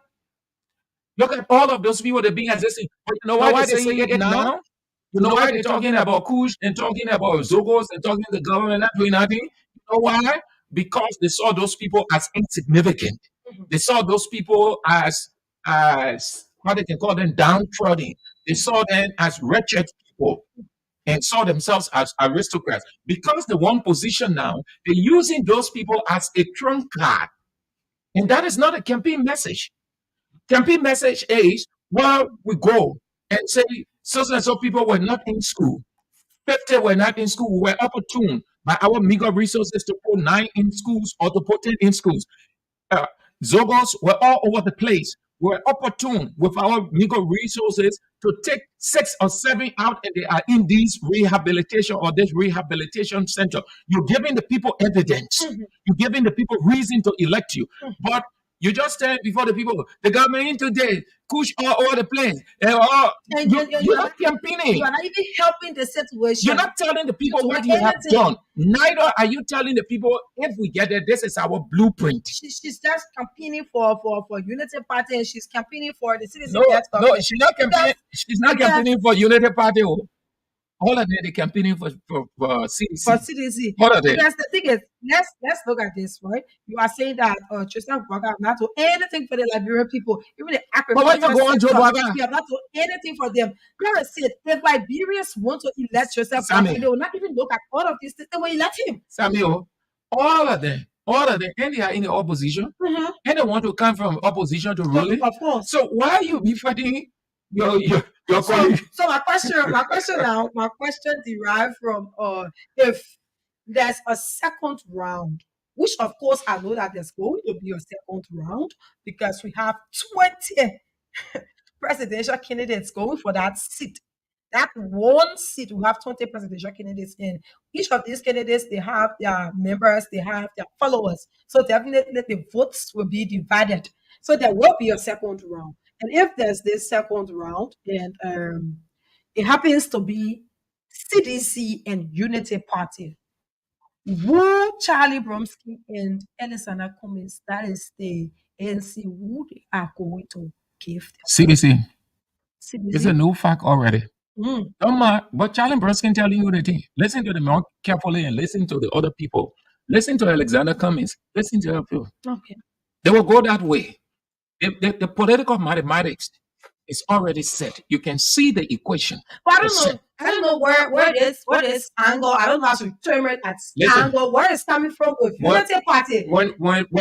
Look at all of those people that are being existing. But you know why they're saying it now? You know why they're talking about Kush and talking about Zogos and talking the government not doing nothing? You know why? Because they saw those people as insignificant. They saw those people as how they can call them downtrodden. They saw them as wretched people and saw themselves as aristocrats. Because they want position now, they're using those people as a trump card. And that is not a campaign message. Campaign message is, well, we go and say so and so people were not in school. 50 were not in school. We were opportune by our meager resources to put 9 in schools or to put 10 in schools. Zogos were all over the place. We were opportune with our meager resources to take 6 or 7 out, and they are in these rehabilitation or this rehabilitation center. You're giving the people evidence. You're giving the people reason to elect you. But you just stand before the people. The government in today, push all over the place. And You're not campaigning. You are not even helping the situation. You're not telling the people to what do you have anything. done. Neither are you telling the people, if we get it, this is our blueprint. She's just campaigning for Unity Party, and she's campaigning for the citizens. No, she's not campaigning. She's not campaigning for Unity Party. All of them, they're campaigning for CDC. For CDC. All of them. Because the thing is, let's look at this, right? You are saying that Tristan Baga have not done anything for the Liberian people, even the But why you go on Joe Baga? You have not done anything for them. Clara said, if Liberians want to elect Tristan Sammy. Baga, they will not even look at all of these things. They will elect him. Samuel, all of them, and they are in the opposition, and they want to come from opposition to ruling. Of course. So why are you be fighting your colleague? So my question derived from if there's a second round, which of course I know that there's going to be a second round because we have 20 presidential candidates going for that seat. That one seat, we have 20 presidential candidates in. Each of these candidates, they have their members, they have their followers. So definitely the votes will be divided. So there will be a second round. And if there's this second round, and it happens to be CDC and Unity Party, who Charlie Bromsky and Elisana Cummins, that is the ANC, who they are going to give them. CDC. CDC. It's a new fact already. Don't mind, but Charlie Bromsky telling you the thing. Listen to them more carefully and listen to the other people. Listen to Alexander Cummins. Listen to other people. Okay. They will go that way. The political mathematics is already set. You can see the equation. But I don't know where this angle. I don't know how to determine it as angle. Where it's coming from with Unity Party. When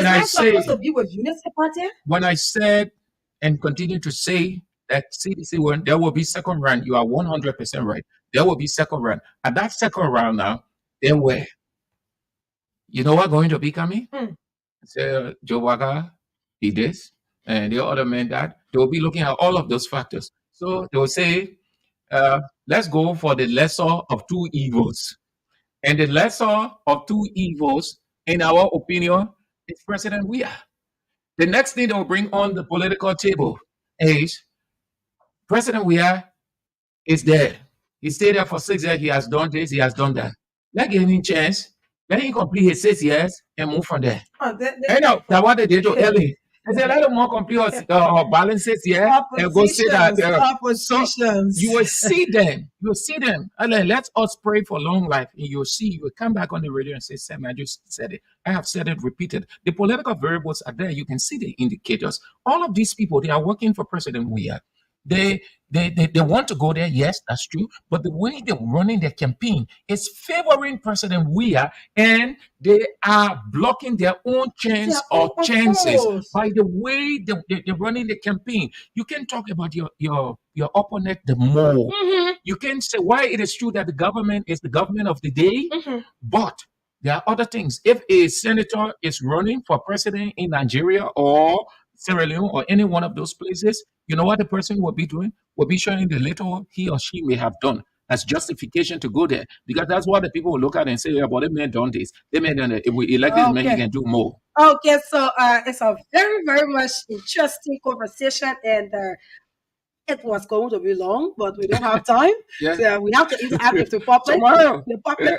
I say supposed to be with Unity Party. When I said and continue to say that CDC there will be second round, you are 100% right. There will be second round. At that second round now, then where? You know what going to be coming? Say Joe Waga did this, and the other men that. They will be looking at all of those factors. So they will say, let's go for the lesser of two evils. And the lesser of two evils, in our opinion, is President Weah. The next thing they will bring on the political table is President Weah is there. He stayed there for 6 years. He has done this. He has done that. Let's give him a chance. Let him complete his 6 years and move from there. I know that's what they did to Ellie. I said, let them more complete balances, yeah, and go say that. So you will see them. You will see them. And then let us pray for long life. And you'll see, you will come back on the radio and say, Sam, I just said it. I have said it, repeated. The political variables are there. You can see the indicators. All of these people, they are working for President Weah. They want to go there. Yes, that's true. But the way they're running their campaign is favoring President Weah, and they are blocking their own chance or chances by the way they're running the campaign. You can talk about your opponent the more. You can say why it is true that the government is the government of the day, but there are other things. If a senator is running for president in Nigeria or Sierra Leone or any one of those places, you know what the person will be doing? Will be showing the little he or she may have done as justification to go there, because that's what the people will look at and say, yeah, but they may have done this. They may have done it. If we elect this man, he can do more. Okay, so it's a very, very much interesting conversation, and it was going to be long, but we don't have time. So we have to interact with the public. Tomorrow. The public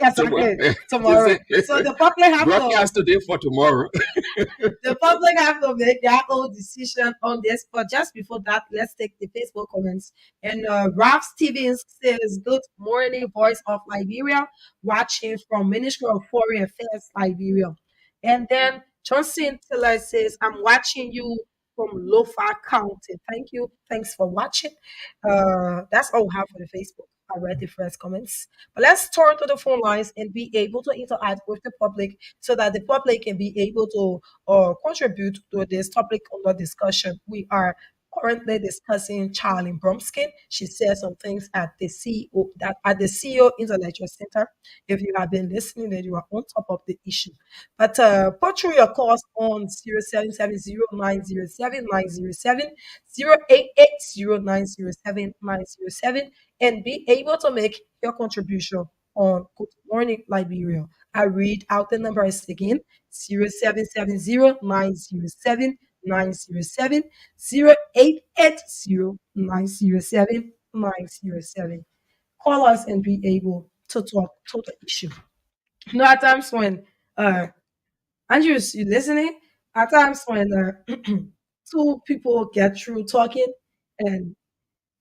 tomorrow. So the public have broadcast today for tomorrow. The public have to make their own decision on this. But just before that, let's take the Facebook comments. And Ralph Stevens says, "Good morning, Voice of Liberia, watching from Ministry of Foreign Affairs, Liberia." And then Johnson Taylor says, "I'm watching you from Lofa County." Thank you. Thanks for watching. That's all we have for the Facebook. I read the first comments. But let's turn to the phone lines and be able to interact with the public so that the public can be able to contribute to this topic under discussion. We are currently discussing Charlie Bromskin. She said some things at the CEO Intellectual Center. If you have been listening, then you are on top of the issue. But put through your calls on 0770-907-907, 088-0907-907, and be able to make your contribution on Good Morning Liberia. I read out the numbers again: 0770-907-907, 088-0907-907. Call us and be able to talk to the issue. You know, at times when Andrews, you listening? At times when two people get through talking, and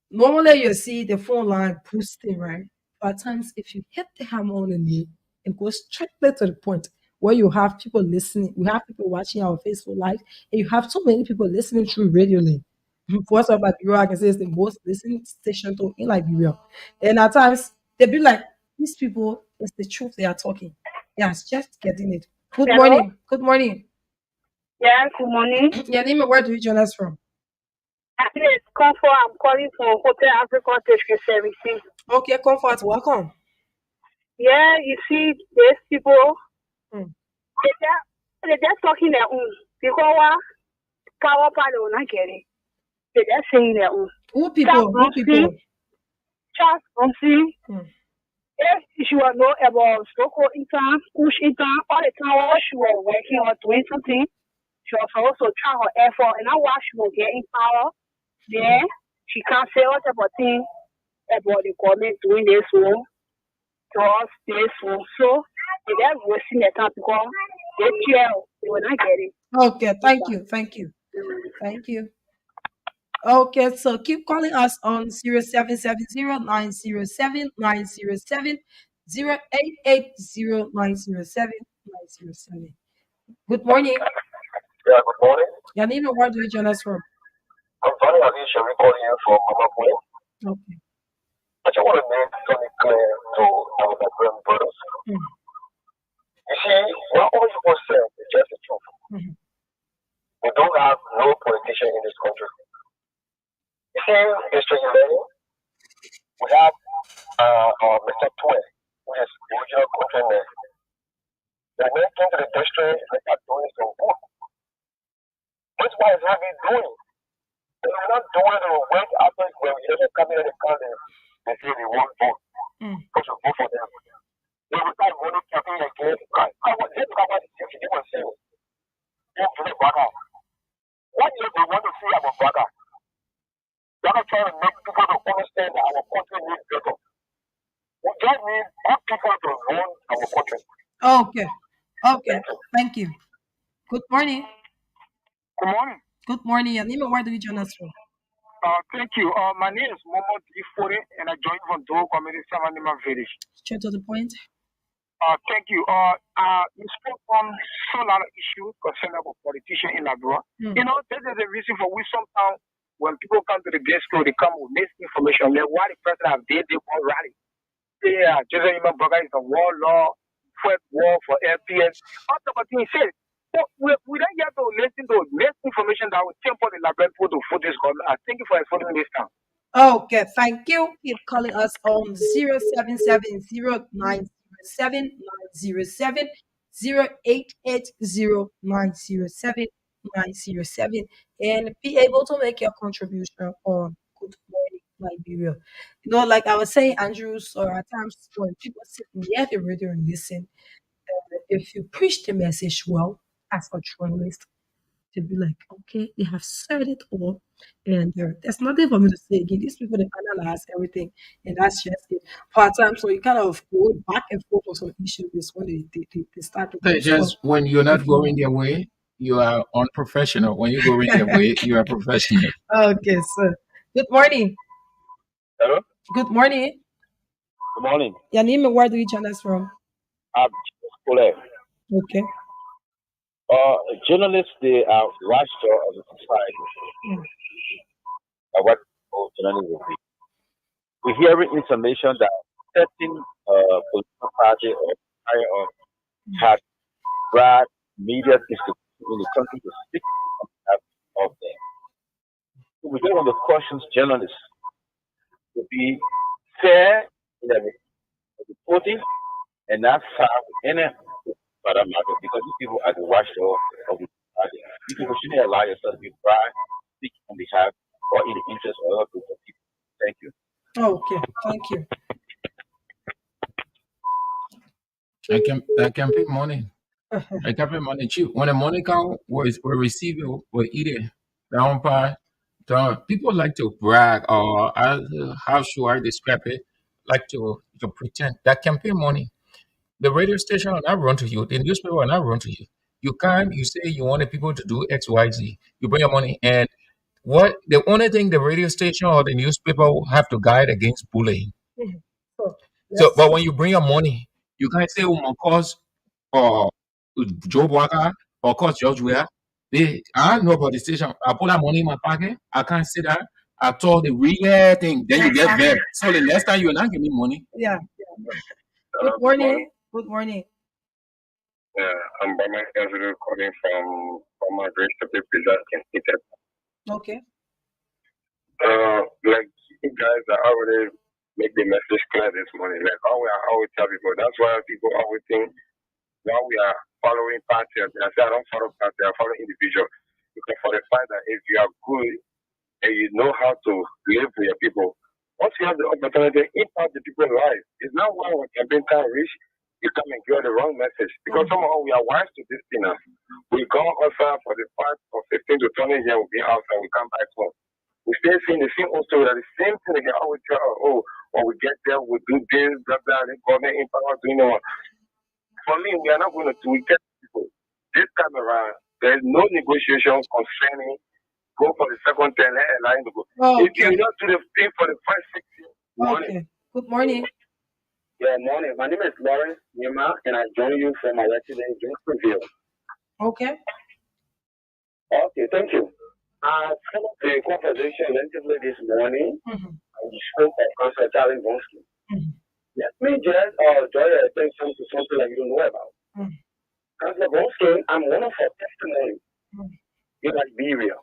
normally you see the phone line boosting, right? But at times, if you hit the hammer on the nail and go straight to the point where you have people listening, you have people watching our Facebook Live, and you have so many people listening through Radio Link. Voice of Liberia, I can say, is the most listening station to in Liberia. And at times, they be like, these people, it's the truth they are talking. Yeah, it's just getting it. Good morning. Good morning. Yeah, good morning. Your name and where do you join us from? It's Comfort. I'm calling from Hotel Africa District 17. Okay, Comfort, welcome. Yeah, you see, these people, they're just talking their own. Because power part will not get it. They're just saying their own. Who people? Who people? Charles Bromskin. If you know about Soko intern, push intern, all the time while she was working or doing something, she was also trying her effort, and now while she was getting power, then she can't say what about things about the government doing this one, to us this one. So they're wasting their time because they care, they will not get it. Okay, thank you. Thank you. Okay, so keep calling us on 0770-907-907, 088-0907-907. Good morning. Yeah, good morning. Your name and where do you join us from? I'm Tony Alicia, calling you from Mama Point. Okay. I just want to make something clear to our Nigerian brothers. You see, what all you both said is just the truth. We don't have no politician in this country. You see, Mr. Yeleni, we have Mr. Twe, who is original countryman. The men came to the district and are doing some good. That's why it's not been doing. They are not doing the work after when we just come in the country and say they want vote. Because we vote for them. They will start running campaign against us. Let's talk about the safety they were saying. What do they want to say about Baga? They're not trying to make people to understand that our country needs better. We just need good people to run our country. Okay. Thank you. Good morning. Good morning. Good morning. Your name and where do you join us from? Thank you. My name is Momo D40 and I joined from Dole Community Samanima Village. Straight to the point. Thank you. You spoke on so lot of issues concerning about politicians in Liberia. You know, this is the reason for which sometimes when people come to the gate school, they come with misinformation. Like why the president have did they want rally. Yeah, Joseph Iman Burger is a war law, fight war for LPS. All the things he said. So we don't get to listen to misinformation that will temper the Liberian people to vote this government. I thank you for explaining this time. Okay, thank you. Keep calling us on 0770907 907 and be able to make your contribution on Good Morning Liberia. You know, like I was saying, Andrew, so at times when people sit near the radio and listen, if you preach the message well as a journalist, to be like, okay, they have said it all, and there's nothing for me to say again. These people they analyze everything, and that's just it. Part time, so you kind of go back and forth on some issues. This when they start to They go. So, just when you're not going their way, you are unprofessional. When you go in their way, you are professional. okay, so good morning. Hello? Good morning. Good morning. Your name and where do you join us from? I'm Kule. Okay. Journalists, they are watchdog of the society. What journalists will be. We're hearing information that certain political party or higher up had brought media institutions in the country to speak on behalf of them. So we don't want to caution journalists to be fair in their reporting and not far with any other matter because these people are the watchdog of the party. These people shouldn't allow yourself to be bribed, speak on behalf or in the interest of other group of people. Thank you. Okay, thank you. I can pay money. I can pay money cheap. When the money come, we receive it, we eat it. Down part. People like to brag, or how should I describe it? Like to pretend that campaign money. The radio station will not run to you. The newspaper will not run to you. You can't. You say you want the people to do X, Y, Z. You bring your money, and what the only thing the radio station or the newspaper will have to guide against bullying. So, but when you bring your money, you can't say, "Oh, my cause or Joe Walker or cause George Weah." I know about the station. I put that money in my pocket. I can't say that. I told the real thing. Then you get them. So the next time you will not give me money. Yeah. Good morning. Good morning. Yeah, I'm by my schedule calling from my great people in Italy. Okay. Like you guys are already make the message clear this morning. Like I always tell people, that's why people always think while we are following party, I say I don't follow party, I follow individual. Because for the fact that if you are good and you know how to live with your people, once you have the opportunity to impact the people's lives, it's not why when campaign time reach, you come and give the wrong message. Because somehow we are wise to this thing now. We go outside for the 5 or 15 to 20 years, we'll be outside, we come back home. We still seeing the same old story, that the same thing they can always tell, oh, when we get there, we do this, blah, blah, the government empower doing it. For me, we are not going to get people. This time around, there's no negotiation concerning go for the second 10 line to go. If you not do the thing for the 5, 6 years. Okay. Good morning. Yeah, morning. My name is Lawrence Nima, and I join you from my residence in Jacksonville. Okay. Okay, thank you. I followed the conversation relatively this morning. We spoke of Councilor Charlie Bonsky. Let me just draw your attention to something that you don't know about. Councilor Bonsky, I'm one of her testimony in Liberia.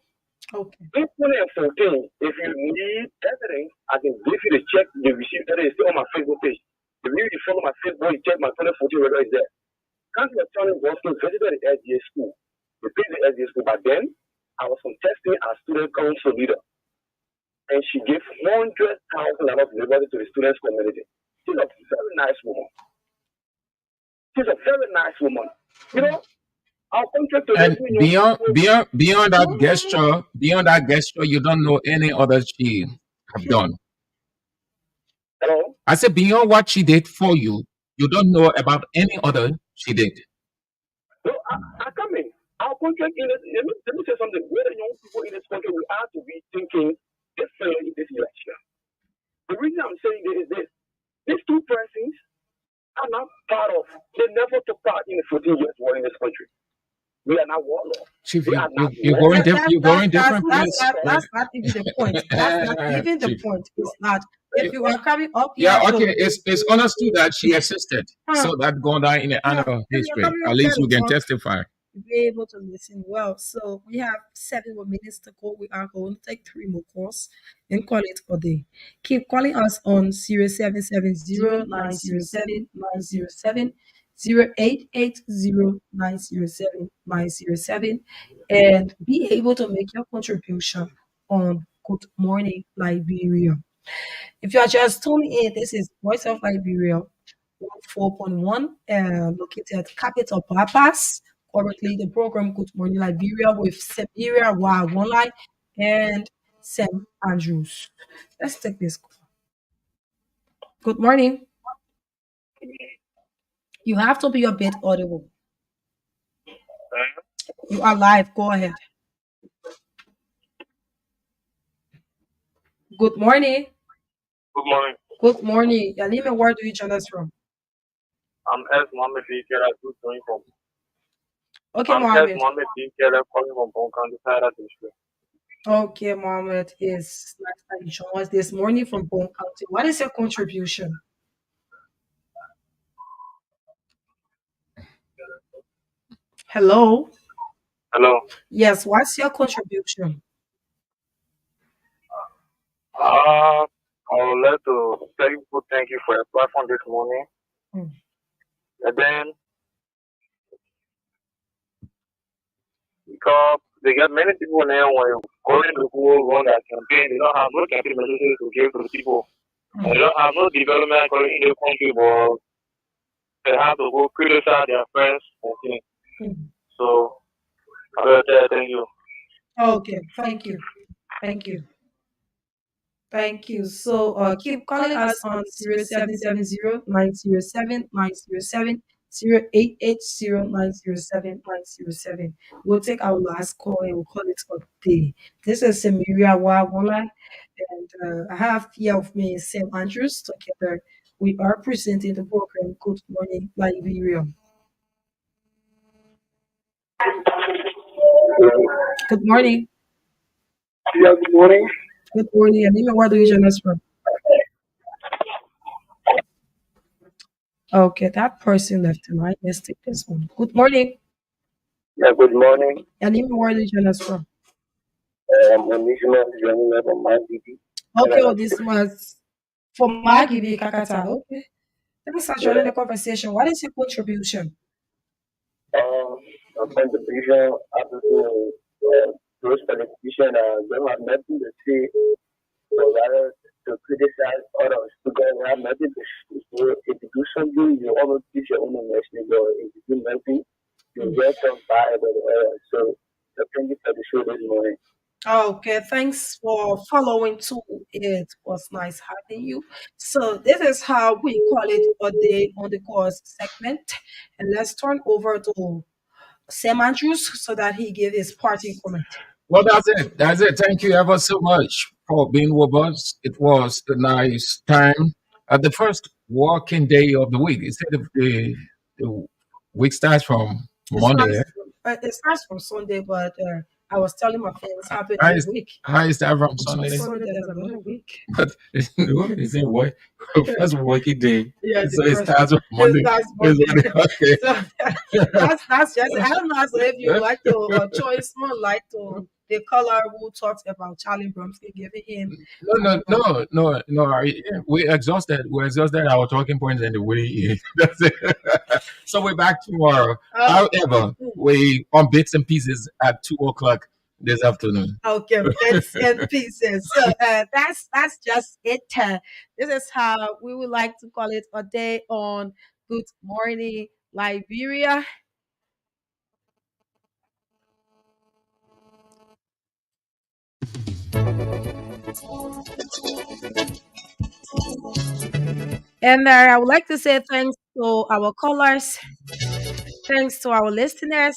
Okay. In 2014, if you need evidence, I can give you the check, the receipt that is still on my Facebook page. If you follow my Facebook, you check my 2014 record is there. Councilor Charlie Bonsky visited the SDA school. We paid the SDA school, but then I was contesting as student council leader. And she gave $100,000 liberty to the students' community. She's a very nice woman. She's a very nice woman. You know, our country today. And beyond that gesture, you don't know any other she have done. Hello? I said beyond what she did for you, you don't know about any other she did. No, I come in. Our country, let me say something. We the young people in this country, we have to be thinking differently in this election. The reason I'm saying this is this: these two persons are not part of. They never took part in the 14 years war in this country. We are not warlords. Chief, They are not you're going warlords. you're going different place. That's not even the point. That's not even the Chief. point. It's not. If you are coming up Yeah, here okay. It's understood that she assisted. Huh. So that going down in the Yeah, annal if you're history. coming At up least here you to can talk, testify. you'll be able to listen well. So we have 7 more minutes to go. We are going to take 3 more calls and call it a day. Keep calling us on 0770 907 907 0880 907 907 and be able to make your contribution on Good Morning Liberia. If you are just tuning in, this is Voice of Liberia 4.1, located Capital Bypass. Currently, the program Good Morning Liberia with Liberia-VOL Online and Sam Andrews. Let's take this call. Good morning. You have to be a bit audible. You are live. Go ahead. Good morning. Good morning. Good morning. Yalime, where do you join us from? I'm S. Mohammed Fikera, calling from. Okay, I'm S. Mohammed. Mohammed Fikera, calling from Bon County, Sahara District. Okay, Mohammed is nice that you joined us this morning from Bon County. What is your contribution? Hello. Hello. Yes, what's your contribution? I would like to tell you thank you for your platform this morning. Mm. And then, because they got many people now when you going to go run that campaign, they don't have no campaign messages to give to the people. Mm. They don't have no development going in the country, but they have to go criticize their friends and things. Mm. So, I will tell thank you. Okay, thank you. Thank you. Thank you. So keep calling us on 0770 907 907 0880 907 907. We'll take our last call and we'll call it a day. This is Samiria Online, and I have here with me Sam Andrews. Together, we are presenting the program Good Morning Liberia. Good morning. Yeah, good morning. Good morning. And where do you join us from? Okay, that person left the line. Let's take this one. Good morning. Yeah, good morning. And where do you join us from? I'm Ishmael joining us from my city. Okay, well, this was for Maggie Kakata. Okay. Thanks for joining the conversation. What is your contribution? A contribution after those politicians don't have nothing to say, but rather to criticize others because they have nothing to say. If you do something, you always teach your own message, or if you do nothing, you get some bad about the others. So, thank you for the show this morning. Okay, thanks for following too. It was nice having you. So this is how we call it a day on the course segment. And let's turn over to Sam Andrews so that he give his parting comment. Well, that's it. That's it. Thank you ever so much for being with us. It was a nice time. At the first working day of the week, instead of the week starts from Monday. It starts from Sunday, but I was telling my friends happy How new is, week. how is that from Sunday? Sunday there's another week. But what is it? What first working day? Yeah, So the it first starts from Monday. it starts It's Monday. okay. So that's just I don't know so if you like to choice more like to the color who talks about Charlie Bromsky giving him We exhausted. We're exhausted our talking points and the way. That's it. So we're back tomorrow. However, we on bits and pieces at 2 o'clock this afternoon. Okay, bits and pieces. So that's just it. This is how we would like to call it a day on Good Morning Liberia. And I would like to say thanks to our callers, thanks to our listeners,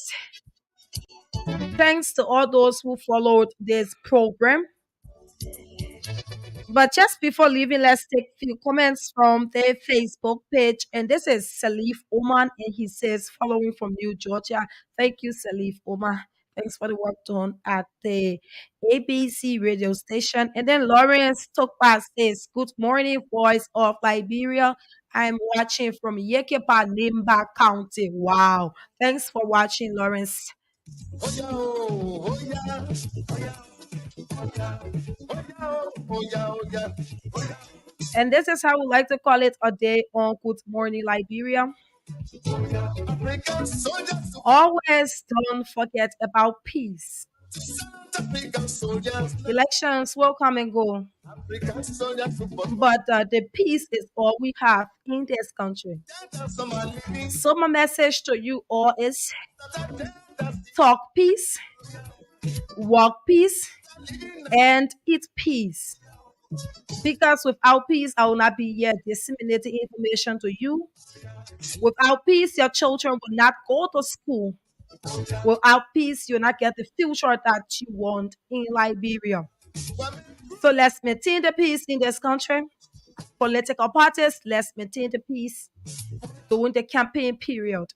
Thanks to all those who followed this program. But just before leaving, let's take a few comments from their Facebook page. And this is Salif Oman, and he says, following from New Georgia. Thank you, Salif Oman. Thanks for the work done at the ABC radio station. And then Lawrence Tokpa says, good morning, voice of Liberia. I'm watching from Yekepa, Nimba County. Wow. Thanks for watching, Lawrence. And this is how we like to call it a day on Good Morning Liberia. Always don't forget about peace. Elections will come and go, but the peace is all we have in this country. So my message to you all is talk peace, walk peace, and eat peace. Because without peace, I will not be here disseminating information to you. Without peace, your children will not go to school. Without peace, you'll not get the future that you want in Liberia. So let's maintain the peace in this country. Political parties, let's maintain the peace during the campaign period.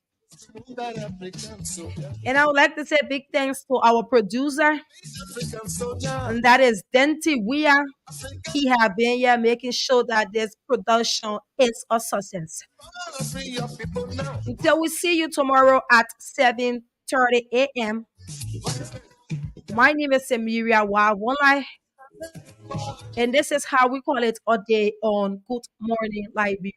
And I would like to say big thanks to our producer, and that is Denti Weir. He has been here making sure that this production is a success. Until we see you tomorrow at 7:30 a.m. My name is Semiria Wawonlai, and this is how we call it a day on Good Morning Liberia.